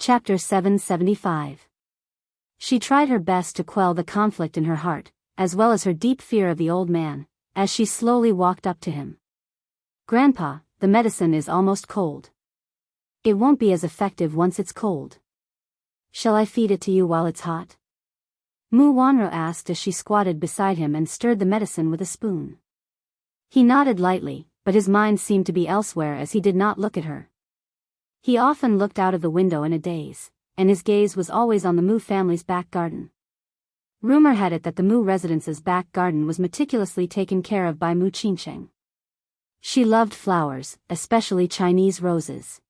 Chapter 775. She tried her best to quell the conflict in her heart, as well as her deep fear of the old man, as she slowly walked up to him. "Grandpa, the medicine is almost cold. It won't be as effective once it's cold. Shall I feed it to you while it's hot?" Mu Wanro asked as she squatted beside him and stirred the medicine with a spoon. He nodded lightly, but his mind seemed to be elsewhere as he did not look at her. He often looked out of the window in a daze, and his gaze was always on the Mu family's back garden. Rumor had it that the Mu residence's back garden was meticulously taken care of by Mu Qingsheng. She loved flowers, especially Chinese roses.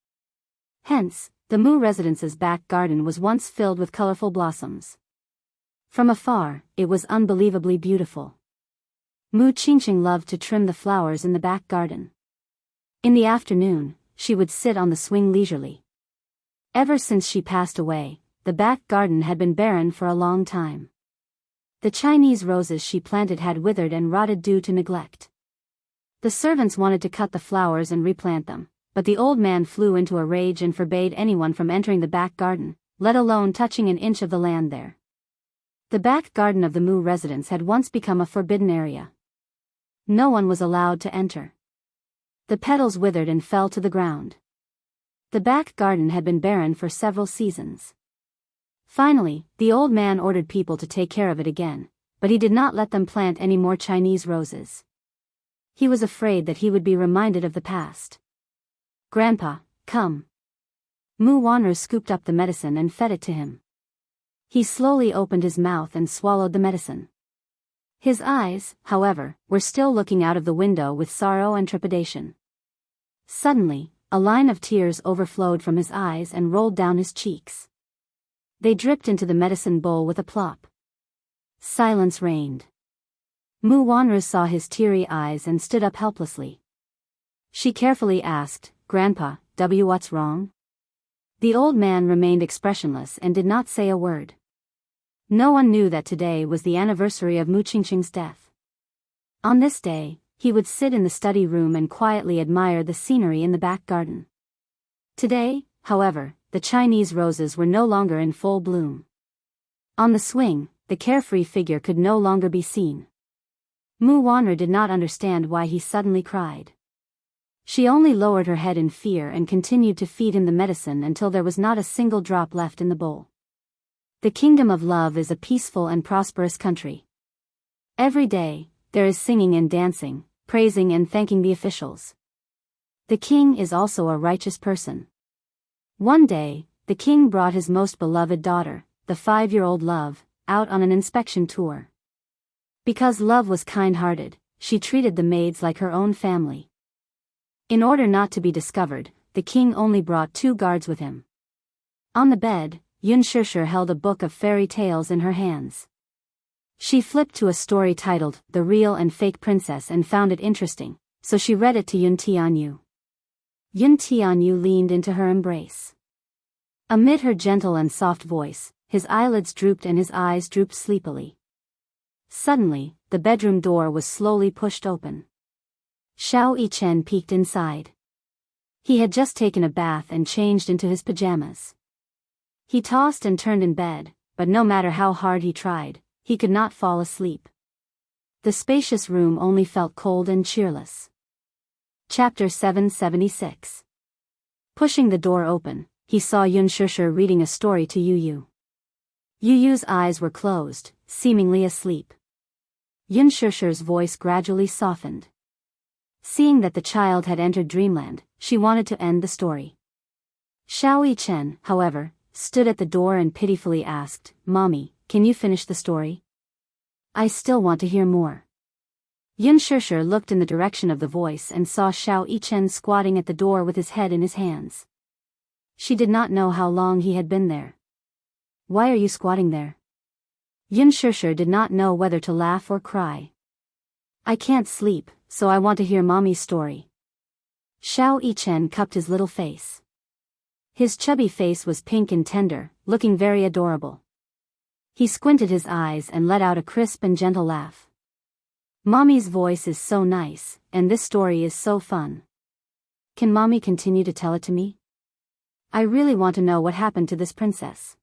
Hence, the Mu residence's back garden was once filled with colorful blossoms. From afar, it was unbelievably beautiful. Mu Qingsheng loved to trim the flowers in the back garden. In the afternoon, she would sit on the swing leisurely. Ever since she passed away, the back garden had been barren for a long time. The Chinese roses she planted had withered and rotted due to neglect. The servants wanted to cut the flowers and replant them, but the old man flew into a rage and forbade anyone from entering the back garden, let alone touching an inch of the land there. The back garden of the Mu residence had once become a forbidden area. No one was allowed to enter. The petals withered and fell to the ground. The back garden had been barren for several seasons. Finally, the old man ordered people to take care of it again, but he did not let them plant any more Chinese roses. He was afraid that he would be reminded of the past. "Grandpa, come." Mu Wanru scooped up the medicine and fed it to him. He slowly opened his mouth and swallowed the medicine. His eyes, however, were still looking out of the window with sorrow and trepidation. Suddenly, a line of tears overflowed from his eyes and rolled down his cheeks. They dripped into the medicine bowl with a plop. Silence reigned. Mu Wanru saw his teary eyes and stood up helplessly. She carefully asked, "Grandpa, what's wrong?" The old man remained expressionless and did not say a word. No one knew that today was the anniversary of Mu Qingsheng's death. On this day, he would sit in the study room and quietly admire the scenery in the back garden. Today, however, the Chinese roses were no longer in full bloom. On the swing, the carefree figure could no longer be seen. Mu Wanru did not understand why he suddenly cried. She only lowered her head in fear and continued to feed him the medicine until there was not a single drop left in the bowl. The kingdom of love is a peaceful and prosperous country. Every day, there is singing and dancing, praising and thanking the officials. The king is also a righteous person. One day, the king brought his most beloved daughter, the 5-year-old Love, out on an inspection tour. Because Love was kind-hearted, she treated the maids like her own family. In order not to be discovered, the king only brought 2 guards with him. On the bed, Xianxia held a book of fairy tales in her hands. She flipped to a story titled The Real and Fake Princess and found it interesting, so she read it to Yun Tianyu. Yun Tianyu leaned into her embrace. Amid her gentle and soft voice, his eyelids drooped and his eyes drooped sleepily. Suddenly, the bedroom door was slowly pushed open. Xiao Yichen peeked inside. He had just taken a bath and changed into his pajamas. He tossed and turned in bed, but no matter how hard he tried, he could not fall asleep. The spacious room only felt cold and cheerless. Chapter 776. Pushing the door open, he saw Xianxia reading a story to Yu Yu. Yu Yu's eyes were closed, seemingly asleep. Xianxia's voice gradually softened. Seeing that the child had entered dreamland, she wanted to end the story. Xiao Yichen, however, stood at the door and pitifully asked, "Mommy, can you finish the story? I still want to hear more." Xianxia looked in the direction of the voice and saw Xiao Yichen squatting at the door with his head in his hands. She did not know how long he had been there. "Why are you squatting there?" Xianxia did not know whether to laugh or cry. "I can't sleep, so I want to hear Mommy's story." Xiao Yichen cupped his little face. His chubby face was pink and tender, looking very adorable. He squinted his eyes and let out a crisp and gentle laugh. "Mommy's voice is so nice, and this story is so fun. Can Mommy continue to tell it to me?" I really want to know what happened to this princess.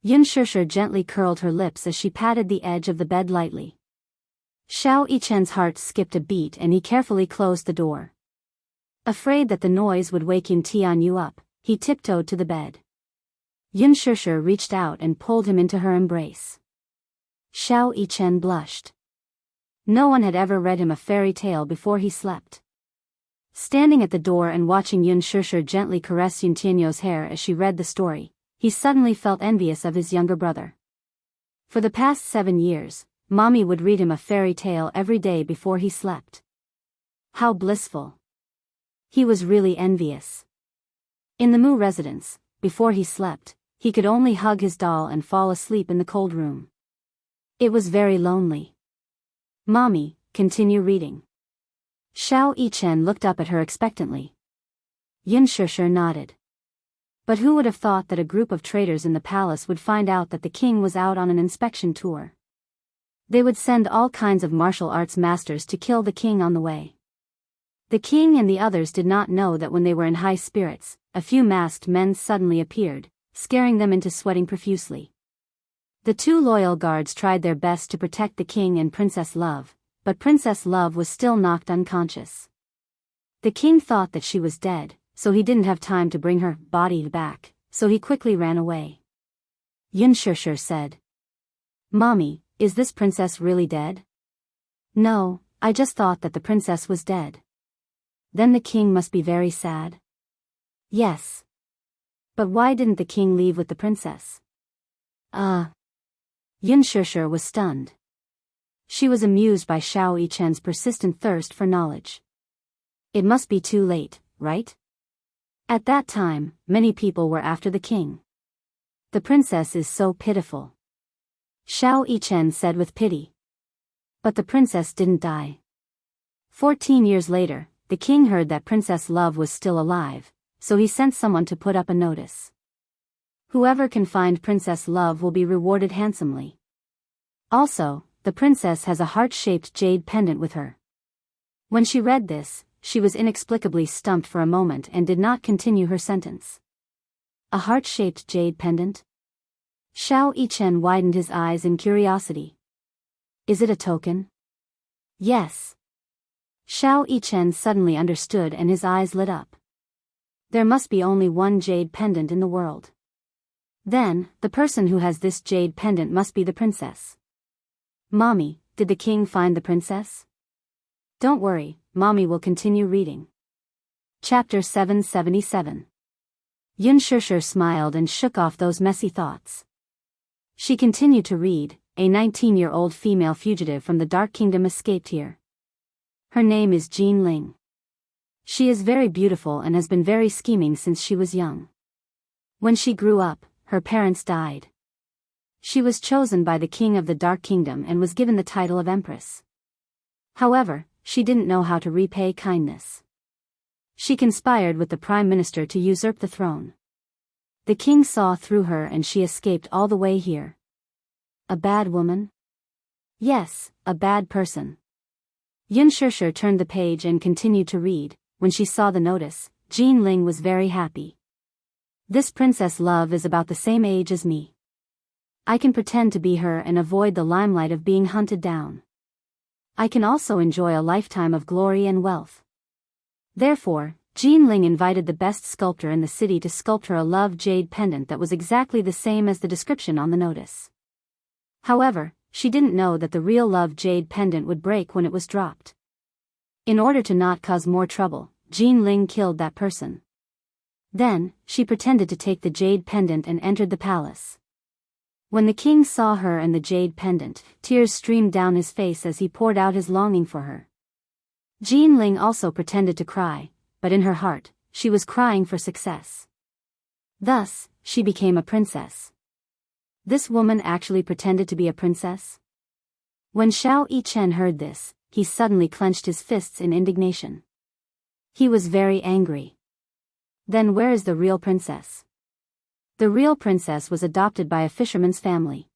Xianxia gently curled her lips as she patted the edge of the bed lightly. Xiao Yichen's heart skipped a beat and he carefully closed the door. Afraid that the noise would wake Yin Tianyu up, he tiptoed to the bed. Xianxia reached out and pulled him into her embrace. Xiao Yichen blushed. No one had ever read him a fairy tale before he slept. Standing at the door and watching Xianxia gently caress Yin Tianyu's hair as she read the story, he suddenly felt envious of his younger brother. For the past 7 years, Mommy would read him a fairy tale every day before he slept. How blissful. He was really envious. In the Mu residence, before he slept, he could only hug his doll and fall asleep in the cold room. It was very lonely. Mommy, continue reading. Xiao Yichen looked up at her expectantly. Xianxia nodded. But who would have thought that a group of traders in the palace would find out that the king was out on an inspection tour? They would send all kinds of martial arts masters to kill the king on the way. The king and the others did not know that when they were in high spirits, a few masked men suddenly appeared, scaring them into sweating profusely. The 2 loyal guards tried their best to protect the king and Princess Love, but Princess Love was still knocked unconscious. The king thought that she was dead, so he didn't have time to bring her body back, so he quickly ran away. Xianxia said. Mommy, is this princess really dead? No, I just thought that the princess was dead. Then the king must be very sad. Yes. But why didn't the king leave with the princess? Xianxia was stunned. She was amused by Xiao Yichen's persistent thirst for knowledge. It must be too late, right? At that time, many people were after the king. The princess is so pitiful. Xiao Yichen said with pity. But the princess didn't die. 14 years later, the king heard that Princess Love was still alive, so he sent someone to put up a notice. Whoever can find Princess Love will be rewarded handsomely. Also, the princess has a heart-shaped jade pendant with her. When she read this, she was inexplicably stumped for a moment and did not continue her sentence. A heart-shaped jade pendant? Xiao Yichen widened his eyes in curiosity. Is it a token? Yes. Xiao Yichen suddenly understood and his eyes lit up. There must be only one jade pendant in the world. Then, the person who has this jade pendant must be the princess. Mommy, did the king find the princess? Don't worry, Mommy will continue reading. Chapter 777. Xianxia smiled and shook off those messy thoughts. She continued to read. A 19-year-old female fugitive from the Dark Kingdom escaped here. Her name is Jean Ling. She is very beautiful and has been very scheming since she was young. When she grew up, her parents died. She was chosen by the king of the Dark Kingdom and was given the title of Empress. However, she didn't know how to repay kindness. She conspired with the Prime Minister to usurp the throne. The king saw through her and she escaped all the way here. A bad woman? Yes, a bad person. Xianxia turned the page and continued to read. When she saw the notice, Jean Ling was very happy. This Princess Love is about the same age as me. I can pretend to be her and avoid the limelight of being hunted down. I can also enjoy a lifetime of glory and wealth. Therefore, Jean Ling invited the best sculptor in the city to sculpt her a love jade pendant that was exactly the same as the description on the notice. However, she didn't know that the real love jade pendant would break when it was dropped. In order to not cause more trouble, Jean Ling killed that person. Then, she pretended to take the jade pendant and entered the palace. When the king saw her and the jade pendant, tears streamed down his face as he poured out his longing for her. Jean Ling also pretended to cry, but in her heart, she was crying for success. Thus, she became a princess. This woman actually pretended to be a princess? When Xiao Yichen heard this, he suddenly clenched his fists in indignation. He was very angry. Then where is the real princess? The real princess was adopted by a fisherman's family.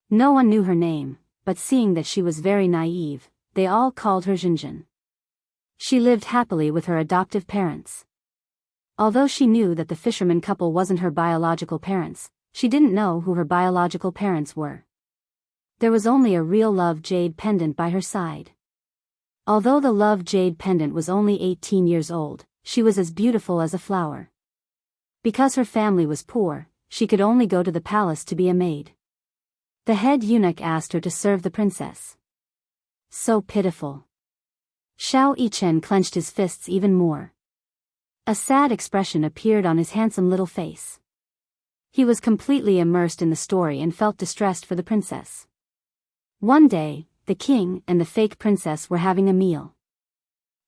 No one knew her name, but seeing that she was very naive, they all called her Jinjin. She lived happily with her adoptive parents. Although she knew that the fisherman couple wasn't her biological parents, she didn't know who her biological parents were. There was only a real love jade pendant by her side. Although the love jade pendant was only 18 years old, she was as beautiful as a flower. Because her family was poor, she could only go to the palace to be a maid. The head eunuch asked her to serve the princess. So pitiful. Xiao Yichen clenched his fists even more. A sad expression appeared on his handsome little face. He was completely immersed in the story and felt distressed for the princess. One day, the king and the fake princess were having a meal.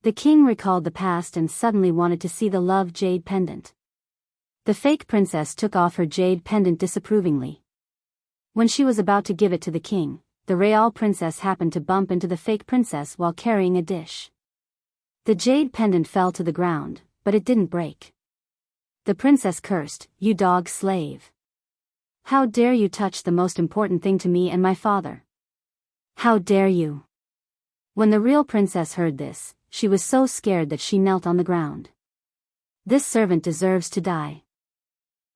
The king recalled the past and suddenly wanted to see the love jade pendant. The fake princess took off her jade pendant disapprovingly. When she was about to give it to the king, the real princess happened to bump into the fake princess while carrying a dish. The jade pendant fell to the ground, but it didn't break. The princess cursed, "You dog slave! How dare you touch the most important thing to me and my father? How dare you?" When the real princess heard this, she was so scared that she knelt on the ground. "This servant deserves to die.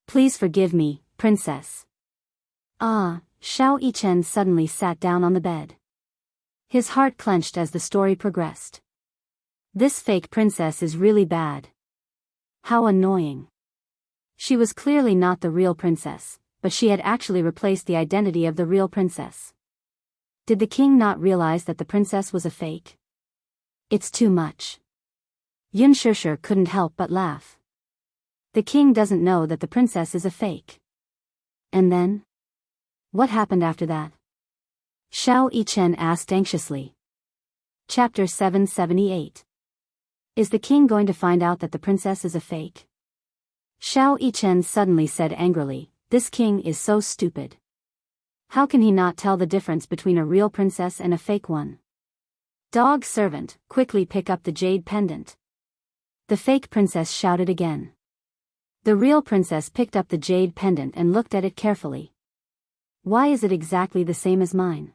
Please forgive me, princess." Ah, Xiao Yichen suddenly sat down on the bed. His heart clenched as the story progressed. This fake princess is really bad. How annoying. She was clearly not the real princess, but she had actually replaced the identity of the real princess. Did the king not realize that the princess was a fake? It's too much. Yun Shishir couldn't help but laugh. The king doesn't know that the princess is a fake. And then? What happened after that? Xiao Yichen asked anxiously. Chapter 778. Is the king going to find out that the princess is a fake? Xiao Yichen suddenly said angrily, "This king is so stupid. How can he not tell the difference between a real princess and a fake one? Dog servant, quickly pick up the jade pendant." The fake princess shouted again. The real princess picked up the jade pendant and looked at it carefully. Why is it exactly the same as mine?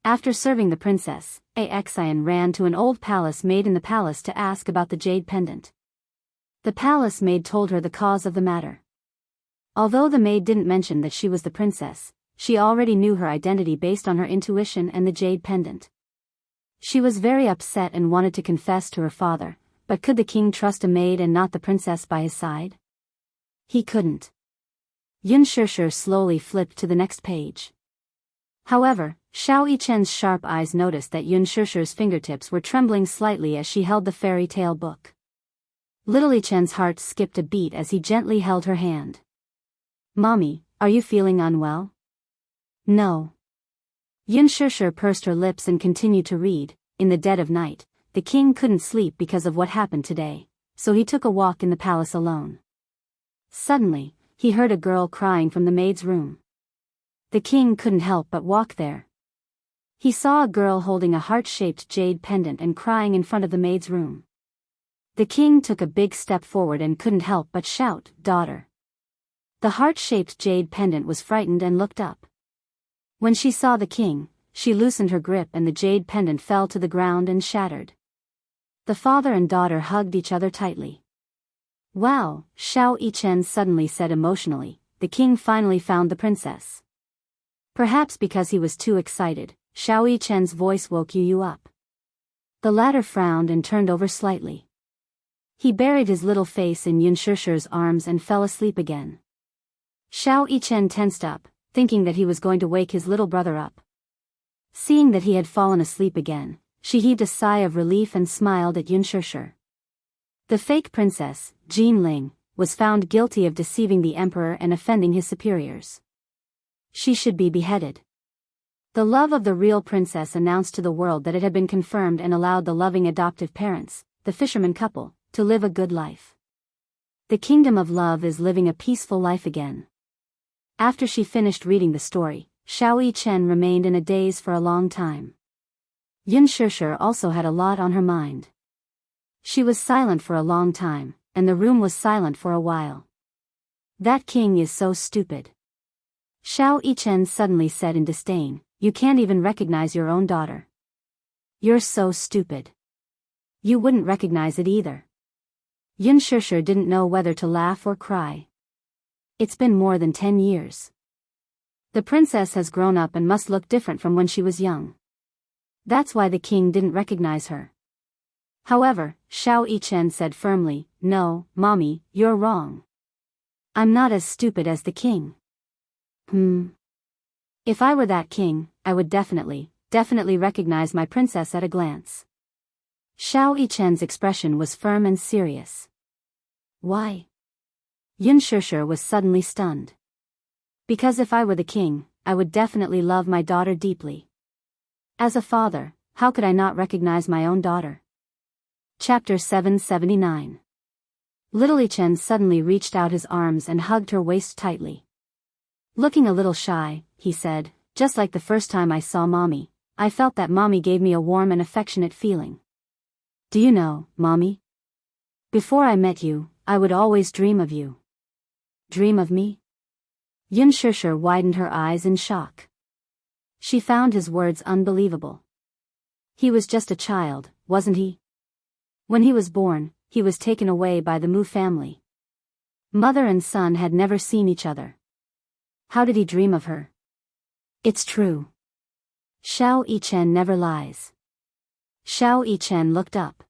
After serving the princess, Xian ran to an old palace maid in the palace to ask about the jade pendant. The palace maid told her the cause of the matter. Although the maid didn't mention that she was the princess, she already knew her identity based on her intuition and the jade pendant. She was very upset and wanted to confess to her father, but could the king trust a maid and not the princess by his side? He couldn't. Yun Shishir slowly flipped to the next page. However, Xiao Yichen's sharp eyes noticed that Yun Shishir's fingertips were trembling slightly as she held the fairy tale book. Little Yichen's heart skipped a beat as he gently held her hand. "Mommy, are you feeling unwell?" "No." Yun Shishir pursed her lips and continued to read. In the dead of night, the king couldn't sleep because of what happened today, so he took a walk in the palace alone. Suddenly, he heard a girl crying from the maid's room. The king couldn't help but walk there. He saw a girl holding a heart-shaped jade pendant and crying in front of the maid's room. The king took a big step forward and couldn't help but shout, "Daughter." The heart-shaped jade pendant was frightened and looked up. When she saw the king, she loosened her grip and the jade pendant fell to the ground and shattered. The father and daughter hugged each other tightly. "Wow," Xiao Yichen suddenly said emotionally, "the king finally found the princess." Perhaps because he was too excited, Xiao Yichen's voice woke Yu up. The latter frowned and turned over slightly. He buried his little face in Yun Shishir's arms and fell asleep again. Xiao Yichen tensed up, thinking that he was going to wake his little brother up. Seeing that he had fallen asleep again, she heaved a sigh of relief and smiled at Yun Shishir. The fake princess, Jin Ling, was found guilty of deceiving the emperor and offending his superiors. She should be beheaded. The love of the real princess announced to the world that it had been confirmed and allowed the loving adoptive parents, the fisherman couple, to live a good life. The kingdom of love is living a peaceful life again. After she finished reading the story, Xiao Yichen remained in a daze for a long time. Yun Shishir also had a lot on her mind. She was silent for a long time, and the room was silent for a while. "That king is so stupid." Xiao Yichen suddenly said in disdain, "You can't even recognize your own daughter. You're so stupid. You wouldn't recognize it either." Yun Shishir didn't know whether to laugh or cry. It's been more than 10 years. The princess has grown up and must look different from when she was young. That's why the king didn't recognize her. However, Xiao Yichen said firmly, "No, mommy, you're wrong. I'm not as stupid as the king." If I were that king, I would definitely recognize my princess at a glance. Xiao Yichen's expression was firm and serious. Why? Yun Shishir was suddenly stunned. Because if I were the king, I would definitely love my daughter deeply. As a father, how could I not recognize my own daughter? Chapter 779. Little Yichen suddenly reached out his arms and hugged her waist tightly. Looking a little shy, he said, "Just like the first time I saw mommy, I felt that mommy gave me a warm and affectionate feeling. Do you know, mommy? Before I met you, I would always dream of you." Dream of me? Yun Shishir widened her eyes in shock. She found his words unbelievable. He was just a child, wasn't he? When he was born, he was taken away by the Mu family. Mother and son had never seen each other. How did he dream of her? It's true. Xiao Yichen never lies. Xiao Yichen looked up.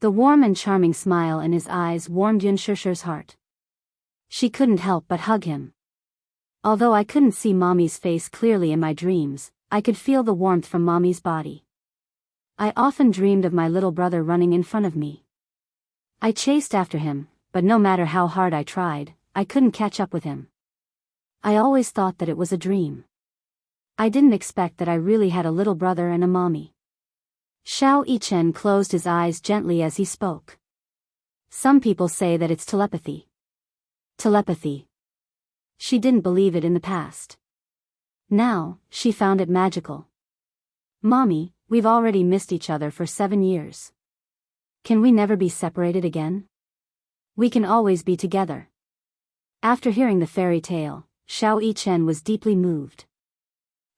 The warm and charming smile in his eyes warmed Yun Shishir's heart. She couldn't help but hug him. Although I couldn't see mommy's face clearly in my dreams, I could feel the warmth from mommy's body. I often dreamed of my little brother running in front of me. I chased after him, but no matter how hard I tried, I couldn't catch up with him. I always thought that it was a dream. I didn't expect that I really had a little brother and a mommy. Xiao Yichen closed his eyes gently as he spoke. Some people say that it's telepathy. Telepathy. She didn't believe it in the past. Now, she found it magical. Mommy, we've already missed each other for 7 years. Can we never be separated again? We can always be together. After hearing the fairy tale, Xiao Yichen was deeply moved.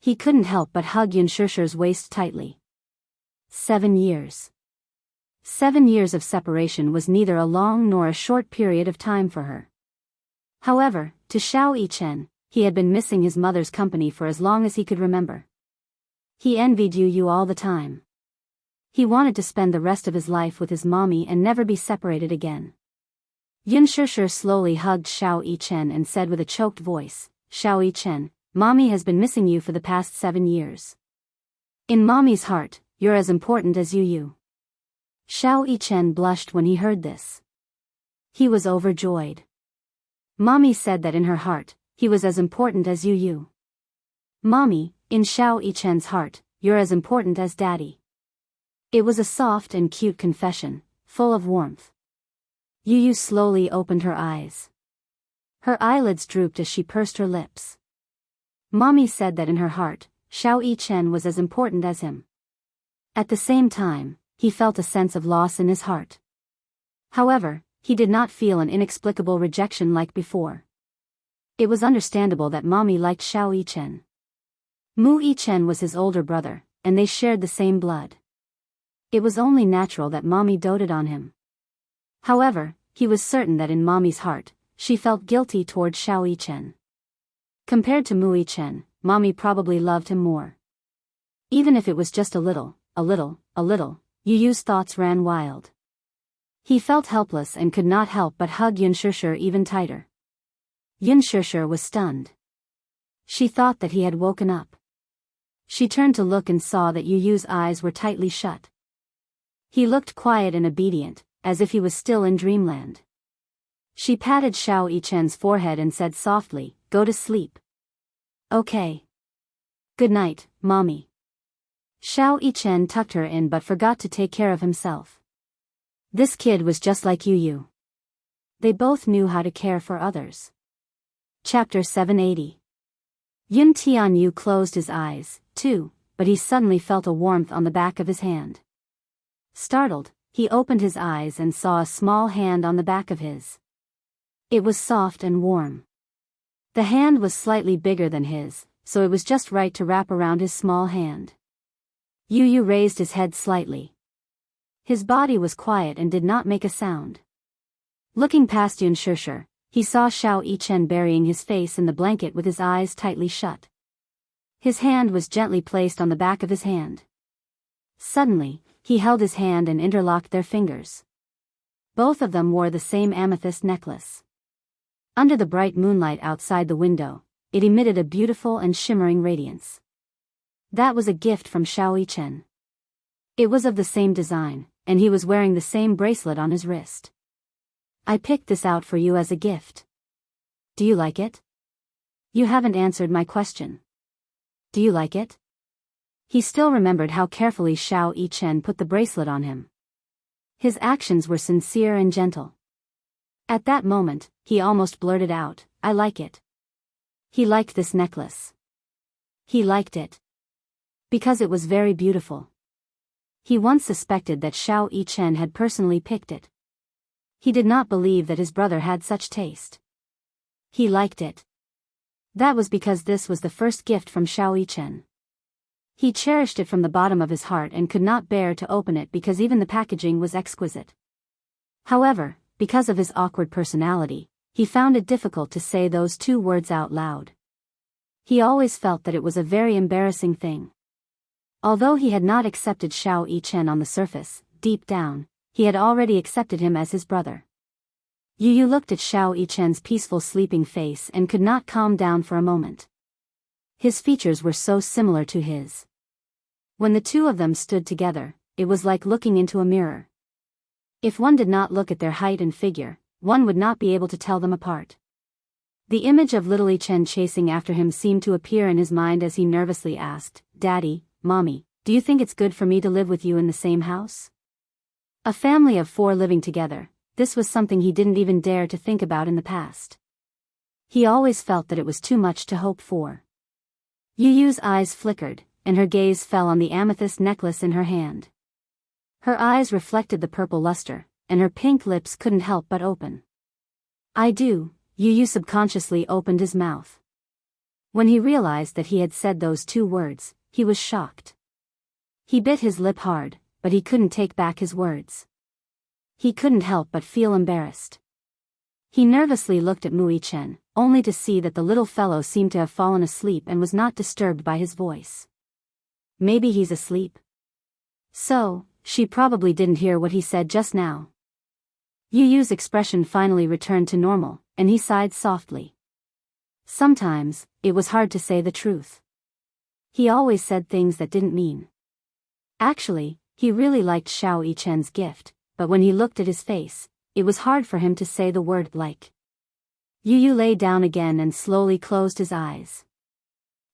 He couldn't help but hug Yun Shishir's waist tightly. 7 years. 7 years of separation was neither a long nor a short period of time for her. However, to Xiao Yichen, he had been missing his mother's company for as long as he could remember. He envied you all the time. He wanted to spend the rest of his life with his mommy and never be separated again. Yun Shishir slowly hugged Xiao Yichen and said with a choked voice, "Xiao Yichen, mommy has been missing you for the past 7 years. In mommy's heart, you're as important as you." Xiao Yichen blushed when he heard this. He was overjoyed. Mommy said that in her heart, he was as important as you. Mommy, in Xiao Yichen's heart, you're as important as Daddy. It was a soft and cute confession, full of warmth. Yu slowly opened her eyes. Her eyelids drooped as she pursed her lips. Mommy said that in her heart, Xiao Yichen was as important as him. At the same time, he felt a sense of loss in his heart. However, he did not feel an inexplicable rejection like before. It was understandable that mommy liked Xiao Yichen. Mu Yichen was his older brother, and they shared the same blood. It was only natural that mommy doted on him. However, he was certain that in mommy's heart, she felt guilty toward Xiao Yichen. Compared to Mu Yichen, mommy probably loved him more. Even if it was just a little, Yu's thoughts ran wild. He felt helpless and could not help but hug Yun Shishir even tighter. Yun Shishir was stunned. She thought that he had woken up. She turned to look and saw that Yu's eyes were tightly shut. He looked quiet and obedient, as if he was still in dreamland. She patted Xiao Yichen's forehead and said softly, "Go to sleep." "Okay. Good night, mommy." Xiao Yichen tucked her in but forgot to take care of himself. This kid was just like Yu. They both knew how to care for others. Chapter 780. Yun Tianyu closed his eyes, too, but he suddenly felt a warmth on the back of his hand. Startled, he opened his eyes and saw a small hand on the back of his. It was soft and warm. The hand was slightly bigger than his, so it was just right to wrap around his small hand. Yu raised his head slightly. His body was quiet and did not make a sound. Looking past Yun Shishir, he saw Xiao Yichen burying his face in the blanket with his eyes tightly shut. His hand was gently placed on the back of his hand. Suddenly, he held his hand and interlocked their fingers. Both of them wore the same amethyst necklace. Under the bright moonlight outside the window, it emitted a beautiful and shimmering radiance. That was a gift from Xiao Yichen. It was of the same design, and he was wearing the same bracelet on his wrist. I picked this out for you as a gift. Do you like it? You haven't answered my question. Do you like it? He still remembered how carefully Xiao Yichen put the bracelet on him. His actions were sincere and gentle. At that moment, he almost blurted out, I like it. He liked this necklace. He liked it because it was very beautiful. He once suspected that Xiao Yichen had personally picked it. He did not believe that his brother had such taste. He liked it. That was because this was the first gift from Xiao Yichen. He cherished it from the bottom of his heart and could not bear to open it because even the packaging was exquisite. However, because of his awkward personality, he found it difficult to say those two words out loud. He always felt that it was a very embarrassing thing. Although he had not accepted Xiao Yichen on the surface, deep down, he had already accepted him as his brother. Yu Yu looked at Xiao Yichen's peaceful sleeping face and could not calm down for a moment. His features were so similar to his. When the two of them stood together, it was like looking into a mirror. If one did not look at their height and figure, one would not be able to tell them apart. The image of little Yichen chasing after him seemed to appear in his mind as he nervously asked, Daddy, Mommy, do you think it's good for me to live with you in the same house? A family of 4 living together, this was something he didn't even dare to think about in the past. He always felt that it was too much to hope for. Yu Yu's eyes flickered, and her gaze fell on the amethyst necklace in her hand. Her eyes reflected the purple luster, and her pink lips couldn't help but open. I do. Yu Yu subconsciously opened his mouth. When he realized that he had said those 2 words, he was shocked. He bit his lip hard, but he couldn't take back his words. He couldn't help but feel embarrassed. He nervously looked at Mu Yichen, only to see that the little fellow seemed to have fallen asleep and was not disturbed by his voice. Maybe he's asleep? So, she probably didn't hear what he said just now. Yu Yu's expression finally returned to normal, and he sighed softly. Sometimes, it was hard to say the truth. He always said things that didn't mean. Actually, he really liked Xiao Yichen's gift, but when he looked at his face, it was hard for him to say the word like. Yu Yu lay down again and slowly closed his eyes.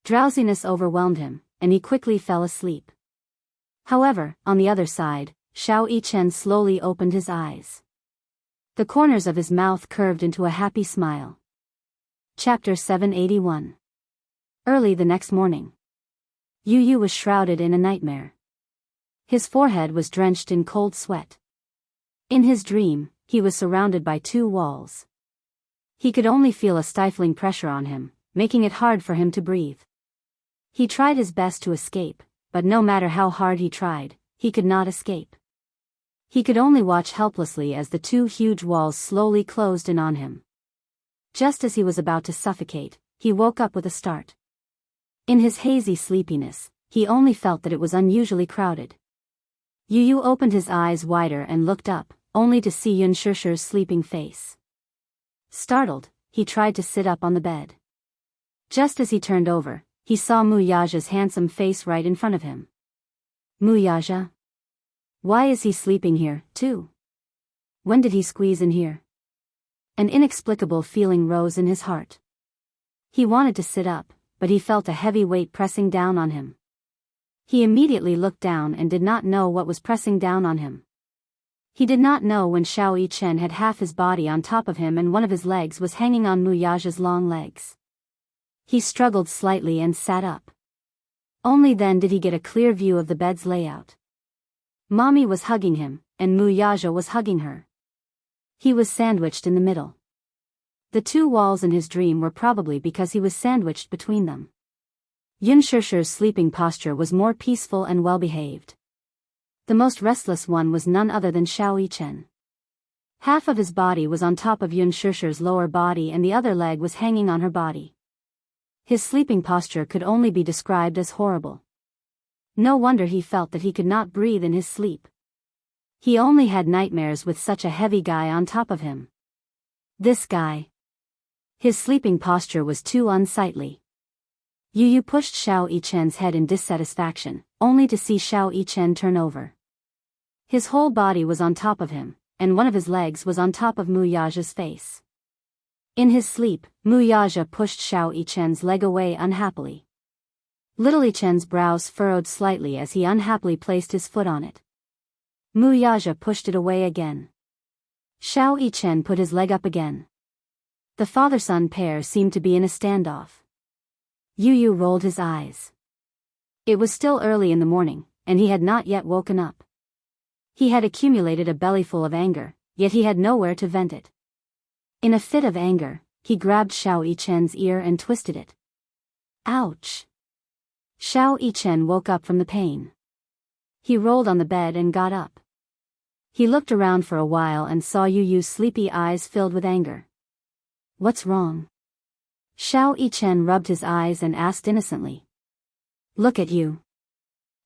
Drowsiness overwhelmed him, and he quickly fell asleep. However, on the other side, Xiao Yichen slowly opened his eyes. The corners of his mouth curved into a happy smile. Chapter 781. Early the next morning. Yu Yu was shrouded in a nightmare. His forehead was drenched in cold sweat. In his dream, he was surrounded by 2 walls. He could only feel a stifling pressure on him, making it hard for him to breathe. He tried his best to escape, but no matter how hard he tried, he could not escape. He could only watch helplessly as the 2 huge walls slowly closed in on him. Just as he was about to suffocate, he woke up with a start. In his hazy sleepiness, he only felt that it was unusually crowded. Yu Yu opened his eyes wider and looked up, only to see Yun Shishir's sleeping face. Startled, he tried to sit up on the bed. Just as he turned over, he saw Mu Yaja's handsome face right in front of him. Mu Yaja? Why is he sleeping here, too? When did he squeeze in here? An inexplicable feeling rose in his heart. He wanted to sit up, but he felt a heavy weight pressing down on him. He immediately looked down and did not know what was pressing down on him. He did not know when Xiao Yichen had half his body on top of him and one of his legs was hanging on Mu Yaja's long legs. He struggled slightly and sat up. Only then did he get a clear view of the bed's layout. Mommy was hugging him, and Mu Yaja was hugging her. He was sandwiched in the middle. The 2 walls in his dream were probably because he was sandwiched between them. Yun Shishir's sleeping posture was more peaceful and well-behaved. The most restless one was none other than Xiao Yichen. Half of his body was on top of Yun Shishir's lower body and the other leg was hanging on her body. His sleeping posture could only be described as horrible. No wonder he felt that he could not breathe in his sleep. He only had nightmares with such a heavy guy on top of him. This guy. His sleeping posture was too unsightly. Yu Yu pushed Xiao Yichen's head in dissatisfaction, only to see Xiao Yichen turn over. His whole body was on top of him, and one of his legs was on top of Mu Yaja's face. In his sleep, Mu Yaja pushed Xiao Yichen's leg away unhappily. Little Yichen's brows furrowed slightly as he unhappily placed his foot on it. Mu Yaja pushed it away again. Xiao Yichen put his leg up again. The father-son pair seemed to be in a standoff. Yu Yu rolled his eyes. It was still early in the morning, and he had not yet woken up. He had accumulated a bellyful of anger, yet he had nowhere to vent it. In a fit of anger, he grabbed Xiao Yichen's ear and twisted it. Ouch! Xiao Yichen woke up from the pain. He rolled on the bed and got up. He looked around for a while and saw Yu Yu's sleepy eyes filled with anger. What's wrong? Xiao Yichen rubbed his eyes and asked innocently. Look at you.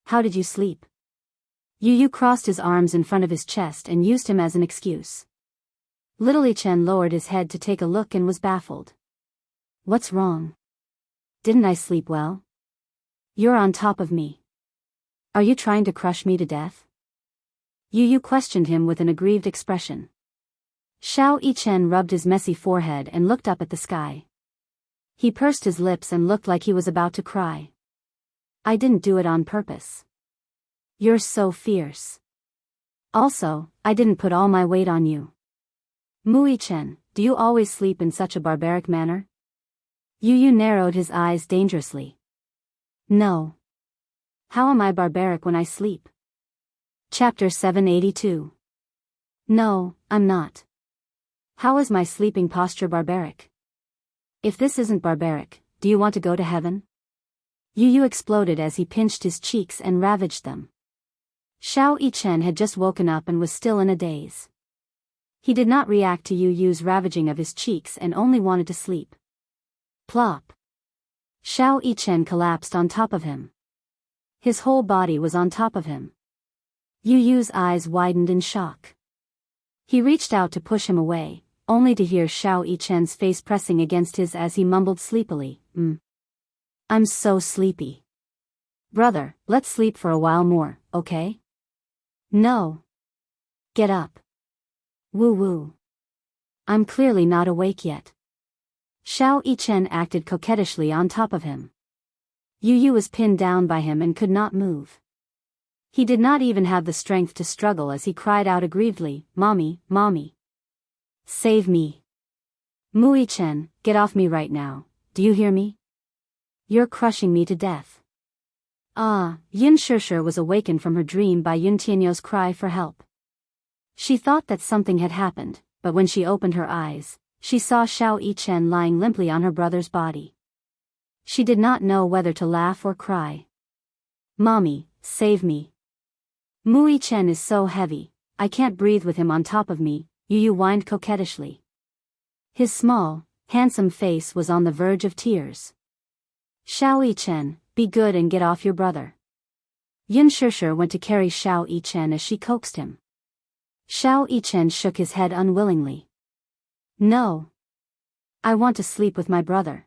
How did you sleep? Yu Yu crossed his arms in front of his chest and used him as an excuse. Little Yichen lowered his head to take a look and was baffled. What's wrong? Didn't I sleep well? You're on top of me. Are you trying to crush me to death? Yu Yu questioned him with an aggrieved expression. Xiao Yichen rubbed his messy forehead and looked up at the sky. He pursed his lips and looked like he was about to cry. I didn't do it on purpose. You're so fierce. Also, I didn't put all my weight on you. Mu Yichen, do you always sleep in such a barbaric manner? Yu Yu narrowed his eyes dangerously. No. How am I barbaric when I sleep? Chapter 782. No, I'm not. How is my sleeping posture barbaric? If this isn't barbaric, do you want to go to heaven? Yu Yu exploded as he pinched his cheeks and ravaged them. Xiao Yichen had just woken up and was still in a daze. He did not react to Yu Yu's ravaging of his cheeks and only wanted to sleep. Plop. Xiao Yichen collapsed on top of him. His whole body was on top of him. Yu Yu's eyes widened in shock. He reached out to push him away, only to hear Xiao Yichen's face pressing against his as he mumbled sleepily, I'm so sleepy. Brother, let's sleep for a while more, okay? No. Get up. Woo-woo. I'm clearly not awake yet. Xiao Yichen acted coquettishly on top of him. Yu Yu was pinned down by him and could not move. He did not even have the strength to struggle as he cried out aggrievedly, Mommy, Mommy. Save me. Mu Yichen, get off me right now, do you hear me? You're crushing me to death. Yun Shishir was awakened from her dream by Yun Tianyo's cry for help. She thought that something had happened, but when she opened her eyes, she saw Xiao Yichen lying limply on her brother's body. She did not know whether to laugh or cry. Mommy, save me. Mu Yichen is so heavy, I can't breathe with him on top of me, Yu Yu whined coquettishly. His small, handsome face was on the verge of tears. Xiao Yichen, be good and get off your brother. Yun Shishir went to carry Xiao Yichen as she coaxed him. Xiao Yichen shook his head unwillingly. No. I want to sleep with my brother.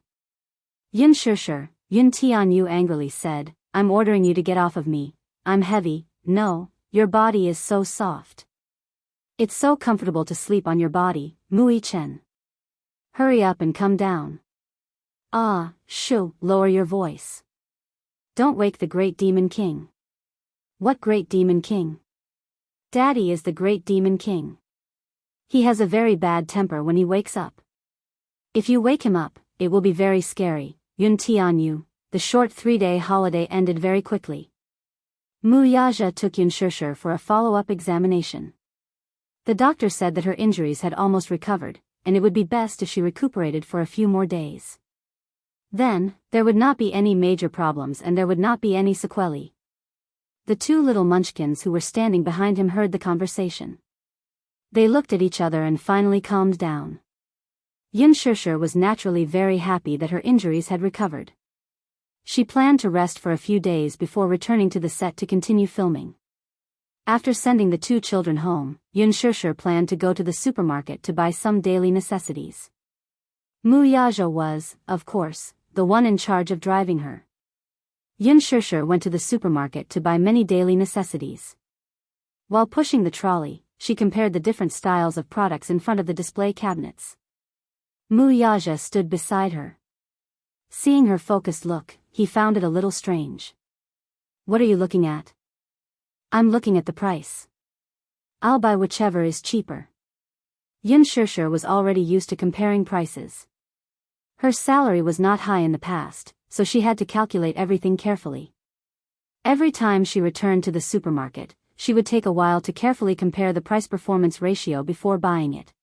Yun Shishir, Yun Tianyu angrily said, I'm ordering you to get off of me, I'm heavy. No, your body is so soft. It's so comfortable to sleep on your body, Mu Yichen. Hurry up and come down. Shoo, lower your voice. Don't wake the great demon king. What great demon king? Daddy is the great demon king. He has a very bad temper when he wakes up. If you wake him up, it will be very scary, Yun Tianyu. The short 3-day holiday ended very quickly. Mu Yaja took Yun Shishir for a follow-up examination. The doctor said that her injuries had almost recovered, and it would be best if she recuperated for a few more days. Then, there would not be any major problems and there would not be any sequelae. The two little munchkins who were standing behind him heard the conversation. They looked at each other and finally calmed down. Xianxia was naturally very happy that her injuries had recovered. She planned to rest for a few days before returning to the set to continue filming. After sending the two children home, Xianxia planned to go to the supermarket to buy some daily necessities. Wuxia was, of course, the one in charge of driving her. Xianxia went to the supermarket to buy many daily necessities. While pushing the trolley, she compared the different styles of products in front of the display cabinets. Wuxia stood beside her. Seeing her focused look, he found it a little strange. "What are you looking at?" "I'm looking at the price. I'll buy whichever is cheaper." Xianxia was already used to comparing prices. Her salary was not high in the past, so she had to calculate everything carefully. Every time she returned to the supermarket, she would take a while to carefully compare the price-performance ratio before buying it.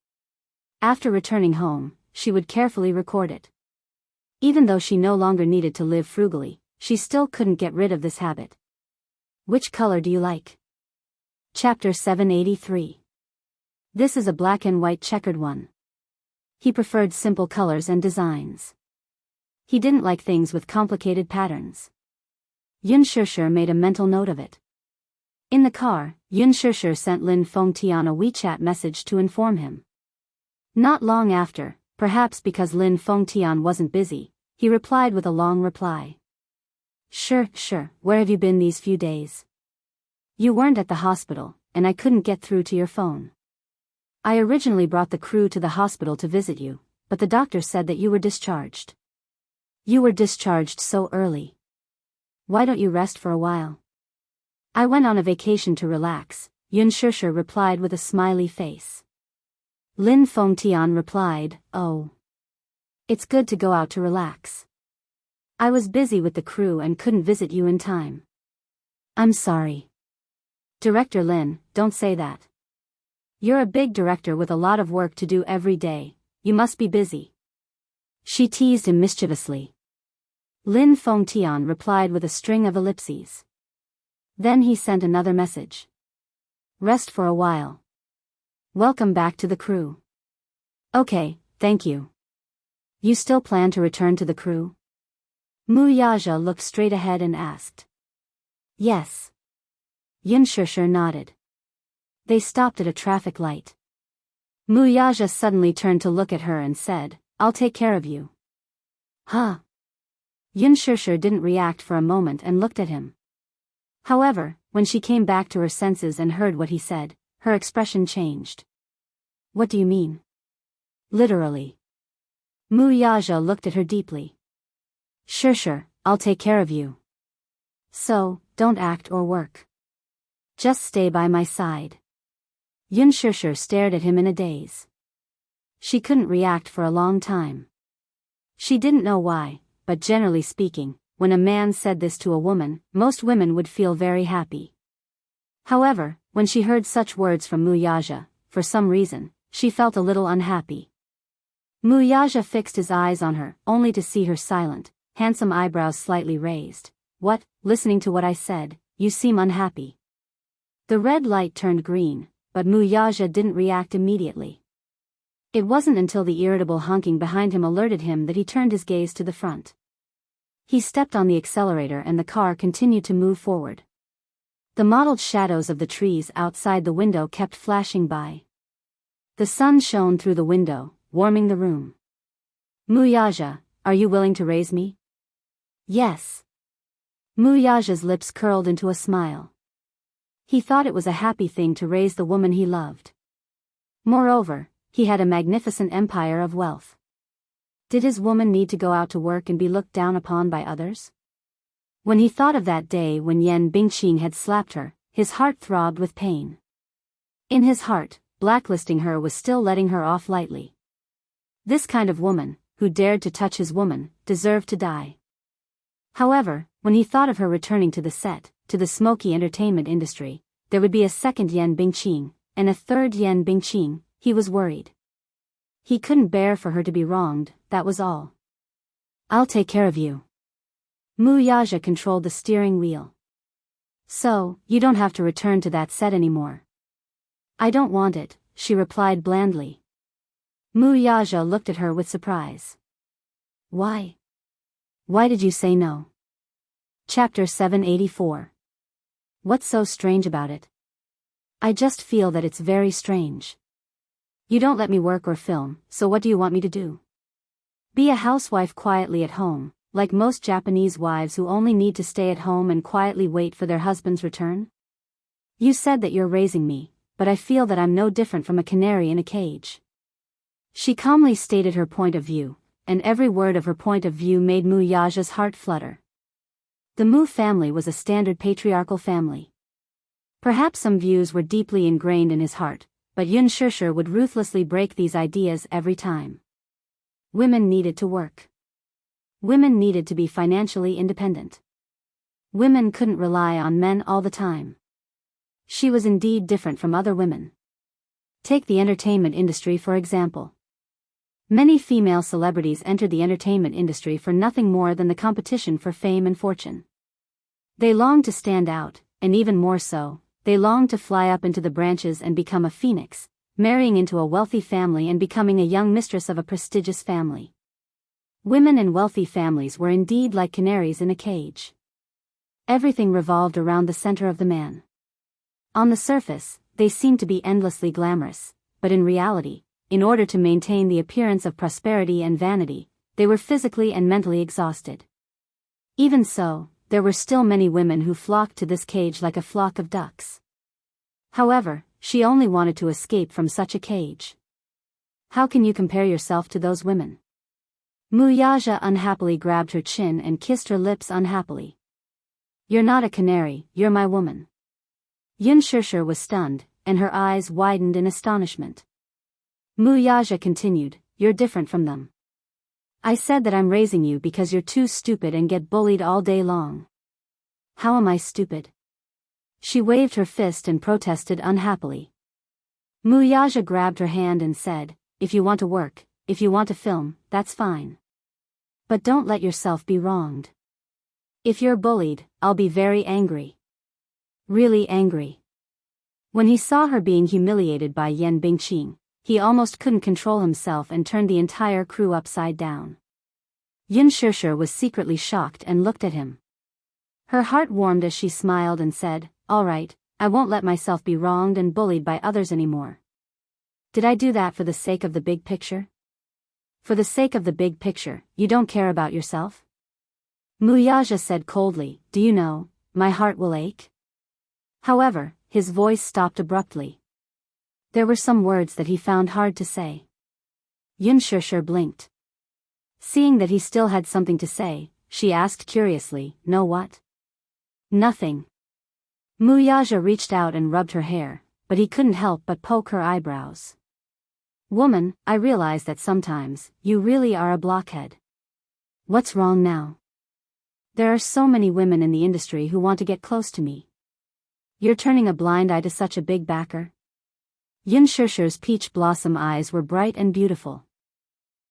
After returning home, she would carefully record it. Even though she no longer needed to live frugally, she still couldn't get rid of this habit. "Which color do you like?" Chapter 783. This is a black and white checkered one. He preferred simple colors and designs. He didn't like things with complicated patterns. Xianxia made a mental note of it. In the car, Xianxia sent Lin Fengtian a WeChat message to inform him. Not long after, perhaps because Lin Fengtian wasn't busy, he replied with a long reply. Sure, where have you been these few days? You weren't at the hospital, and I couldn't get through to your phone. I originally brought the crew to the hospital to visit you, but the doctor said that you were discharged. You were discharged so early. Why don't you rest for a while? I went on a vacation to relax, Xianxia replied with a smiley face. Lin Fengtian replied, Oh. It's good to go out to relax. I was busy with the crew and couldn't visit you in time. I'm sorry. Director Lin, don't say that. You're a big director with a lot of work to do every day, you must be busy. She teased him mischievously. Lin Fengtian replied with a string of ellipses. Then he sent another message. Rest for a while. Welcome back to the crew. Okay, thank you. You still plan to return to the crew? Wuxia looked straight ahead and asked. Yes. Xianxia nodded. They stopped at a traffic light. Wuxia suddenly turned to look at her and said, I'll take care of you. Huh? Xianxia didn't react for a moment and looked at him. However, when she came back to her senses and heard what he said, her expression changed. What do you mean? Literally. Wuxia looked at her deeply. Sure, I'll take care of you. So, don't act or work. Just stay by my side. Xianxia stared at him in a daze. She couldn't react for a long time. She didn't know why, but generally speaking, when a man said this to a woman, most women would feel very happy. However, when she heard such words from Wuxia, for some reason, she felt a little unhappy. Wuxia fixed his eyes on her, only to see her silent, handsome eyebrows slightly raised. What, listening to what I said, you seem unhappy. The red light turned green, but Wuxia didn't react immediately. It wasn't until the irritable honking behind him alerted him that he turned his gaze to the front. He stepped on the accelerator and the car continued to move forward. The mottled shadows of the trees outside the window kept flashing by. The sun shone through the window, warming the room. Wuxia, are you willing to raise me? Yes. Wuxia's lips curled into a smile. He thought it was a happy thing to raise the woman he loved. Moreover, he had a magnificent empire of wealth. Did his woman need to go out to work and be looked down upon by others? When he thought of that day when Yan Bingqing had slapped her, his heart throbbed with pain. In his heart, blacklisting her was still letting her off lightly. This kind of woman, who dared to touch his woman, deserved to die. However, when he thought of her returning to the set, to the smoky entertainment industry, there would be a second Yan Bingqing, and a third Yan Bingqing, he was worried. He couldn't bear for her to be wronged, that was all. I'll take care of you. Wuxia controlled the steering wheel. So, you don't have to return to that set anymore. I don't want it, she replied blandly. Wuxia looked at her with surprise. Why? Why did you say no? Chapter 784. What's so strange about it? I just feel that it's very strange. You don't let me work or film, so what do you want me to do? Be a housewife quietly at home, like most Japanese wives who only need to stay at home and quietly wait for their husband's return? You said that you're raising me, but I feel that I'm no different from a canary in a cage. She calmly stated her point of view, and every word of her point of view made Wuxia's heart flutter. The Mu family was a standard patriarchal family. Perhaps some views were deeply ingrained in his heart, but Yun Shishir would ruthlessly break these ideas every time. Women needed to work. Women needed to be financially independent. Women couldn't rely on men all the time. She was indeed different from other women. Take the entertainment industry for example. Many female celebrities entered the entertainment industry for nothing more than the competition for fame and fortune. They longed to stand out, and even more so, they longed to fly up into the branches and become a phoenix, marrying into a wealthy family and becoming a young mistress of a prestigious family. Women in wealthy families were indeed like canaries in a cage. Everything revolved around the center of the man. On the surface, they seemed to be endlessly glamorous, but in reality, in order to maintain the appearance of prosperity and vanity, they were physically and mentally exhausted. Even so, there were still many women who flocked to this cage like a flock of ducks. However, she only wanted to escape from such a cage. How can you compare yourself to those women? Wuxia unhappily grabbed her chin and kissed her lips unhappily. You're not a canary, you're my woman. Yun Shishir was stunned, and her eyes widened in astonishment. Wuxia continued, you're different from them. I said that I'm raising you because you're too stupid and get bullied all day long. How am I stupid? She waved her fist and protested unhappily. Wuxia grabbed her hand and said, if you want to work, if you want to film, that's fine. But don't let yourself be wronged. If you're bullied, I'll be very angry. Really angry. When he saw her being humiliated by Yan Bingqing, he almost couldn't control himself and turned the entire crew upside down. Yun Shishir was secretly shocked and looked at him. Her heart warmed as she smiled and said, all right, I won't let myself be wronged and bullied by others anymore. Did I do that for the sake of the big picture? For the sake of the big picture, you don't care about yourself? Wuxia said coldly, do you know, my heart will ache? However, his voice stopped abruptly. There were some words that he found hard to say. Yun Shishir blinked. Seeing that he still had something to say, she asked curiously, know what? Nothing. Wuxia reached out and rubbed her hair, but he couldn't help but poke her eyebrows. Woman, I realize that sometimes, you really are a blockhead. What's wrong now? There are so many women in the industry who want to get close to me. You're turning a blind eye to such a big backer? Yun Shishir's peach blossom eyes were bright and beautiful.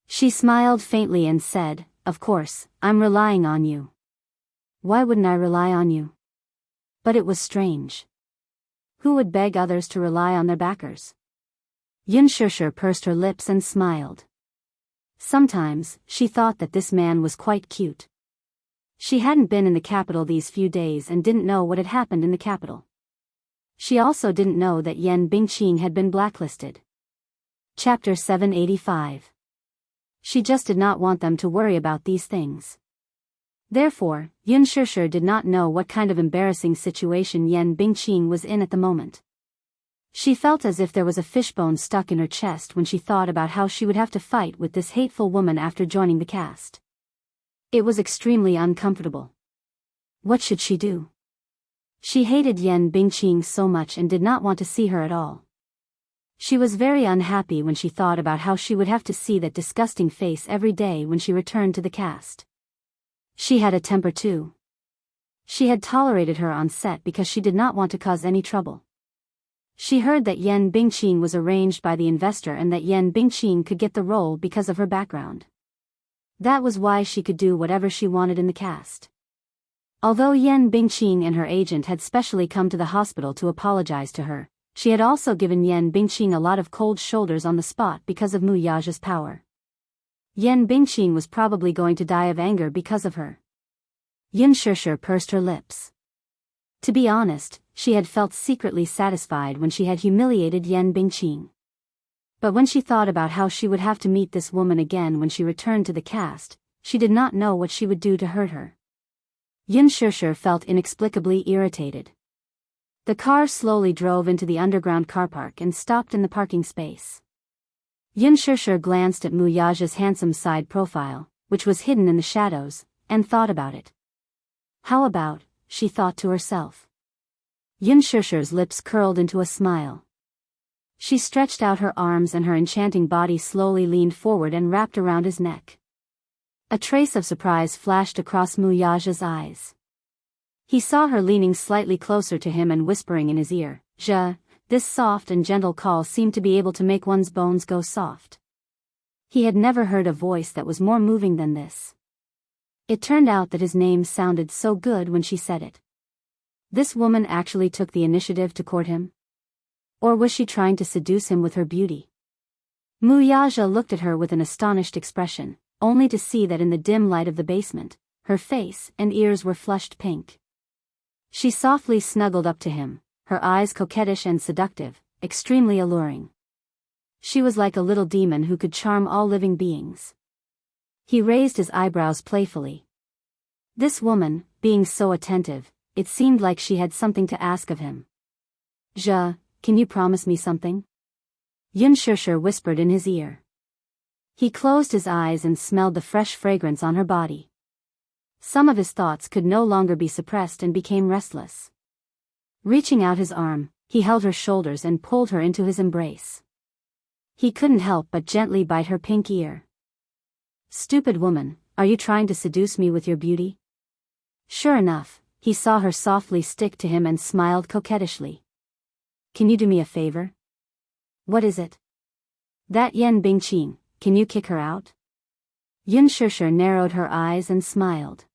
She smiled faintly and said, of course, I'm relying on you. Why wouldn't I rely on you? But it was strange. Who would beg others to rely on their backers? Yun Shishir pursed her lips and smiled. Sometimes, she thought that this man was quite cute. She hadn't been in the capital these few days and didn't know what had happened in the capital. She also didn't know that Yan Bingqing had been blacklisted. Chapter 785. She just did not want them to worry about these things. Therefore, Yun Shishir did not know what kind of embarrassing situation Yan Bingqing was in at the moment. She felt as if there was a fishbone stuck in her chest when she thought about how she would have to fight with this hateful woman after joining the cast. It was extremely uncomfortable. What should she do? She hated Yan Bingqing so much and did not want to see her at all. She was very unhappy when she thought about how she would have to see that disgusting face every day when she returned to the cast. She had a temper too. She had tolerated her on set because she did not want to cause any trouble. She heard that Yan Bingqing was arranged by the investor and that Yan Bingqing could get the role because of her background. That was why she could do whatever she wanted in the cast. Although Yan Bingqing and her agent had specially come to the hospital to apologize to her, She had also given Yan Bingqing a lot of cold shoulders on the spot because of Mu Yaja's power. Yan Bingqing was probably going to die of anger because of her. Yin Shishir pursed her lips. To be honest, she had felt secretly satisfied when she had humiliated Yan Bingqing. But when she thought about how she would have to meet this woman again when she returned to the caste, she did not know what she would do to hurt her. Yin Shishir felt inexplicably irritated. The car slowly drove into the underground car park and stopped in the parking space. Yin Shishir glanced at Mu Yaja's handsome side profile, which was hidden in the shadows, and thought about it. How about, she thought to herself. Yin Shishir's lips curled into a smile. She stretched out her arms and her enchanting body slowly leaned forward and wrapped around his neck. A trace of surprise flashed across Mu Yaja's eyes. He saw her leaning slightly closer to him and whispering in his ear, "Ja." This soft and gentle call seemed to be able to make one's bones go soft. He had never heard a voice that was more moving than this. It turned out that his name sounded so good when she said it. This woman actually took the initiative to court him? Or was she trying to seduce him with her beauty? Mu Yaja looked at her with an astonished expression, only to see that in the dim light of the basement, her face and ears were flushed pink. She softly snuggled up to him, her eyes coquettish and seductive, extremely alluring. She was like a little demon who could charm all living beings. He raised his eyebrows playfully. This woman, being so attentive, it seemed like she had something to ask of him. "Ja, can you promise me something?" Yin Shishir whispered in his ear. He closed his eyes and smelled the fresh fragrance on her body. Some of his thoughts could no longer be suppressed and became restless. Reaching out his arm, he held her shoulders and pulled her into his embrace. He couldn't help but gently bite her pink ear. "Stupid woman, are you trying to seduce me with your beauty?" Sure enough, he saw her softly stick to him and smiled coquettishly. "Can you do me a favor?" "What is it?" "That Yan Bingqing, can you kick her out?" Yin Shishir narrowed her eyes and smiled.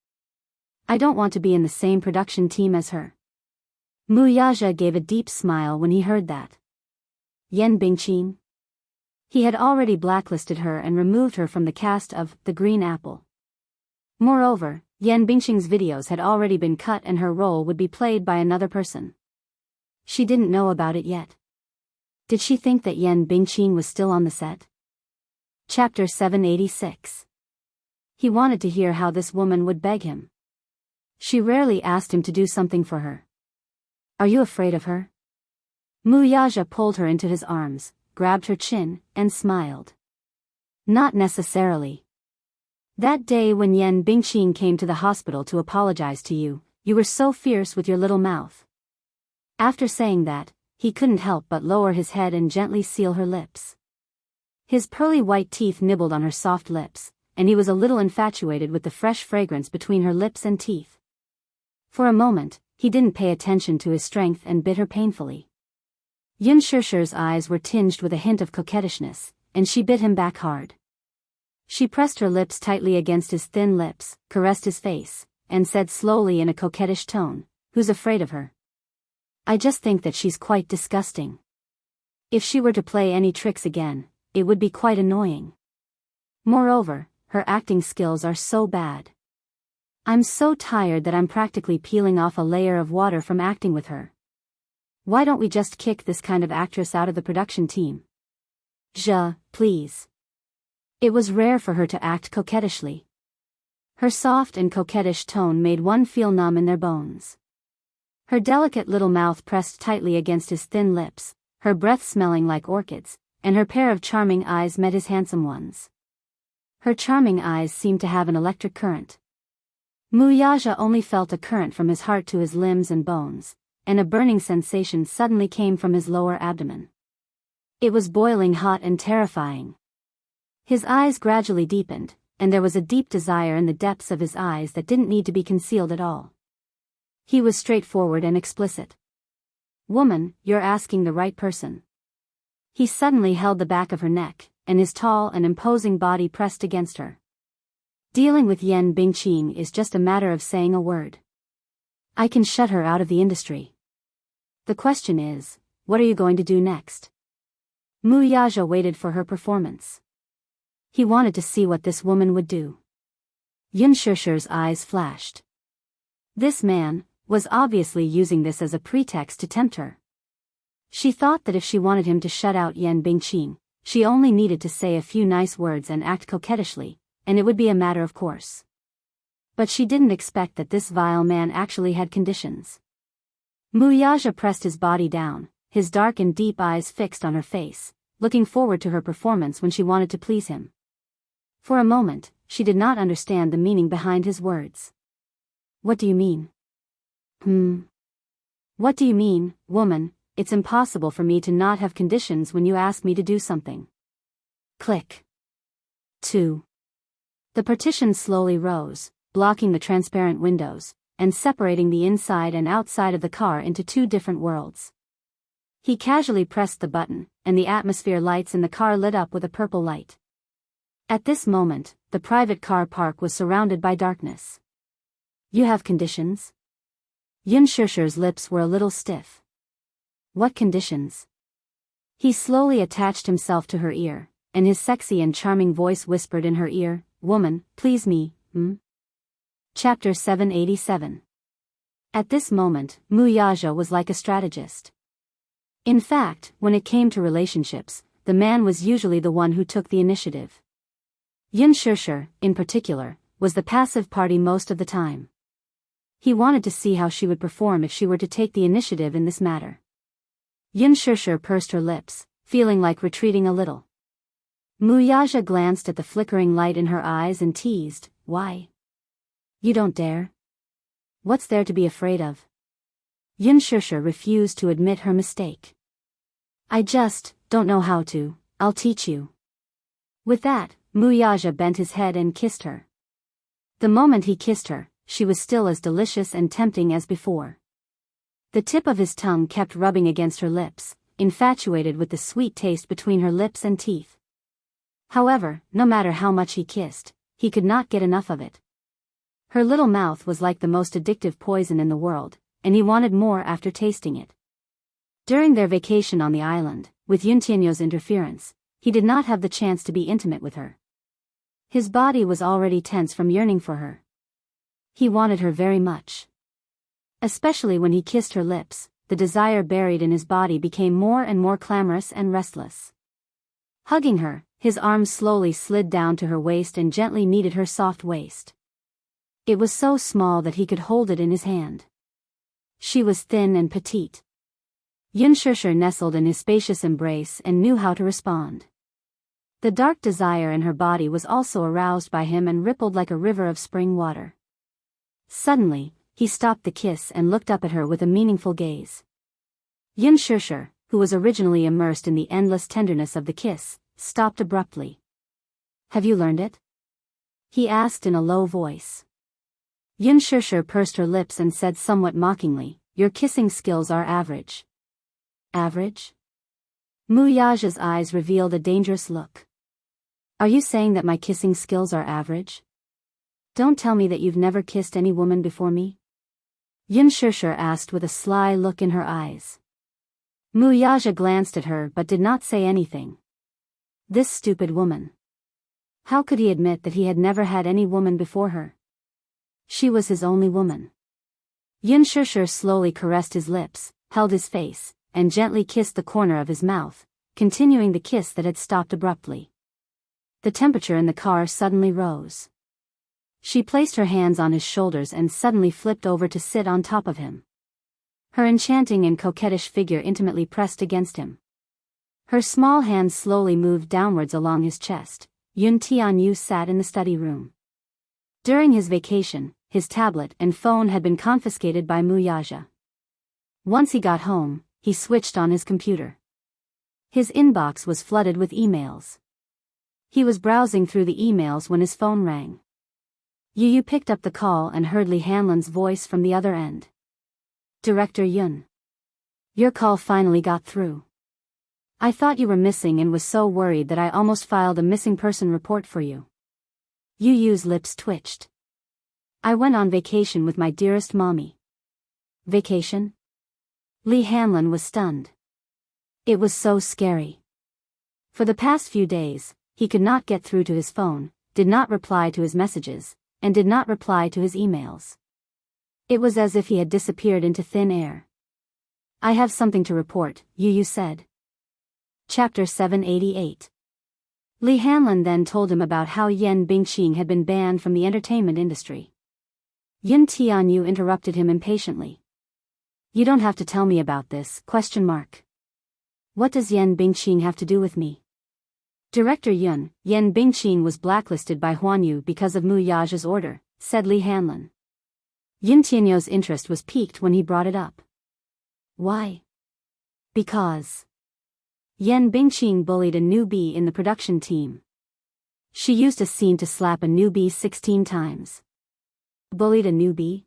"I don't want to be in the same production team as her." Mu Yaja gave a deep smile when he heard that. Yan Bingqing? He had already blacklisted her and removed her from the cast of The Green Apple. Moreover, Yan Bingqing's videos had already been cut and her role would be played by another person. She didn't know about it yet. Did she think that Yan Bingqing was still on the set? Chapter 786. He wanted to hear how this woman would beg him. She rarely asked him to do something for her. "Are you afraid of her?" Mu Yaja pulled her into his arms, grabbed her chin, and smiled. "Not necessarily. That day when Yan Bingqing came to the hospital to apologize to you, you were so fierce with your little mouth." After saying that, he couldn't help but lower his head and gently seal her lips. His pearly white teeth nibbled on her soft lips, and he was a little infatuated with the fresh fragrance between her lips and teeth. For a moment, he didn't pay attention to his strength and bit her painfully. Yin Shishir's eyes were tinged with a hint of coquettishness, and she bit him back hard. She pressed her lips tightly against his thin lips, caressed his face, and said slowly in a coquettish tone, "Who's afraid of her? I just think that she's quite disgusting. If she were to play any tricks again, it would be quite annoying. Moreover, her acting skills are so bad. I'm so tired that I'm practically peeling off a layer of water from acting with her. Why don't we just kick this kind of actress out of the production team? Ja, please." It was rare for her to act coquettishly. Her soft and coquettish tone made one feel numb in their bones. Her delicate little mouth pressed tightly against his thin lips, her breath smelling like orchids, and her pair of charming eyes met his handsome ones. Her charming eyes seemed to have an electric current. Mu Yaja only felt a current from his heart to his limbs and bones, and a burning sensation suddenly came from his lower abdomen. It was boiling hot and terrifying. His eyes gradually deepened, and there was a deep desire in the depths of his eyes that didn't need to be concealed at all. He was straightforward and explicit. "Woman, you're asking the right person." He suddenly held the back of her neck, and his tall and imposing body pressed against her. "Dealing with Yan Bingqing is just a matter of saying a word. I can shut her out of the industry. The question is, what are you going to do next? Mu Yaja waited for her performance. He wanted to see what this woman would do. Yun Shusher's eyes flashed. This man was obviously using this as a pretext to tempt her. She thought that if she wanted him to shut out Yan Bingqing, she only needed to say a few nice words and act coquettishly, and it would be a matter of course. But she didn't expect that this vile man actually had conditions. Mu Yaja pressed his body down, his dark and deep eyes fixed on her face, looking forward to her performance when she wanted to please him. For a moment, she did not understand the meaning behind his words. What do you mean? What do you mean, woman? It's impossible for me to not have conditions when you ask me to do something. Click. 2. The partition slowly rose, blocking the transparent windows, and separating the inside and outside of the car into two different worlds. He casually pressed the button, and the atmosphere lights in the car lit up with a purple light. At this moment, the private car park was surrounded by darkness. You have conditions? Yun Shusher's lips were a little stiff. What conditions? He slowly attached himself to her ear, and his sexy and charming voice whispered in her ear, Woman, please me, Chapter 787. At this moment, Mu Yaja was like a strategist. In fact, when it came to relationships, the man was usually the one who took the initiative. Yun Shusher, in particular, was the passive party most of the time. He wanted to see how she would perform if she were to take the initiative in this matter. Yun Shusher pursed her lips, feeling like retreating a little. Mu Yaja glanced at the flickering light in her eyes and teased, Why? You don't dare? What's there to be afraid of? Yun Shusher refused to admit her mistake. I just don't know how to, I'll teach you. With that, Mu Yaja bent his head and kissed her. The moment he kissed her, she was still as delicious and tempting as before. The tip of his tongue kept rubbing against her lips, infatuated with the sweet taste between her lips and teeth. However, no matter how much he kissed, he could not get enough of it. Her little mouth was like the most addictive poison in the world, and he wanted more after tasting it. During their vacation on the island, with Yun Tianyo's interference, he did not have the chance to be intimate with her. His body was already tense from yearning for her. He wanted her very much. Especially when he kissed her lips, the desire buried in his body became more and more clamorous and restless. Hugging her, his arms slowly slid down to her waist and gently kneaded her soft waist. It was so small that he could hold it in his hand. She was thin and petite. Yun Shusher nestled in his spacious embrace and knew how to respond. The dark desire in her body was also aroused by him and rippled like a river of spring water. Suddenly, he stopped the kiss and looked up at her with a meaningful gaze. Yun Shusher, who was originally immersed in the endless tenderness of the kiss, stopped abruptly. Have you learned it? He asked in a low voice. Yun Shusher pursed her lips and said somewhat mockingly, Your kissing skills are average. Average? Mu Yaja's eyes revealed a dangerous look. Are you saying that my kissing skills are average? Don't tell me that you've never kissed any woman before me? Yun Shusher asked with a sly look in her eyes. Mu Yaja glanced at her but did not say anything. This stupid woman. How could he admit that he had never had any woman before her? She was his only woman. Yun Shusher slowly caressed his lips, held his face, and gently kissed the corner of his mouth, continuing the kiss that had stopped abruptly. The temperature in the car suddenly rose. She placed her hands on his shoulders and suddenly flipped over to sit on top of him. Her enchanting and coquettish figure intimately pressed against him. Her small hands slowly moved downwards along his chest. Yun Tianyu sat in the study room. During his vacation, his tablet and phone had been confiscated by Mu Yaja. Once he got home, he switched on his computer. His inbox was flooded with emails. He was browsing through the emails when his phone rang. Yu picked up the call and heard Li Hanlan's voice from the other end. Director Yun. Your call finally got through. I thought you were missing and was so worried that I almost filed a missing person report for you. Yu's lips twitched. I went on vacation with my dearest mommy. Vacation? Li Hanlan was stunned. It was so scary. For the past few days, he could not get through to his phone, did not reply to his messages, and did not reply to his emails. It was as if he had disappeared into thin air. I have something to report, Yu said. Chapter 788. Li Hanlin then told him about how Yan Bingqing had been banned from the entertainment industry. Yun Tianyu interrupted him impatiently. You don't have to tell me about this, ? What does Yan Bingqing have to do with me? Director Yan Bingqing was blacklisted by Huanyu because of Mu Yaja's order, said Li Hanlin. Yun Tianyu's interest was piqued when he brought it up. Why? Because Yan Bingqing bullied a newbie in the production team. She used a scene to slap a newbie 16 times. Bullied a newbie?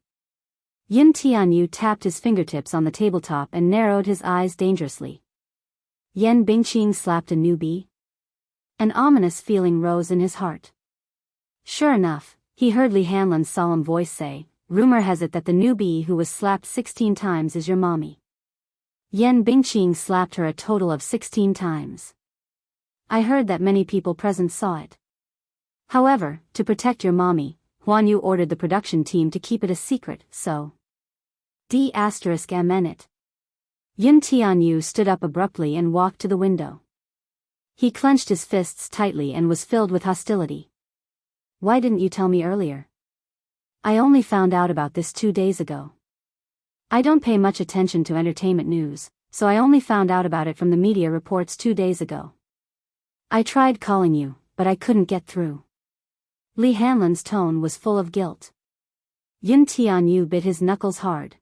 Yun Tianyu tapped his fingertips on the tabletop and narrowed his eyes dangerously. Yan Bingqing slapped a newbie? An ominous feeling rose in his heart. Sure enough, he heard Li Hanlin's solemn voice say, rumor has it that the newbie who was slapped 16 times is your mommy. Yan Bingqing slapped her a total of 16 times. I heard that many people present saw it. However, to protect your mommy, Huanyu ordered the production team to keep it a secret, so D***M it. Yun Tianyu stood up abruptly and walked to the window. He clenched his fists tightly and was filled with hostility. Why didn't you tell me earlier? I only found out about this 2 days ago. I don't pay much attention to entertainment news, so I only found out about it from the media reports 2 days ago. I tried calling you, but I couldn't get through. Li Hanlin's tone was full of guilt. Yun Tianyu bit his knuckles hard.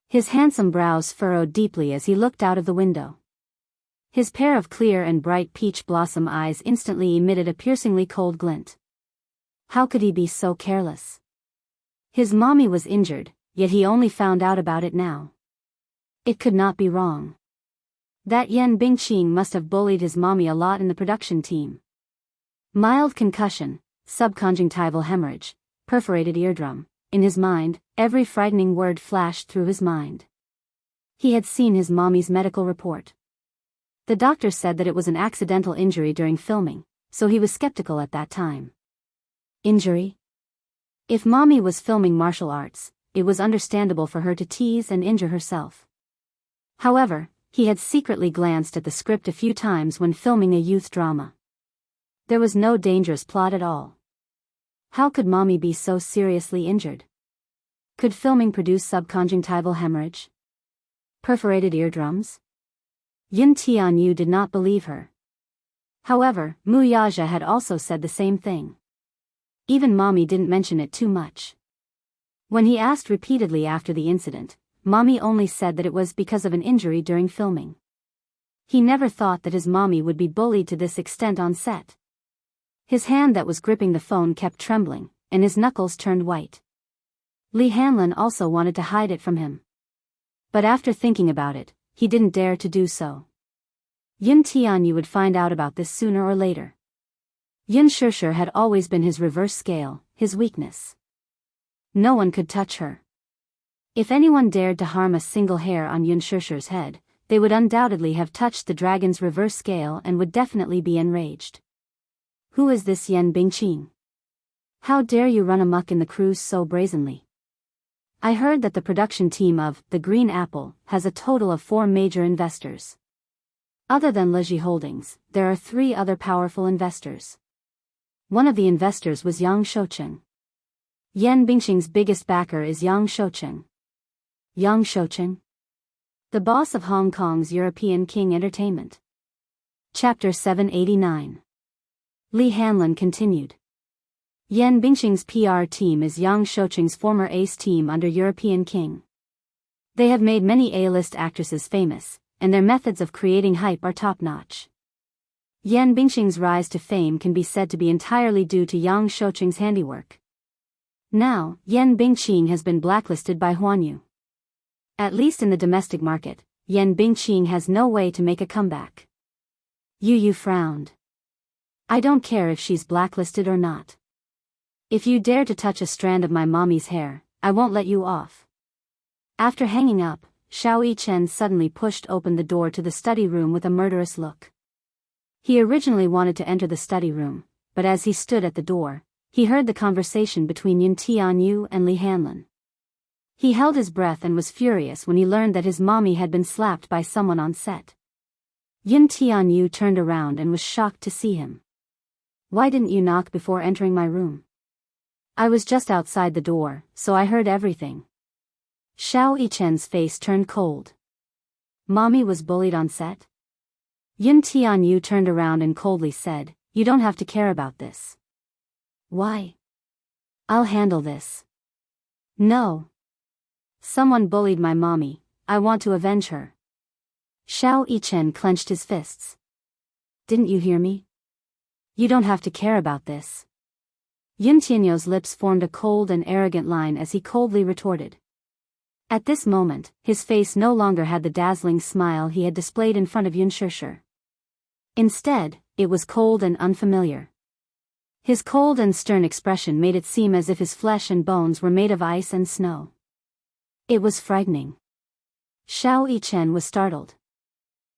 His handsome brows furrowed deeply as he looked out of the window. His pair of clear and bright peach blossom eyes instantly emitted a piercingly cold glint. How could he be so careless? His mommy was injured, yet he only found out about it now. It could not be wrong. That Yan Bingqing must have bullied his mommy a lot in the production team. Mild concussion, subconjunctival hemorrhage, perforated eardrum. In his mind, every frightening word flashed through his mind. He had seen his mommy's medical report. The doctor said that it was an accidental injury during filming, so he was skeptical at that time. Injury? If mommy was filming martial arts, it was understandable for her to tease and injure herself. However, he had secretly glanced at the script a few times when filming a youth drama. There was no dangerous plot at all. How could mommy be so seriously injured? Could filming produce subconjunctival hemorrhage? Perforated eardrums? Yun Tianyu did not believe her. However, Mu Yaja had also said the same thing. Even mommy didn't mention it too much. When he asked repeatedly after the incident, mommy only said that it was because of an injury during filming. He never thought that his mommy would be bullied to this extent on set. His hand that was gripping the phone kept trembling, and his knuckles turned white. Li Hanlin also wanted to hide it from him. But after thinking about it, he didn't dare to do so. Yun Tianyu would find out about this sooner or later. Yun Shishir had always been his reverse scale, his weakness. No one could touch her. If anyone dared to harm a single hair on Yun Shishir's head, they would undoubtedly have touched the dragon's reverse scale and would definitely be enraged. Who is this Yan Bingqing? How dare you run amok in the cruise so brazenly? I heard that the production team of The Green Apple has a total of 4 major investors. Other than Leji Holdings, there are 3 other powerful investors. One of the investors was Yang Shoucheng. Yan Bingqing's biggest backer is Yang Shoucheng. Yang Shoucheng? The boss of Hong Kong's European King Entertainment. Chapter 789. Li Hanlin continued. Yan Bingqing's PR team is Yang Shoucheng's former ace team under European King. They have made many A-list actresses famous, and their methods of creating hype are top-notch. Yan Bingqing's rise to fame can be said to be entirely due to Yang Shoucheng's handiwork. Now, Yan Bingqing has been blacklisted by Huanyu. At least in the domestic market, Yan Bingqing has no way to make a comeback. Yu frowned. I don't care if she's blacklisted or not. If you dare to touch a strand of my mommy's hair, I won't let you off. After hanging up, Xiao Yichen suddenly pushed open the door to the study room with a murderous look. He originally wanted to enter the study room, but as he stood at the door, he heard the conversation between Yin Tianyu and Li Hanlin. He held his breath and was furious when he learned that his mommy had been slapped by someone on set. Yin Tianyu turned around and was shocked to see him. "Why didn't you knock before entering my room?" "I was just outside the door, so I heard everything." Xiao Yichen's face turned cold. "Mommy was bullied on set?" Yin Tianyu turned around and coldly said, "You don't have to care about this." "Why?" "I'll handle this." "No. Someone bullied my mommy, I want to avenge her." Xiao Yichen clenched his fists. "Didn't you hear me? You don't have to care about this." Yin Tianyu's lips formed a cold and arrogant line as he coldly retorted. At this moment, his face no longer had the dazzling smile he had displayed in front of Yin Shishir. Instead, it was cold and unfamiliar. His cold and stern expression made it seem as if his flesh and bones were made of ice and snow. It was frightening. Xiao Yichen was startled.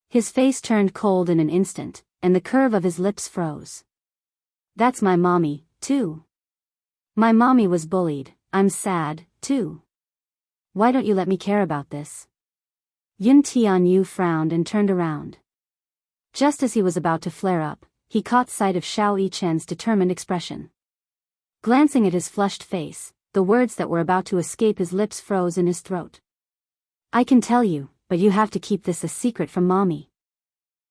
His face turned cold in an instant, and the curve of his lips froze. "That's my mommy, too. My mommy was bullied, I'm sad, too. Why don't you let me care about this?" Yin Tianyu frowned and turned around. Just as he was about to flare up, he caught sight of Xiao Yichen's determined expression. Glancing at his flushed face, the words that were about to escape his lips froze in his throat. "I can tell you, but you have to keep this a secret from mommy."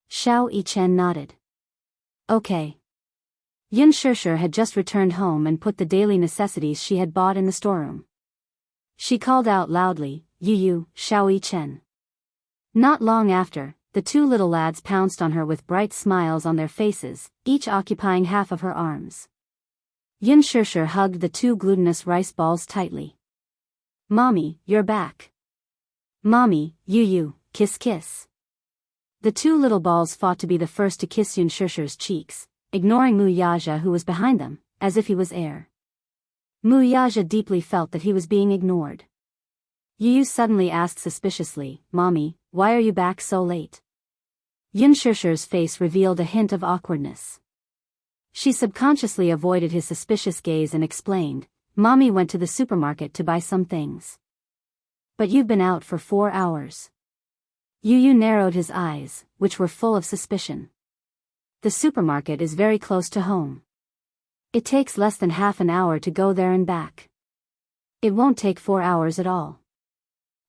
Xiao Yichen nodded. "Okay." Yin Shishir had just returned home and put the daily necessities she had bought in the storeroom. She called out loudly, "Yu, Xiao Yichen." Not long after, the two little lads pounced on her with bright smiles on their faces, each occupying half of her arms. Yin Shishir hugged the two glutinous rice balls tightly. "Mommy, you're back." "Mommy, Yu, kiss kiss." The two little balls fought to be the first to kiss Yin Shishir's cheeks, ignoring Wuxia who was behind them, as if he was air. Wuxia deeply felt that he was being ignored. Yu suddenly asked suspiciously, "Mommy, why are you back so late?" Yin Shishir's face revealed a hint of awkwardness. She subconsciously avoided his suspicious gaze and explained, "Mommy went to the supermarket to buy some things." "But you've been out for 4 hours. Yu narrowed his eyes, which were full of suspicion. "The supermarket is very close to home. It takes less than half an hour to go there and back. It won't take 4 hours at all."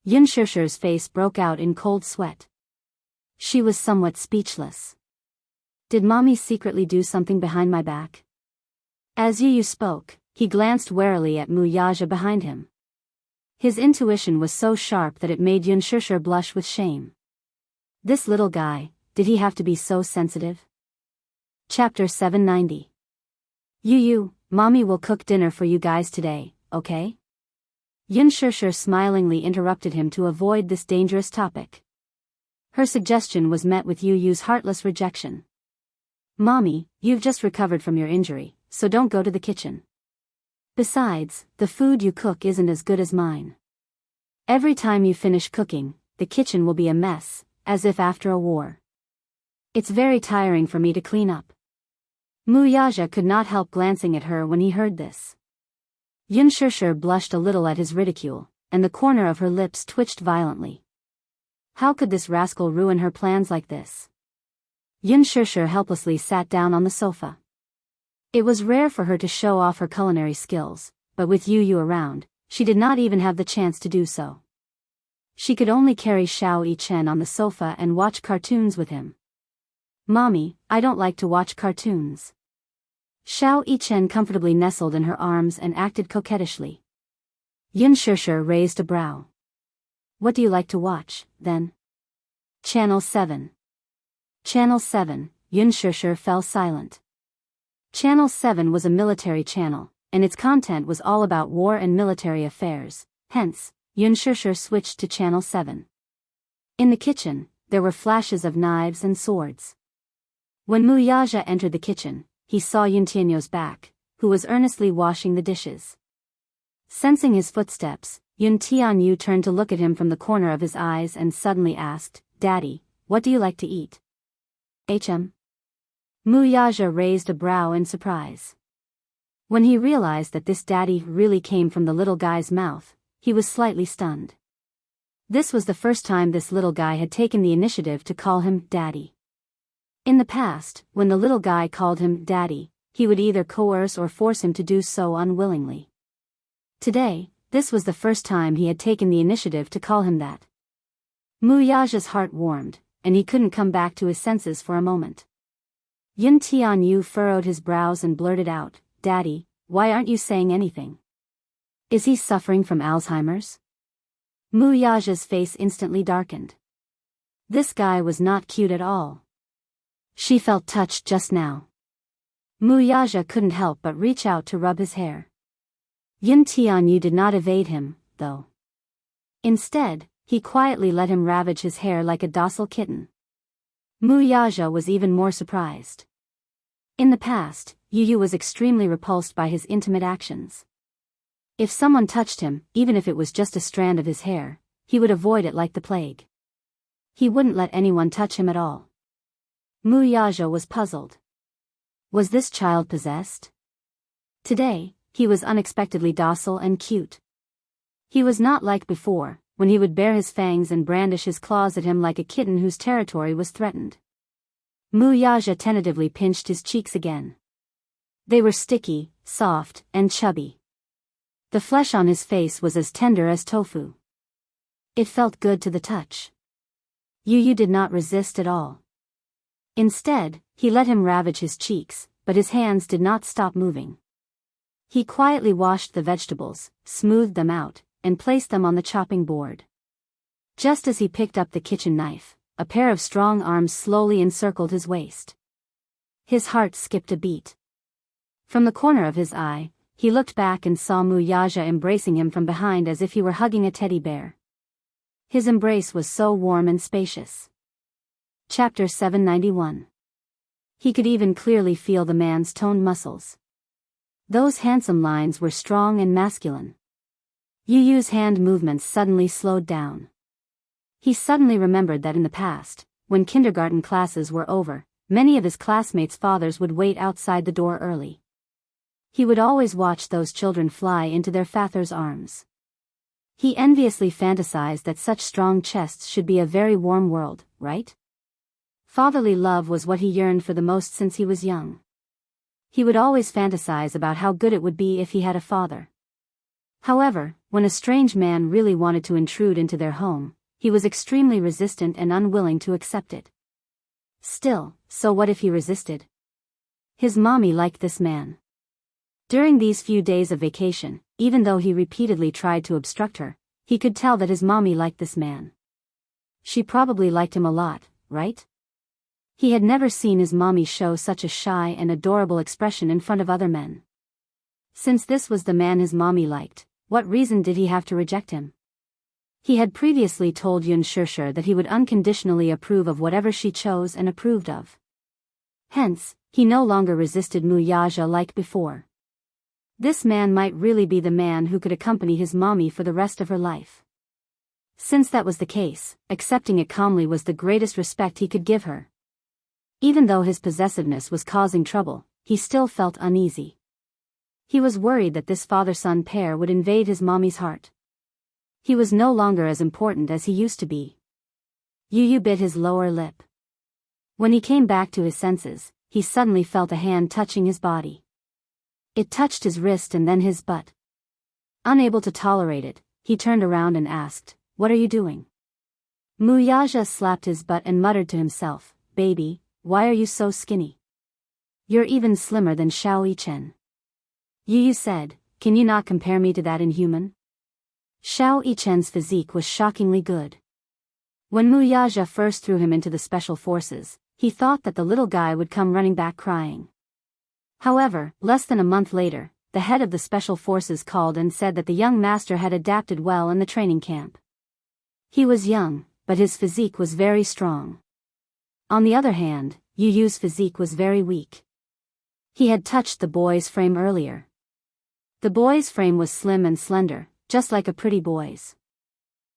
Yin Shishir's face broke out in cold sweat. She was somewhat speechless. Did mommy secretly do something behind my back? As Yu spoke, he glanced warily at Wuxia behind him. His intuition was so sharp that it made Yin Shishir blush with shame. This little guy, did he have to be so sensitive? Chapter 790. Yu, mommy will cook dinner for you guys today, okay? Yin Shishir smilingly interrupted him to avoid this dangerous topic. Her suggestion was met with Yu's heartless rejection. "Mommy, you've just recovered from your injury, so don't go to the kitchen. Besides, the food you cook isn't as good as mine. Every time you finish cooking, the kitchen will be a mess, as if after a war. It's very tiring for me to clean up." Wuxia could not help glancing at her when he heard this. Yin Shishir blushed a little at his ridicule, and the corner of her lips twitched violently. How could this rascal ruin her plans like this? Yin Shishir helplessly sat down on the sofa. It was rare for her to show off her culinary skills, but with Yu around, she did not even have the chance to do so. She could only carry Xiao Yichen on the sofa and watch cartoons with him. "Mommy, I don't like to watch cartoons." Xiao Yichen comfortably nestled in her arms and acted coquettishly. Yin Shishir raised a brow. "What do you like to watch, then?" Channel 7. Channel 7, Yin Shishir fell silent. Channel 7 was a military channel, and its content was all about war and military affairs, hence, Yin Shishir switched to Channel 7. In the kitchen, there were flashes of knives and swords. When Wuxia entered the kitchen, he saw Yin Tianyu's back, who was earnestly washing the dishes. Sensing his footsteps, Yun Tianyu turned to look at him from the corner of his eyes and suddenly asked, "Daddy, what do you like to eat?" Mu Yaja raised a brow in surprise. When he realized that this daddy really came from the little guy's mouth, he was slightly stunned. This was the first time this little guy had taken the initiative to call him daddy. In the past, when the little guy called him daddy, he would either coerce or force him to do so unwillingly. Today, this was the first time he had taken the initiative to call him that. Mu Yaja's heart warmed, and he couldn't come back to his senses for a moment. Yun Tianyu furrowed his brows and blurted out, "Daddy, why aren't you saying anything? Is he suffering from Alzheimer's?" Mu Yaja's face instantly darkened. This guy was not cute at all. She felt touched just now. Mu Yaja couldn't help but reach out to rub his hair. Yun Tianyu did not evade him, though. Instead, he quietly let him ravage his hair like a docile kitten. Mu Yaja was even more surprised. In the past, Yu was extremely repulsed by his intimate actions. If someone touched him, even if it was just a strand of his hair, he would avoid it like the plague. He wouldn't let anyone touch him at all. Mu Yaja was puzzled. Was this child possessed? Today, he was unexpectedly docile and cute. He was not like before, when he would bare his fangs and brandish his claws at him like a kitten whose territory was threatened. Mu Yaja tentatively pinched his cheeks again. They were sticky, soft, and chubby. The flesh on his face was as tender as tofu. It felt good to the touch. Yu did not resist at all. Instead, he let him ravage his cheeks, but his hands did not stop moving. He quietly washed the vegetables, smoothed them out, and placed them on the chopping board. Just as he picked up the kitchen knife, a pair of strong arms slowly encircled his waist. His heart skipped a beat. From the corner of his eye, he looked back and saw Mu Yaja embracing him from behind as if he were hugging a teddy bear. His embrace was so warm and spacious. Chapter 791. He could even clearly feel the man's toned muscles. Those handsome lines were strong and masculine. Yu's hand movements suddenly slowed down. He suddenly remembered that in the past, when kindergarten classes were over, many of his classmates' fathers would wait outside the door early. He would always watch those children fly into their father's arms. He enviously fantasized that such strong chests should be a very warm world, right? Fatherly love was what he yearned for the most since he was young. He would always fantasize about how good it would be if he had a father. However, when a strange man really wanted to intrude into their home, he was extremely resistant and unwilling to accept it. Still, so what if he resisted? His mommy liked this man. During these few days of vacation, even though he repeatedly tried to obstruct her, he could tell that his mommy liked this man. She probably liked him a lot, right? He had never seen his mommy show such a shy and adorable expression in front of other men. Since this was the man his mommy liked, what reason did he have to reject him? He had previously told Yun Shishir that he would unconditionally approve of whatever she chose and approved of. Hence, he no longer resisted Mu Yaja like before. This man might really be the man who could accompany his mommy for the rest of her life. Since that was the case, accepting it calmly was the greatest respect he could give her. Even though his possessiveness was causing trouble, he still felt uneasy. He was worried that this father-son pair would invade his mommy's heart. He was no longer as important as he used to be. Yu bit his lower lip. When he came back to his senses, he suddenly felt a hand touching his body. It touched his wrist and then his butt. Unable to tolerate it, he turned around and asked, "What are you doing?" Mu Yaja slapped his butt and muttered to himself, "Baby, why are you so skinny? You're even slimmer than Xiao Yichen." Yu said, "Can you not compare me to that inhuman?" Xiao Yichen's physique was shockingly good. When Mu Yaja first threw him into the special forces, he thought that the little guy would come running back crying. However, less than a month later, the head of the special forces called and said that the young master had adapted well in the training camp. He was young, but his physique was very strong. On the other hand, Yu's physique was very weak. He had touched the boy's frame earlier. The boy's frame was slim and slender, just like a pretty boy's.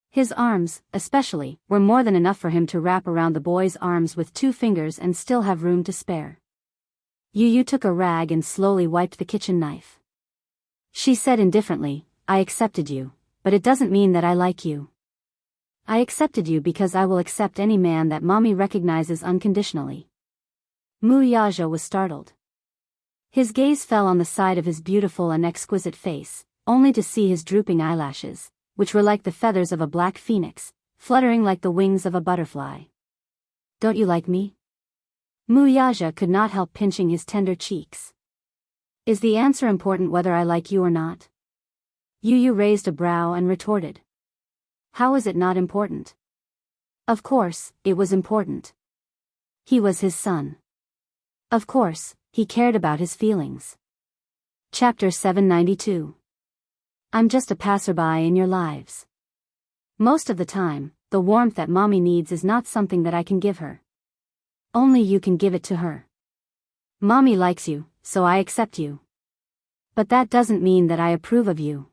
His arms, especially, were more than enough for him to wrap around the boy's arms with 2 fingers and still have room to spare. Yu took a rag and slowly wiped the kitchen knife. She said indifferently, I accepted you, but it doesn't mean that I like you. I accepted you because I will accept any man that mommy recognizes unconditionally. Wuxia was startled. His gaze fell on the side of his beautiful and exquisite face, only to see his drooping eyelashes, which were like the feathers of a black phoenix, fluttering like the wings of a butterfly. Don't you like me? Wuxia could not help pinching his tender cheeks. Is the answer important whether I like you or not? Yu raised a brow and retorted. How is it not important? Of course, it was important. He was his son. Of course, he cared about his feelings. Chapter 792. I'm just a passerby in your lives. Most of the time, the warmth that mommy needs is not something that I can give her. Only you can give it to her. Mommy likes you, so I accept you. But that doesn't mean that I approve of you.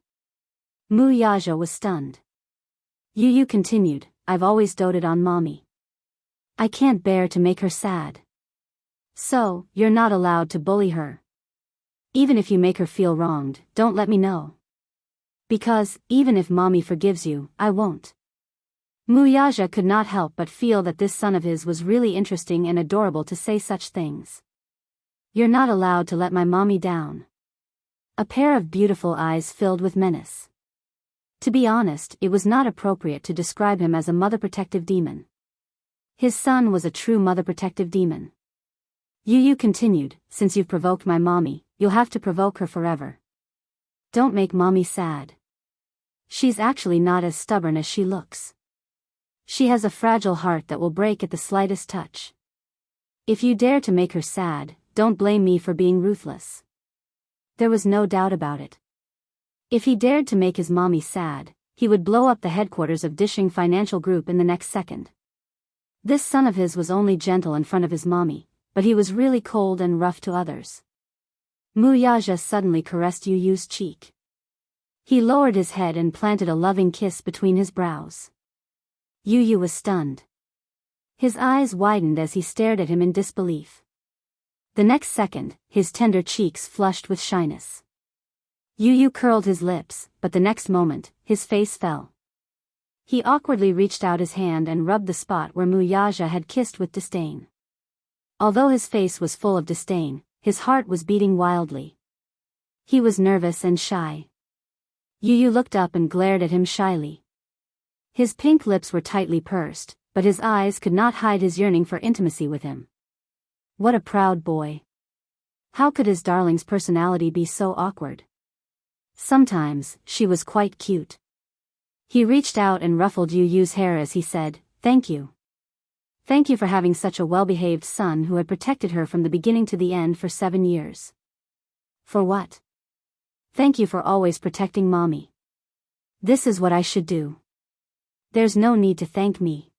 Wuxia was stunned. Yu continued, I've always doted on mommy. I can't bear to make her sad. So, you're not allowed to bully her. Even if you make her feel wronged, don't let me know. Because, even if mommy forgives you, I won't. Wuxia could not help but feel that this son of his was really interesting and adorable to say such things. You're not allowed to let my mommy down. A pair of beautiful eyes filled with menace. To be honest, it was not appropriate to describe him as a mother-protective demon. His son was a true mother-protective demon. Yu continued, since you've provoked my mommy, you'll have to provoke her forever. Don't make mommy sad. She's actually not as stubborn as she looks. She has a fragile heart that will break at the slightest touch. If you dare to make her sad, don't blame me for being ruthless. There was no doubt about it. If he dared to make his mommy sad, he would blow up the headquarters of Dishing Financial Group in the next second. This son of his was only gentle in front of his mommy, but he was really cold and rough to others. Wuxia suddenly caressed Yu's cheek. He lowered his head and planted a loving kiss between his brows. Yu was stunned. His eyes widened as he stared at him in disbelief. The next second, his tender cheeks flushed with shyness. Yu curled his lips, but the next moment, his face fell. He awkwardly reached out his hand and rubbed the spot where Wuxia had kissed with disdain. Although his face was full of disdain, his heart was beating wildly. He was nervous and shy. Yu looked up and glared at him shyly. His pink lips were tightly pursed, but his eyes could not hide his yearning for intimacy with him. What a proud boy. How could his darling's personality be so awkward? Sometimes, she was quite cute. He reached out and ruffled Yu's hair as he said, Thank you. Thank you for having such a well-behaved son who had protected her from the beginning to the end for 7 years. For what? Thank you for always protecting mommy. This is what I should do. There's no need to thank me.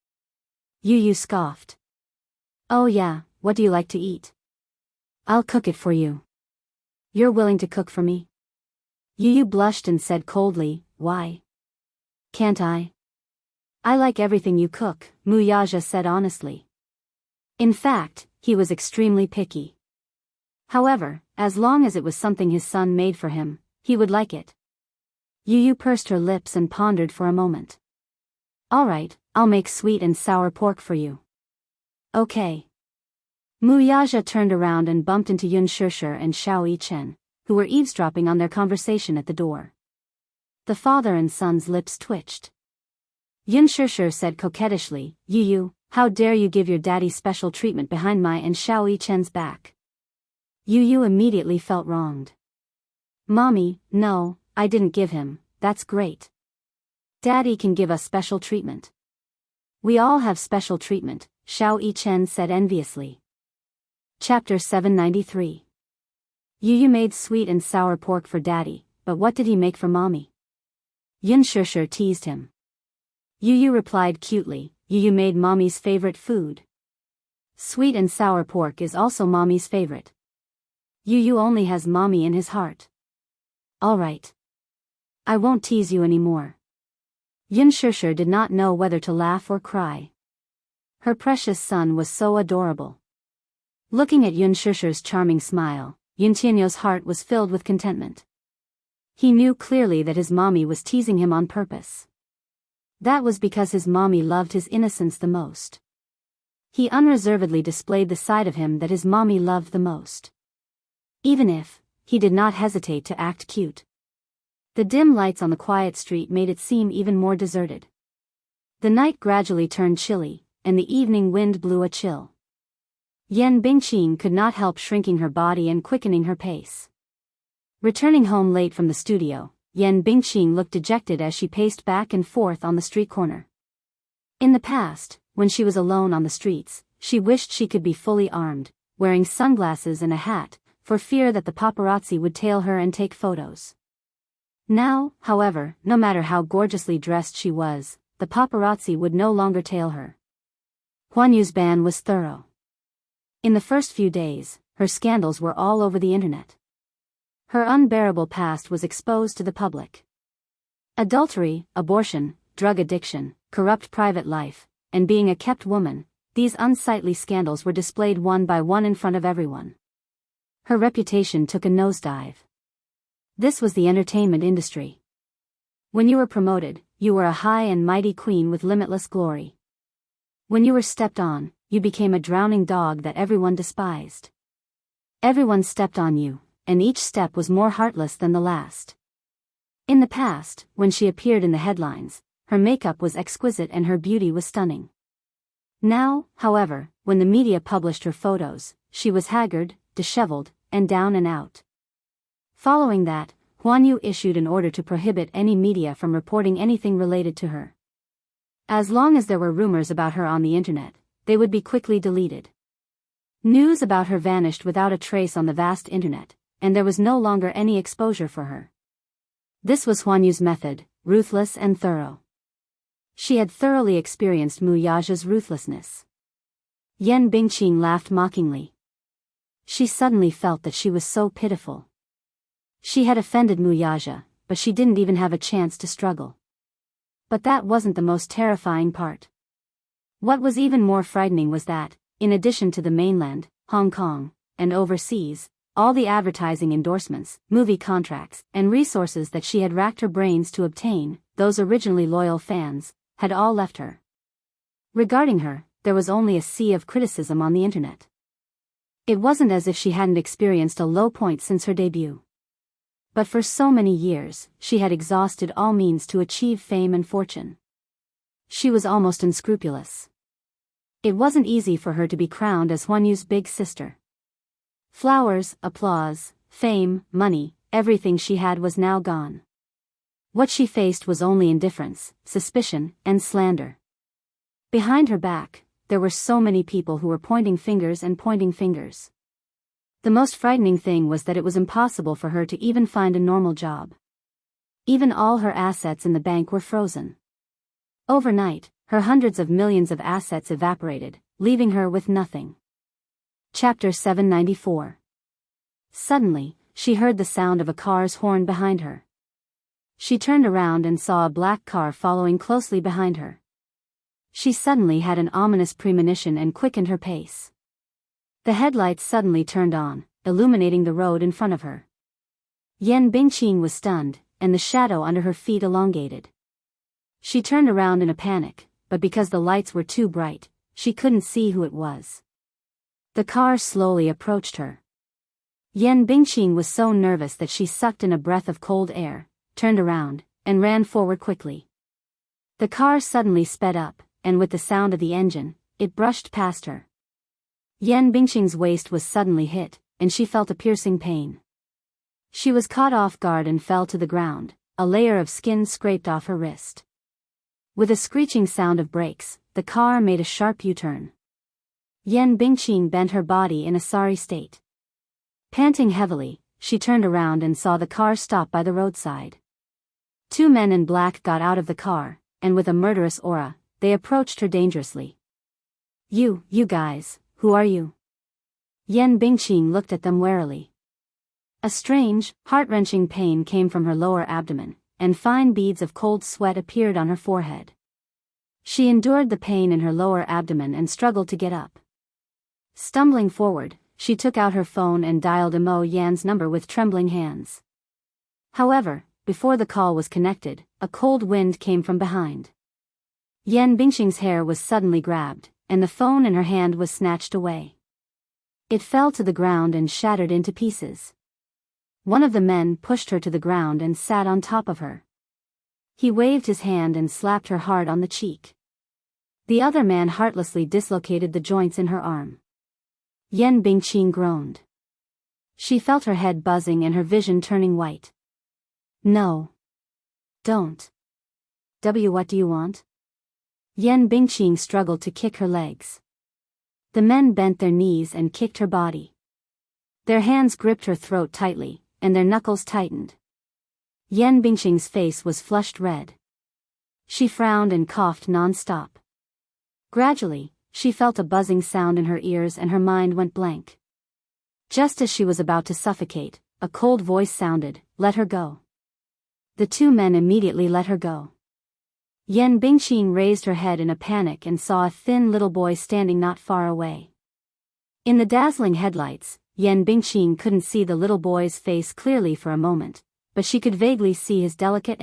Yu scoffed. Oh yeah, what do you like to eat? I'll cook it for you. You're willing to cook for me? Yu blushed and said coldly, Why? Can't I? I like everything you cook, Wuxia said honestly. In fact, he was extremely picky. However, as long as it was something his son made for him, he would like it. Yu pursed her lips and pondered for a moment. All right, I'll make sweet and sour pork for you. Okay. Wuxia turned around and bumped into Yunshishi and Xiaoyichen, who were eavesdropping on their conversation at the door. The father and son's lips twitched. Yunshishi said coquettishly, Yu, how dare you give your daddy special treatment behind my and Xiaoyichen's back? Yu immediately felt wronged. Mommy, no, I didn't give him, that's great. Daddy can give us special treatment. We all have special treatment, Xiaoyichen said enviously. Chapter 793. Yu made sweet and sour pork for daddy, but what did he make for mommy? Yunshishi teased him. Yu replied cutely, Yu made mommy's favorite food. Sweet and sour pork is also mommy's favorite. Yu only has mommy in his heart. All right. I won't tease you anymore. Xianxia did not know whether to laugh or cry. Her precious son was so adorable. Looking at Xianxia's charming smile, Yuntianyo's heart was filled with contentment. He knew clearly that his mommy was teasing him on purpose. That was because his mommy loved his innocence the most. He unreservedly displayed the side of him that his mommy loved the most. Even if, he did not hesitate to act cute. The dim lights on the quiet street made it seem even more deserted. The night gradually turned chilly, and the evening wind blew a chill. Yan Bingqing could not help shrinking her body and quickening her pace. Returning home late from the studio, Yan Bingqing looked dejected as she paced back and forth on the street corner. In the past, when she was alone on the streets, she wished she could be fully armed, wearing sunglasses and a hat, for fear that the paparazzi would tail her and take photos. Now, however, no matter how gorgeously dressed she was, the paparazzi would no longer tail her. Huan Yu's ban was thorough. In the first few days, her scandals were all over the internet. Her unbearable past was exposed to the public. Adultery, abortion, drug addiction, corrupt private life, and being a kept woman, these unsightly scandals were displayed one by one in front of everyone. Her reputation took a nosedive. This was the entertainment industry. When you were promoted, you were a high and mighty queen with limitless glory. When you were stepped on, you became a drowning dog that everyone despised. Everyone stepped on you, and each step was more heartless than the last. In the past, when she appeared in the headlines, her makeup was exquisite and her beauty was stunning. Now, however, when the media published her photos, she was haggard, disheveled, and down and out. Following that, Huan Yu issued an order to prohibit any media from reporting anything related to her. As long as there were rumors about her on the internet, they would be quickly deleted. News about her vanished without a trace on the vast internet, and there was no longer any exposure for her. This was Huan Yu's method, ruthless and thorough. She had thoroughly experienced Mu Yaja's ruthlessness. Yan Bingqing laughed mockingly. She suddenly felt that she was so pitiful. She had offended Mu Yaja, but she didn't even have a chance to struggle. But that wasn't the most terrifying part. What was even more frightening was that, in addition to the mainland, Hong Kong, and overseas, all the advertising endorsements, movie contracts, and resources that she had racked her brains to obtain, those originally loyal fans, had all left her. Regarding her, there was only a sea of criticism on the internet. It wasn't as if she hadn't experienced a low point since her debut. But for so many years, she had exhausted all means to achieve fame and fortune. She was almost unscrupulous. It wasn't easy for her to be crowned as Huan Yu's big sister. Flowers, applause, fame, money, everything she had was now gone. What she faced was only indifference, suspicion, and slander. Behind her back, there were so many people who were pointing fingers and pointing fingers. The most frightening thing was that it was impossible for her to even find a normal job. Even all her assets in the bank were frozen. Overnight, her hundreds of millions of assets evaporated, leaving her with nothing. Chapter 794. Suddenly, she heard the sound of a car's horn behind her. She turned around and saw a black car following closely behind her. She suddenly had an ominous premonition and quickened her pace. The headlights suddenly turned on, illuminating the road in front of her. Yan Bingqing was stunned, and the shadow under her feet elongated. She turned around in a panic, but because the lights were too bright, she couldn't see who it was. The car slowly approached her. Yan Bingqing was so nervous that she sucked in a breath of cold air, turned around, and ran forward quickly. The car suddenly sped up, and with the sound of the engine, it brushed past her. Yan Bingqing's waist was suddenly hit, and she felt a piercing pain. She was caught off guard and fell to the ground, a layer of skin scraped off her wrist. With a screeching sound of brakes, the car made a sharp U-turn. Yan Bingqing bent her body in a sorry state. Panting heavily, she turned around and saw the car stop by the roadside. Two men in black got out of the car, and with a murderous aura, they approached her dangerously. You guys. Who are you? Yan Bingqing looked at them warily. A strange, heart-wrenching pain came from her lower abdomen, and fine beads of cold sweat appeared on her forehead. She endured the pain in her lower abdomen and struggled to get up. Stumbling forward, she took out her phone and dialed Mo Yan's number with trembling hands. However, before the call was connected, a cold wind came from behind. Yan Bingxing's hair was suddenly grabbed, and the phone in her hand was snatched away. It fell to the ground and shattered into pieces. One of the men pushed her to the ground and sat on top of her. He waved his hand and slapped her hard on the cheek. The other man heartlessly dislocated the joints in her arm. Yan Bingqing groaned. She felt her head buzzing and her vision turning white. No. Don't. What do you want? Yan Bingqing struggled to kick her legs. The men bent their knees and kicked her body. Their hands gripped her throat tightly, and their knuckles tightened. Yan Bingqing's face was flushed red. She frowned and coughed non-stop. Gradually, she felt a buzzing sound in her ears and her mind went blank. Just as she was about to suffocate, a cold voice sounded, "Let her go." The two men immediately let her go. Yan Bingqing raised her head in a panic and saw a thin little boy standing not far away. In the dazzling headlights, Yan Bingqing couldn't see the little boy's face clearly for a moment, but she could vaguely see his delicate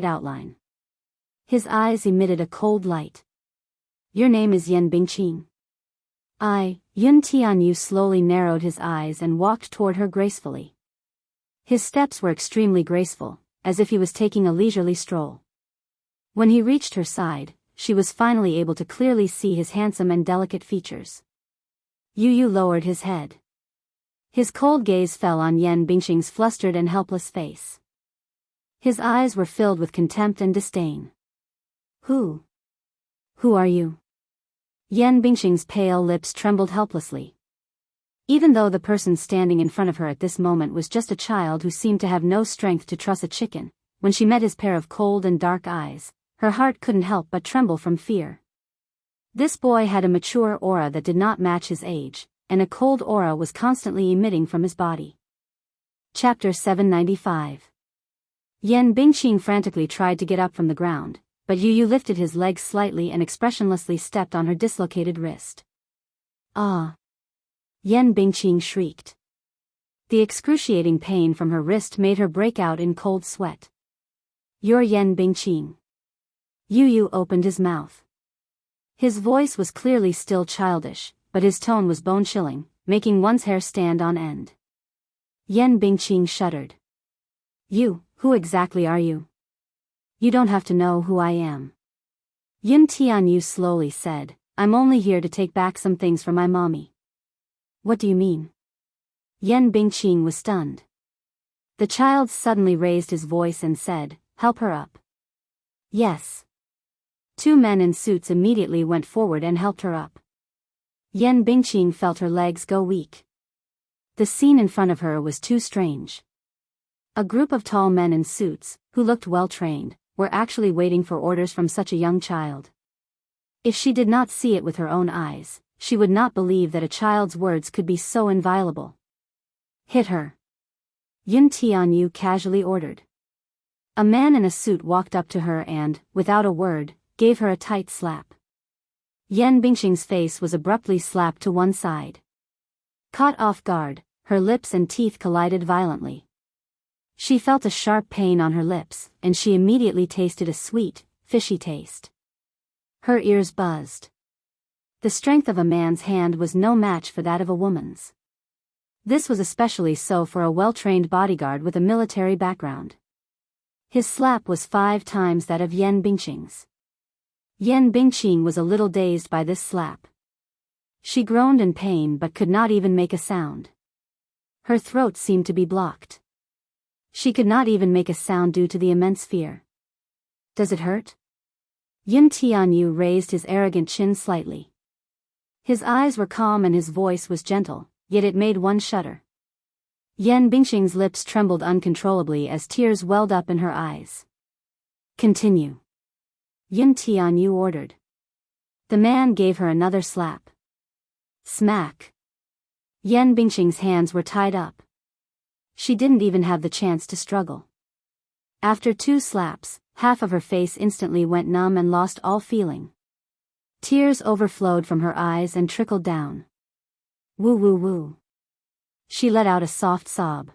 outline. His eyes emitted a cold light. "Your name is Yan Bingqing?" Yun Tianyu slowly narrowed his eyes and walked toward her gracefully. His steps were extremely graceful, as if he was taking a leisurely stroll. When he reached her side, she was finally able to clearly see his handsome and delicate features. Yu lowered his head. His cold gaze fell on Yan Bingqing's flustered and helpless face. His eyes were filled with contempt and disdain. Who are you?" Yan Bingqing's pale lips trembled helplessly. Even though the person standing in front of her at this moment was just a child who seemed to have no strength to truss a chicken, when she met his pair of cold and dark eyes, her heart couldn't help but tremble from fear. This boy had a mature aura that did not match his age, and a cold aura was constantly emitting from his body. Chapter 795. Yan Bingqing frantically tried to get up from the ground, but Yu lifted his legs slightly and expressionlessly stepped on her dislocated wrist. "Ah!" Yan Bingqing shrieked. The excruciating pain from her wrist made her break out in cold sweat. "You're Yan Bingqing." Yu opened his mouth. His voice was clearly still childish, but his tone was bone-chilling, making one's hair stand on end. Yan Bingqing shuddered. Who exactly are you?" "You don't have to know who I am." Yun Tianyu slowly said, "I'm only here to take back some things from my mommy." "What do you mean?" Yan Bingqing was stunned. The child suddenly raised his voice and said, "Help her up." "Yes." Two men in suits immediately went forward and helped her up. Yan Bingqing felt her legs go weak. The scene in front of her was too strange. A group of tall men in suits, who looked well-trained, were actually waiting for orders from such a young child. If she did not see it with her own eyes, she would not believe that a child's words could be so inviolable. "Hit her," Yun Tianyu casually ordered. A man in a suit walked up to her and, without a word, gave her a tight slap. Yan Bingqing's face was abruptly slapped to one side. Caught off guard, her lips and teeth collided violently. She felt a sharp pain on her lips, and she immediately tasted a sweet, fishy taste. Her ears buzzed. The strength of a man's hand was no match for that of a woman's. This was especially so for a well-trained bodyguard with a military background. His slap was 5 times that of Yan Bingqing's. Yan Bingqing was a little dazed by this slap. She groaned in pain but could not even make a sound. Her throat seemed to be blocked. She could not even make a sound due to the immense fear. "Does it hurt?" Yun Tianyu raised his arrogant chin slightly. His eyes were calm and his voice was gentle, yet it made one shudder. Yan Bingqing's lips trembled uncontrollably as tears welled up in her eyes. "Continue," Yun Tianyu ordered. The man gave her another slap. Smack. Yan Bingqing's hands were tied up. She didn't even have the chance to struggle. After 2 slaps, half of her face instantly went numb and lost all feeling. Tears overflowed from her eyes and trickled down. Woo woo woo. She let out a soft sob.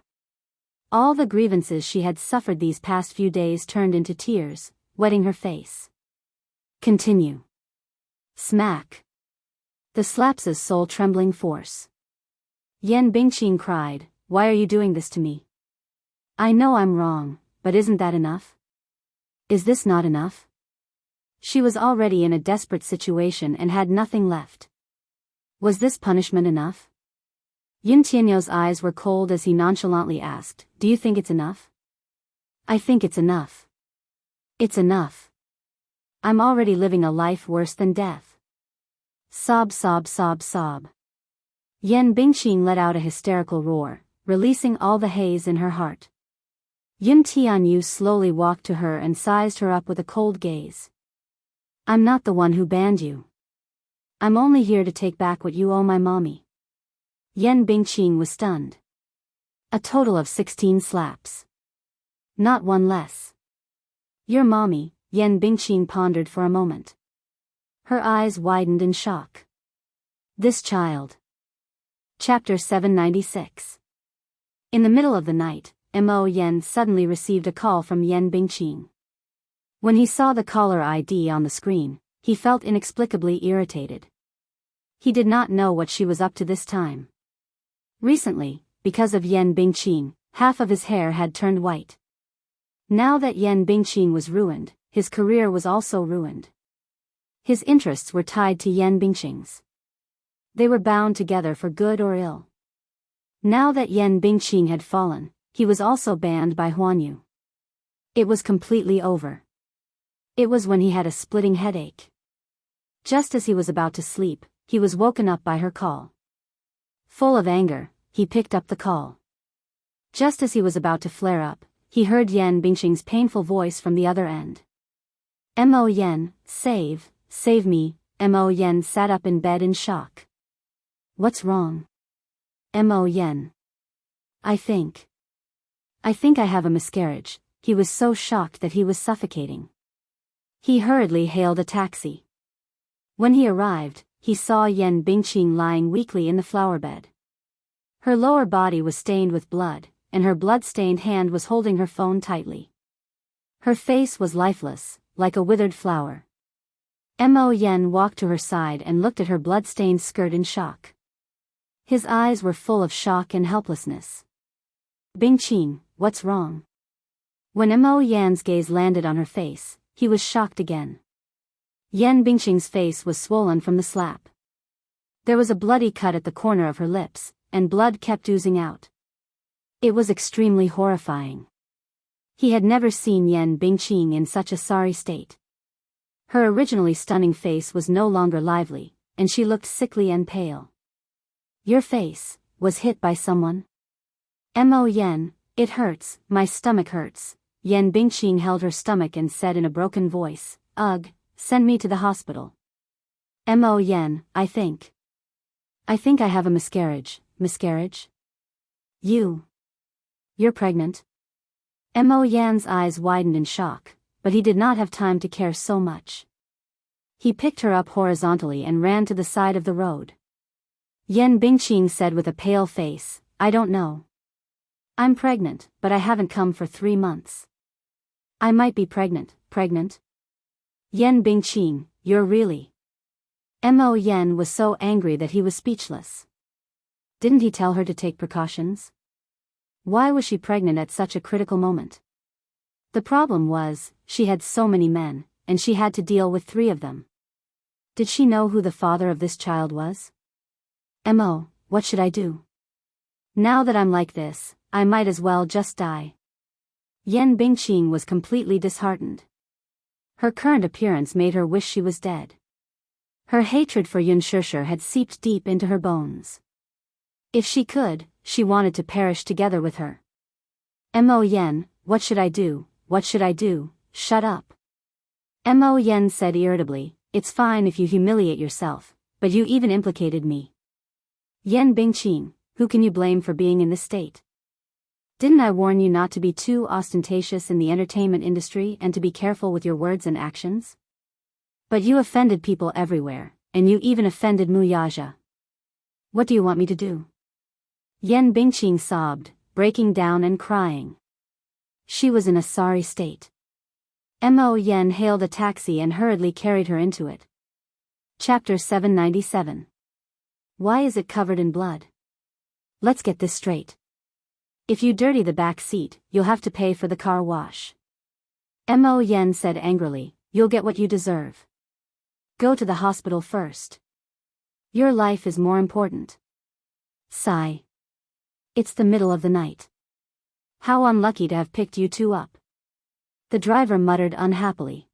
All the grievances she had suffered these past few days turned into tears, wetting her face. Continue. Smack. The slaps' soul-trembling force. Yan Bingqing cried, "Why are you doing this to me? I know I'm wrong, but isn't that enough? Is this not enough?" She was already in a desperate situation and had nothing left. Was this punishment enough? Yin Tianyou's eyes were cold as he nonchalantly asked, "Do you think it's enough?" "I think it's enough. It's enough. I'm already living a life worse than death." Sob sob sob sob. Yan Bingqing let out a hysterical roar, releasing all the haze in her heart. Yin Tianyu slowly walked to her and sized her up with a cold gaze. "I'm not the one who banned you. I'm only here to take back what you owe my mommy." Yan Bingqing was stunned. A total of 16 slaps. Not one less. "Your mommy," Yan Bingqing pondered for a moment. Her eyes widened in shock. This child. Chapter 796. In the middle of the night, Mo Yan suddenly received a call from Yan Bingqing. When he saw the caller ID on the screen, he felt inexplicably irritated. He did not know what she was up to this time. Recently, because of Yan Bingqing, half of his hair had turned white. Now that Yan Bingqing was ruined, his career was also ruined. His interests were tied to Yan Bingqing's. They were bound together for good or ill. Now that Yan Bingqing had fallen, he was also banned by Huanyu. It was completely over. It was when he had a splitting headache. Just as he was about to sleep, he was woken up by her call. Full of anger, he picked up the call. Just as he was about to flare up, he heard Yan Bingqing's painful voice from the other end. "Mo Yan, save me." Mo Yan sat up in bed in shock. "What's wrong?" "Mo Yan. I think I have a miscarriage." He was so shocked that he was suffocating. He hurriedly hailed a taxi. When he arrived, he saw Yan Bingqing lying weakly in the flower bed. Her lower body was stained with blood, and her blood-stained hand was holding her phone tightly. Her face was lifeless, like a withered flower. Mo Yan walked to her side and looked at her blood-stained skirt in shock. His eyes were full of shock and helplessness. "Bingqing, what's wrong?" When Mo Yan's gaze landed on her face, he was shocked again. Yan Bingqing's face was swollen from the slap. There was a bloody cut at the corner of her lips, and blood kept oozing out. It was extremely horrifying. He had never seen Yan Bingqing in such a sorry state. Her originally stunning face was no longer lively, and she looked sickly and pale. "Your face was hit by someone?" "Mo Yan, it hurts, my stomach hurts." Yan Bingqing held her stomach and said in a broken voice, "Ugh, send me to the hospital." "Mo Yan, I think I have a miscarriage." "Miscarriage? You're pregnant?" Mo Yan's eyes widened in shock, but he did not have time to care so much. He picked her up horizontally and ran to the side of the road. Yan Bingqing said with a pale face, "I don't know. I'm pregnant, but I haven't come for 3 months. I might be pregnant." "Yan Bingqing, you're really..." Mo Yan was so angry that he was speechless. Didn't he tell her to take precautions? Why was she pregnant at such a critical moment? The problem was, she had so many men, and she had to deal with 3 of them. Did she know who the father of this child was? "Mo, what should I do? Now that I'm like this, I might as well just die." Yan Bingqing was completely disheartened. Her current appearance made her wish she was dead. Her hatred for Yun Shishir had seeped deep into her bones. If she could, she wanted to perish together with her. "Mo Yan, what should I do? What should I do? Shut up." Mo Yan said irritably, "It's fine if you humiliate yourself, but you even implicated me." "Yan Bingqing, who can you blame for being in this state? Didn't I warn you not to be too ostentatious in the entertainment industry and to be careful with your words and actions? But you offended people everywhere, and you even offended Muyaja. What do you want me to do? Yan Bingqing sobbed, breaking down and crying. She was in a sorry state. Mo Yen hailed a taxi and hurriedly carried her into it. Chapter 797. Why is it covered in blood? Let's get this straight. If you dirty the back seat, you'll have to pay for the car wash. Mo Yen said angrily, you'll get what you deserve. Go to the hospital first. Your life is more important. Sigh. It's the middle of the night. How unlucky to have picked you two up. The driver muttered unhappily.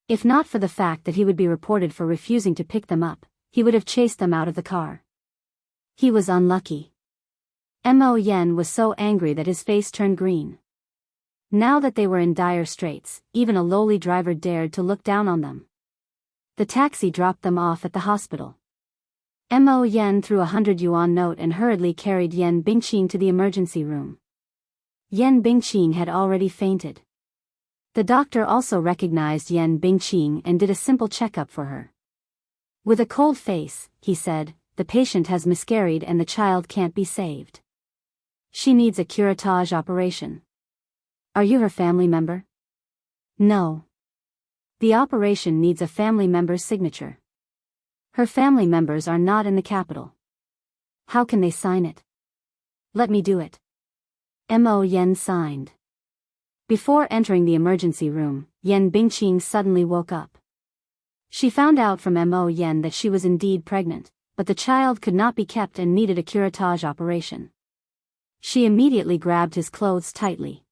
If not for the fact that he would be reported for refusing to pick them up, he would have chased them out of the car. He was unlucky. Mo Yen was so angry that his face turned green. Now that they were in dire straits, even a lowly driver dared to look down on them. The taxi dropped them off at the hospital. Mo Yen threw a 100 yuan note and hurriedly carried Yan Bingqing to the emergency room. Yan Bingqing had already fainted. The doctor also recognized Yan Bingqing and did a simple checkup for her. With a cold face, he said, the patient has miscarried and the child can't be saved. She needs a curettage operation. Are you her family member? No. The operation needs a family member's signature. Her family members are not in the capital. How can they sign it? Let me do it. Mo Yen signed. Before entering the emergency room, Yan Bingqing suddenly woke up. She found out from Mo Yen that she was indeed pregnant, but the child could not be kept and needed a curettage operation. She immediately grabbed his clothes tightly.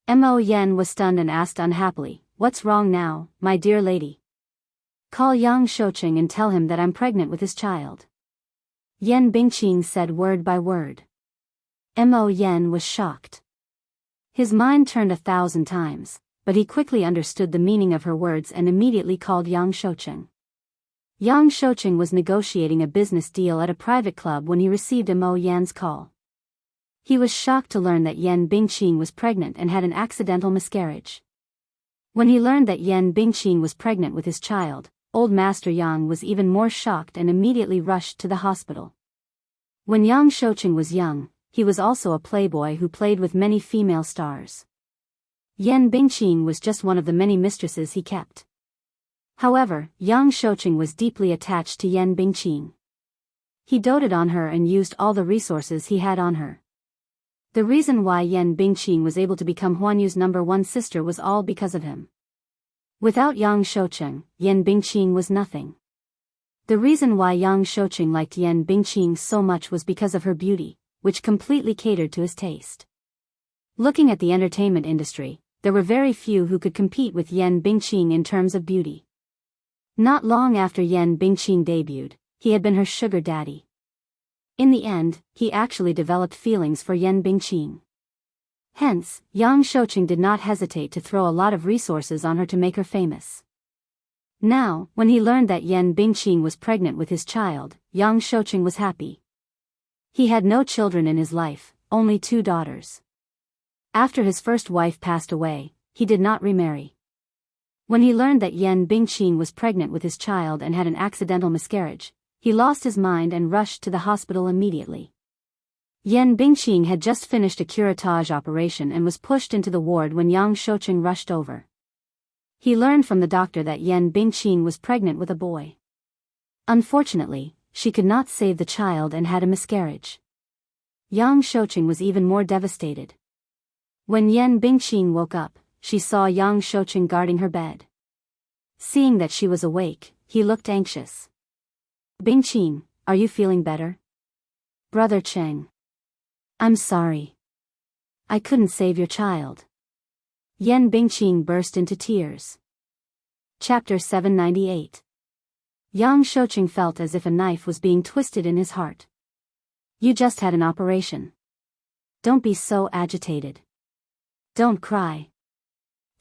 Mo Yen was stunned and asked unhappily, "What's wrong now, my dear lady?" "Call Yang Shouqing and tell him that I'm pregnant with his child." Yan Bingqing said word by word. Mo Yen was shocked. His mind turned 1,000 times, but he quickly understood the meaning of her words and immediately called Yang Shouqing. Yang Shouqing was negotiating a business deal at a private club when he received Mo Yan's call. He was shocked to learn that Yan Bingqing was pregnant and had an accidental miscarriage. When he learned that Yan Bingqing was pregnant with his child, Old Master Yang was even more shocked and immediately rushed to the hospital. When Yang Shouqing was young, he was also a playboy who played with many female stars. Yan Bingqing was just one of the many mistresses he kept. However, Yang Shouqing was deeply attached to Yan Bingqing. He doted on her and used all the resources he had on her. The reason why Yan Bingqing was able to become Huanyu's #1 sister was all because of him. Without Yang Shouqing, Yan Bingqing was nothing. The reason why Yang Shouqing liked Yan Bingqing so much was because of her beauty, which completely catered to his taste. Looking at the entertainment industry, there were very few who could compete with Yan Bingqing in terms of beauty. Not long after Yan Bingqing debuted, he had been her sugar daddy. In the end, he actually developed feelings for Yan Bingqing. Hence, Yang Shouqing did not hesitate to throw a lot of resources on her to make her famous. Now, when he learned that Yan Bingqing was pregnant with his child, Yang Shouqing was happy. He had no children in his life, only 2 daughters. After his first wife passed away, he did not remarry. When he learned that Yan Bingqing was pregnant with his child and had an accidental miscarriage, he lost his mind and rushed to the hospital immediately. Yan Bingqing had just finished a curettage operation and was pushed into the ward when Yang Shouqing rushed over. He learned from the doctor that Yan Bingqing was pregnant with a boy. Unfortunately, she could not save the child and had a miscarriage. Yang Shouqing was even more devastated. When Yan Bingqing woke up, she saw Yang Shouqing guarding her bed. Seeing that she was awake, he looked anxious. "Bingqing, are you feeling better?" "Brother Cheng. I'm sorry. I couldn't save your child." Yan Bingqing burst into tears. Chapter 798. Yang Shouqing felt as if a knife was being twisted in his heart. "You just had an operation. Don't be so agitated. Don't cry."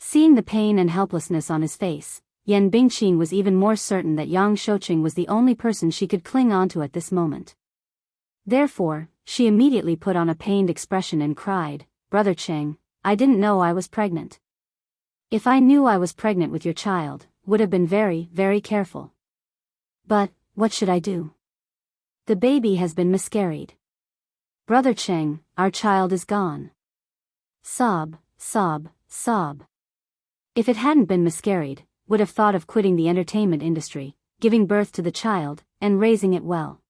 Seeing the pain and helplessness on his face, Yan Bingqing was even more certain that Yang Shouqing was the only person she could cling onto at this moment. Therefore, she immediately put on a pained expression and cried, "Brother Cheng, I didn't know I was pregnant. If I knew I was pregnant with your child, would have been very, very careful. But, what should I do? The baby has been miscarried. Brother Cheng, our child is gone." Sob, sob, sob. If it hadn't been miscarried, would have thought of quitting the entertainment industry, giving birth to the child, and raising it well.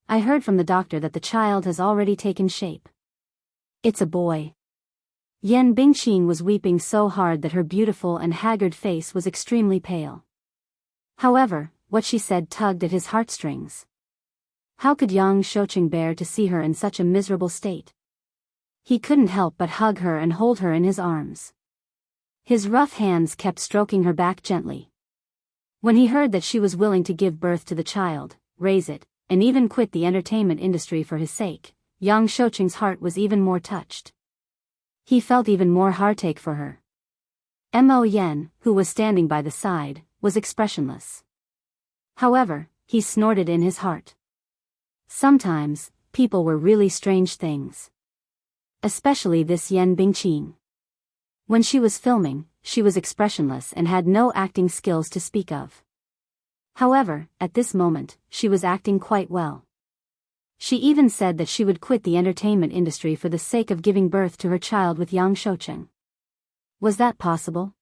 I heard from the doctor that the child has already taken shape. It's a boy. Yan Bingqing was weeping so hard that her beautiful and haggard face was extremely pale. However, what she said tugged at his heartstrings. How could Yang Shouqing bear to see her in such a miserable state? He couldn't help but hug her and hold her in his arms. His rough hands kept stroking her back gently. When he heard that she was willing to give birth to the child, raise it, and even quit the entertainment industry for his sake, Yang Shouqing's heart was even more touched. He felt even more heartache for her. Mo Yen, who was standing by the side, was expressionless. However, he snorted in his heart. Sometimes, people were really strange things. Especially this Yan Bingqing. When she was filming, she was expressionless and had no acting skills to speak of. However, at this moment, she was acting quite well. She even said that she would quit the entertainment industry for the sake of giving birth to her child with Yang Shouqing. Was that possible?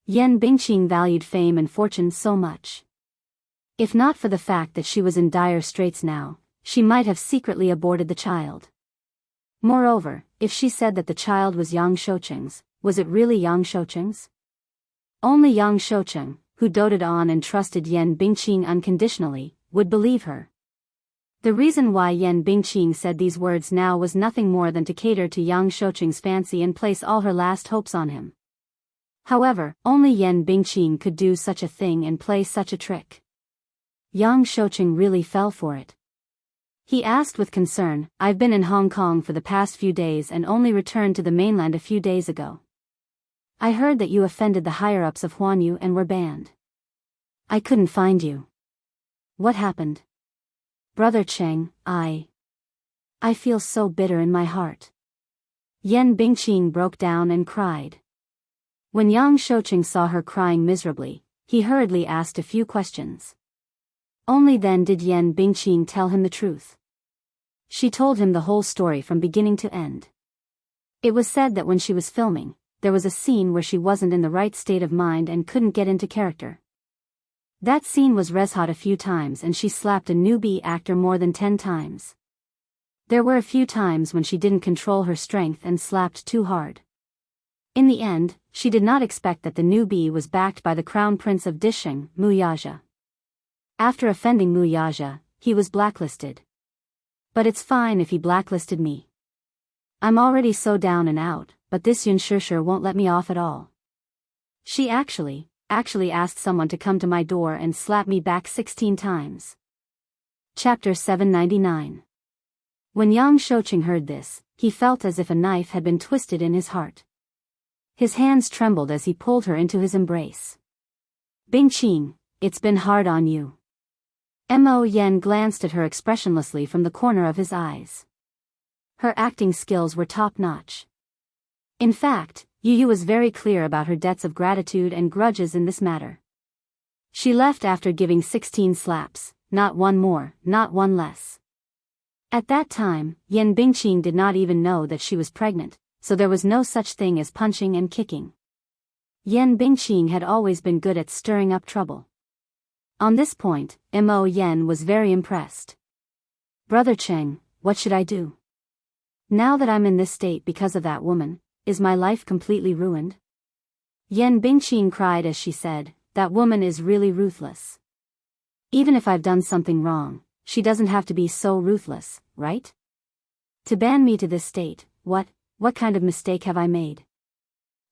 Yan Bingqing valued fame and fortune so much. If not for the fact that she was in dire straits now, she might have secretly aborted the child. Moreover, if she said that the child was Yang Shouqing's, was it really Yang Shouqing's? Only Yang Shouqing, who doted on and trusted Yan Bingqing unconditionally, would believe her. The reason why Yan Bingqing said these words now was nothing more than to cater to Yang Shouqing's fancy and place all her last hopes on him. However, only Yan Bingqing could do such a thing and play such a trick. Yang Shouqing really fell for it. He asked with concern, "I've been in Hong Kong for the past few days and only returned to the mainland a few days ago. I heard that you offended the higher-ups of Huanyu and were banned. I couldn't find you. What happened? Brother Cheng, I feel so bitter in my heart." Yan Bingqing broke down and cried. When Yang Shouqing saw her crying miserably, he hurriedly asked a few questions. Only then did Yan Bingqing tell him the truth. She told him the whole story from beginning to end. It was said that when she was filming, there was a scene where she wasn't in the right state of mind and couldn't get into character. That scene was red-hot a few times and she slapped a newbie actor more than 10 times. There were a few times when she didn't control her strength and slapped too hard. In the end, she did not expect that the newbie was backed by the crown prince of Disheng, Wuxia. After offending Wuxia, he was blacklisted. But it's fine if he blacklisted me. I'm already so down and out, but this Yun Shishir won't let me off at all. She actually asked someone to come to my door and slap me back 16 times. Chapter 799. When Yang Shouqing heard this, he felt as if a knife had been twisted in his heart. His hands trembled as he pulled her into his embrace. Bingqing, it's been hard on you. Mo Yen glanced at her expressionlessly from the corner of his eyes. Her acting skills were top-notch. In fact, Yu was very clear about her debts of gratitude and grudges in this matter. She left after giving 16 slaps, not one more, not one less. At that time, Yan Bingqing did not even know that she was pregnant, so there was no such thing as punching and kicking. Yan Bingqing had always been good at stirring up trouble. On this point, Mo Yen was very impressed. Brother Cheng, what should I do? Now that I'm in this state because of that woman, is my life completely ruined? Yan Bingqing cried as she said, that woman is really ruthless. Even if I've done something wrong, she doesn't have to be so ruthless, right? To ban me to this state, what kind of mistake have I made?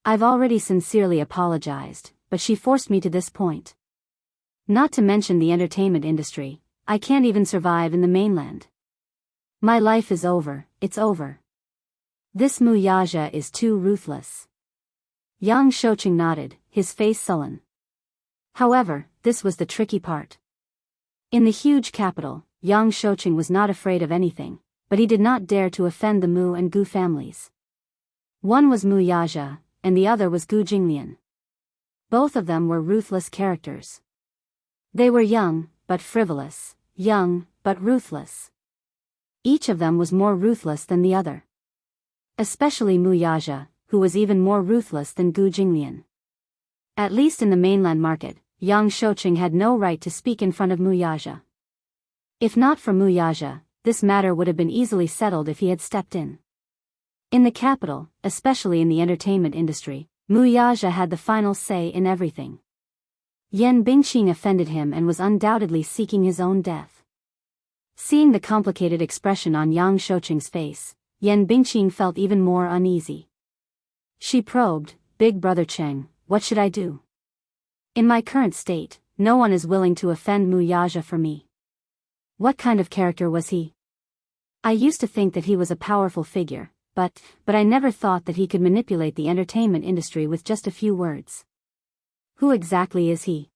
I've already sincerely apologized, but she forced me to this point. Not to mention the entertainment industry, I can't even survive in the mainland. My life is over, it's over. This Wuxia is too ruthless. Yang Shouqing nodded, his face sullen. However, this was the tricky part. In the huge capital, Yang Shouqing was not afraid of anything, but he did not dare to offend the Mu and Gu families. One was Mu Yaja, and the other was Gu Jinglian. Both of them were ruthless characters. They were young, but frivolous, young, but ruthless. Each of them was more ruthless than the other. Especially Mu Yaja, who was even more ruthless than Gu Jinglian. At least in the mainland market, Yang Shouqing had no right to speak in front of Mu Yaja. If not for Mu Yaja, this matter would have been easily settled if he had stepped in. In the capital, especially in the entertainment industry, Mu Yaja had the final say in everything. Yan Bingqing offended him and was undoubtedly seeking his own death. Seeing the complicated expression on Yang Shouqing's face, Yan Bingqing felt even more uneasy. She probed, "Big Brother Cheng, what should I do? In my current state, no one is willing to offend Mu Yaja for me. What kind of character was he? I used to think that he was a powerful figure, but I never thought that he could manipulate the entertainment industry with just a few words. Who exactly is he?"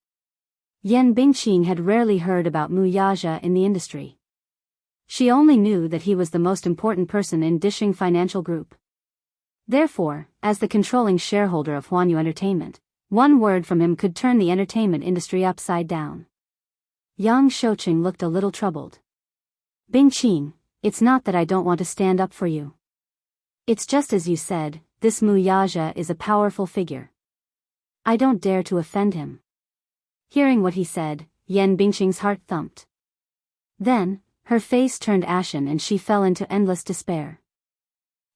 Yan Bingqing had rarely heard about Mu Yaja in the industry. She only knew that he was the most important person in Dishing Financial Group. Therefore, as the controlling shareholder of Huanyu Entertainment, one word from him could turn the entertainment industry upside down. Yang Shouqing looked a little troubled. "Bingqing, it's not that I don't want to stand up for you. It's just as you said, this Mu Yaja is a powerful figure. I don't dare to offend him." Hearing what he said, Yan Bingqing's heart thumped. Then, her face turned ashen and she fell into endless despair.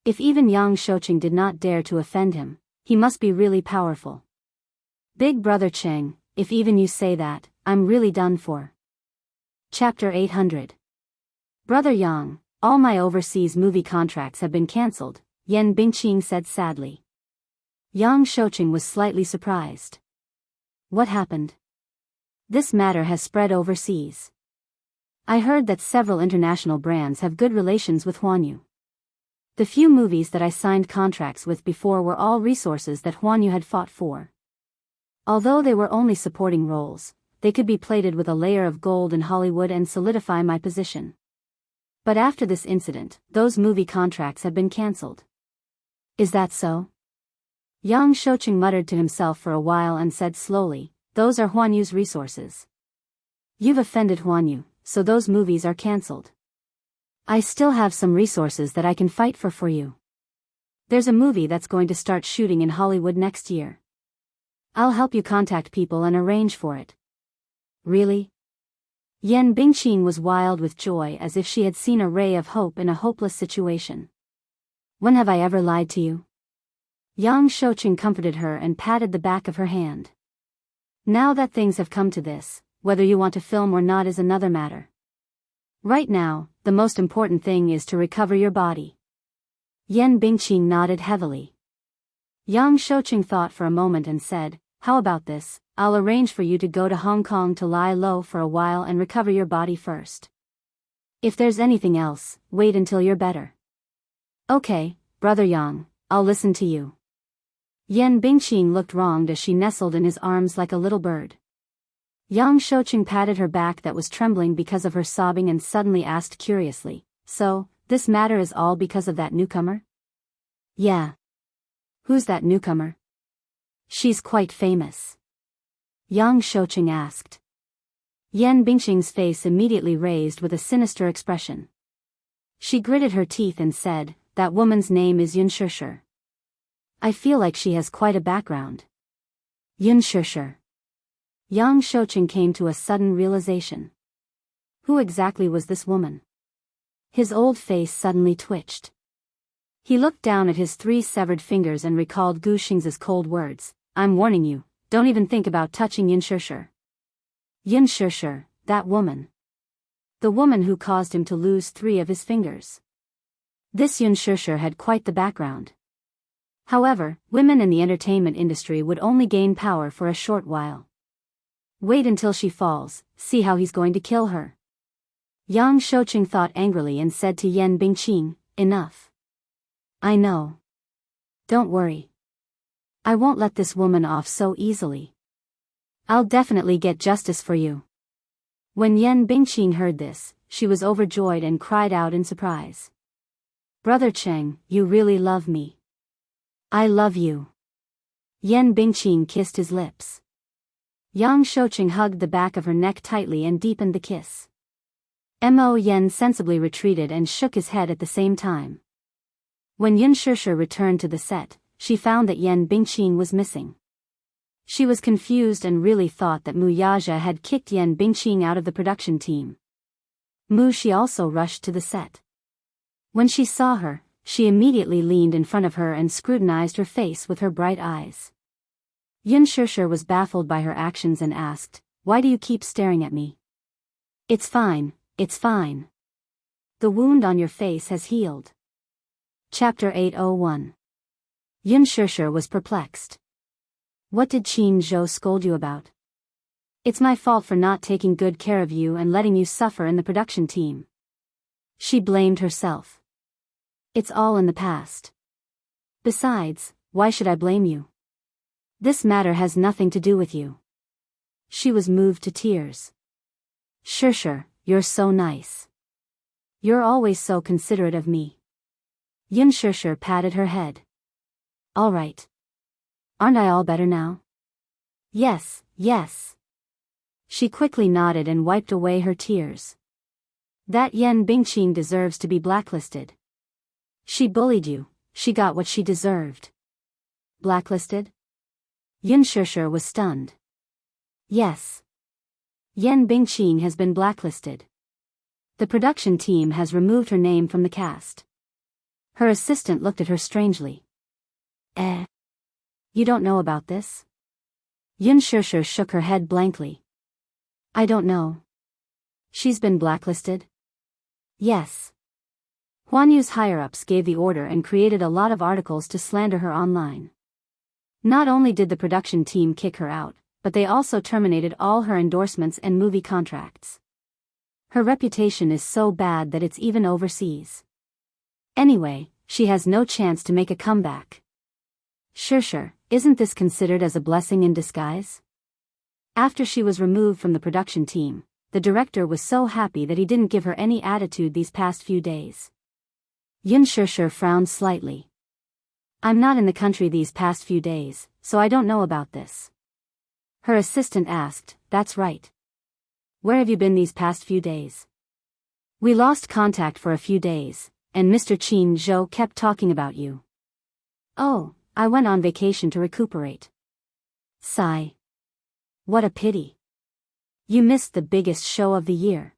If even Yang Shouqing did not dare to offend him, he must be really powerful. "Big Brother Cheng, if even you say that, I'm really done for." Chapter 800. "Brother Yang, all my overseas movie contracts have been cancelled," Yan Bingqing said sadly. Yang Shouqing was slightly surprised. "What happened?" "This matter has spread overseas. I heard that several international brands have good relations with Huanyu. The few movies that I signed contracts with before were all resources that Huanyu had fought for. Although they were only supporting roles, they could be plated with a layer of gold in Hollywood and solidify my position. But after this incident, those movie contracts have been cancelled." "Is that so?" Yang Shouqing muttered to himself for a while and said slowly, "Those are Huanyu's resources. You've offended Huanyu, so those movies are cancelled. I still have some resources that I can fight for you. There's a movie that's going to start shooting in Hollywood next year. I'll help you contact people and arrange for it." "Really?" Yan Bingqing was wild with joy as if she had seen a ray of hope in a hopeless situation. "When have I ever lied to you?" Yang Shouqing comforted her and patted the back of her hand. "Now that things have come to this, whether you want to film or not is another matter. Right now, the most important thing is to recover your body." Yan Bingqing nodded heavily. Yang Shouqing thought for a moment and said, "How about this? I'll arrange for you to go to Hong Kong to lie low for a while and recover your body first. If there's anything else, wait until you're better." "Okay, Brother Yang, I'll listen to you." Yan Bingqing looked wronged as she nestled in his arms like a little bird. Yang Shouqing patted her back that was trembling because of her sobbing and suddenly asked curiously, "So, this matter is all because of that newcomer?" "Yeah." "Who's that newcomer?" "She's quite famous." Yang Shouqing asked. Yan Bingqing's face immediately raised with a sinister expression. She gritted her teeth and said, "That woman's name is Yun Shishir. I feel like she has quite a background." Yun Shishir. Yang Shouqing came to a sudden realization. Who exactly was this woman? His old face suddenly twitched. He looked down at his 3 severed fingers and recalled Gu Xing's cold words, "I'm warning you, don't even think about touching Yun Shishir." Yun Shishir, that woman. The woman who caused him to lose 3 of his fingers. This Yun Shishir had quite the background. However, women in the entertainment industry would only gain power for a short while. Wait until she falls, see how he's going to kill her. Yang Shouqing thought angrily and said to Yan Bingqing, "Enough. I know. Don't worry. I won't let this woman off so easily. I'll definitely get justice for you." When Yan Bingqing heard this, she was overjoyed and cried out in surprise. "Brother Cheng, you really love me." "I love you." Yan Bingqing kissed his lips. Yang Shoucheng hugged the back of her neck tightly and deepened the kiss. Mo Yen sensibly retreated and shook his head at the same time. When Yun Shishir returned to the set, she found that Yan Bingqing was missing. She was confused and really thought that Mu Yaja had kicked Yan Bingqing out of the production team. Mu Shi also rushed to the set. When she saw her, she immediately leaned in front of her and scrutinized her face with her bright eyes. Yun Shishir was baffled by her actions and asked, "Why do you keep staring at me?" "It's fine, it's fine. The wound on your face has healed." Chapter 801. Yun Shishir was perplexed. "What did Qin Zhou scold you about?" "It's my fault for not taking good care of you and letting you suffer in the production team." She blamed herself. "It's all in the past. Besides, why should I blame you? This matter has nothing to do with you." She was moved to tears. "Shishir, you're so nice. You're always so considerate of me." Yun Shishir patted her head. "All right. Aren't I all better now?" "Yes, yes." She quickly nodded and wiped away her tears. "That Yan Bingqing deserves to be blacklisted. She bullied you, she got what she deserved." "Blacklisted?" Yun Shishir was stunned. "Yes. Yan Bingqing has been blacklisted. The production team has removed her name from the cast." Her assistant looked at her strangely. You don't know about this?" Yun Shishir shook her head blankly. "I don't know. She's been blacklisted?" "Yes. Huan Yu's higher-ups gave the order and created a lot of articles to slander her online. Not only did the production team kick her out, but they also terminated all her endorsements and movie contracts. Her reputation is so bad that it's even overseas. Anyway, she has no chance to make a comeback." "Shishir, isn't this considered as a blessing in disguise?" After she was removed from the production team, the director was so happy that he didn't give her any attitude these past few days. Yun Shishir frowned slightly. "I'm not in the country these past few days, so I don't know about this." Her assistant asked, "That's right. Where have you been these past few days?" "We lost contact for a few days, and Mr. Qin Zhou kept talking about you." "Oh, I went on vacation to recuperate." Sigh. "What a pity. You missed the biggest show of the year.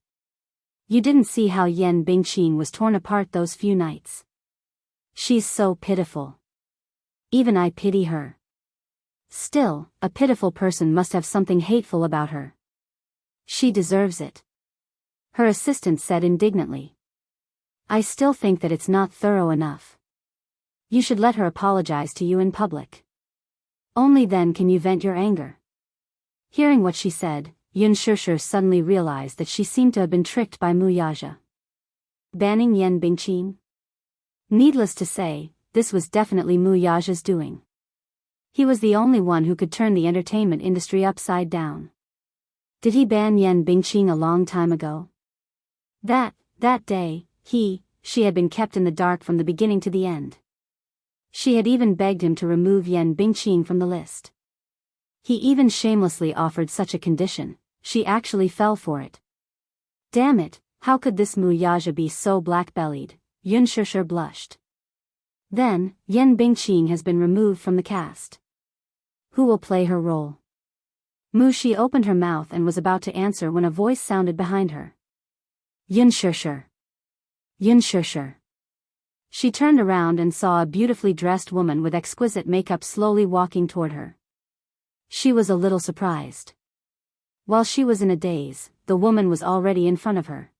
You didn't see how Yan Bingqing was torn apart those few nights. She's so pitiful. Even I pity her." "Still, a pitiful person must have something hateful about her. She deserves it," her assistant said indignantly. "I still think that it's not thorough enough. You should let her apologize to you in public. Only then can you vent your anger." Hearing what she said, Yun Shishir suddenly realized that she seemed to have been tricked by Mu Yaja. Banning Yan Bingqing? Needless to say, this was definitely Mu Yaja's doing. He was the only one who could turn the entertainment industry upside down. Did he ban Yan Bingqing a long time ago? That day, she had been kept in the dark from the beginning to the end. She had even begged him to remove Yan Bingqing from the list. He even shamelessly offered such a condition. She actually fell for it. Damn it, how could this Mu Yaja be so black-bellied? Yun Shishir blushed. Then, Yan Bingqing has been removed from the cast. Who will play her role? Mu Shi opened her mouth and was about to answer when a voice sounded behind her. Yun Shishir. Yun Shishir. She turned around and saw a beautifully dressed woman with exquisite makeup slowly walking toward her. She was a little surprised. While she was in a daze, the woman was already in front of her.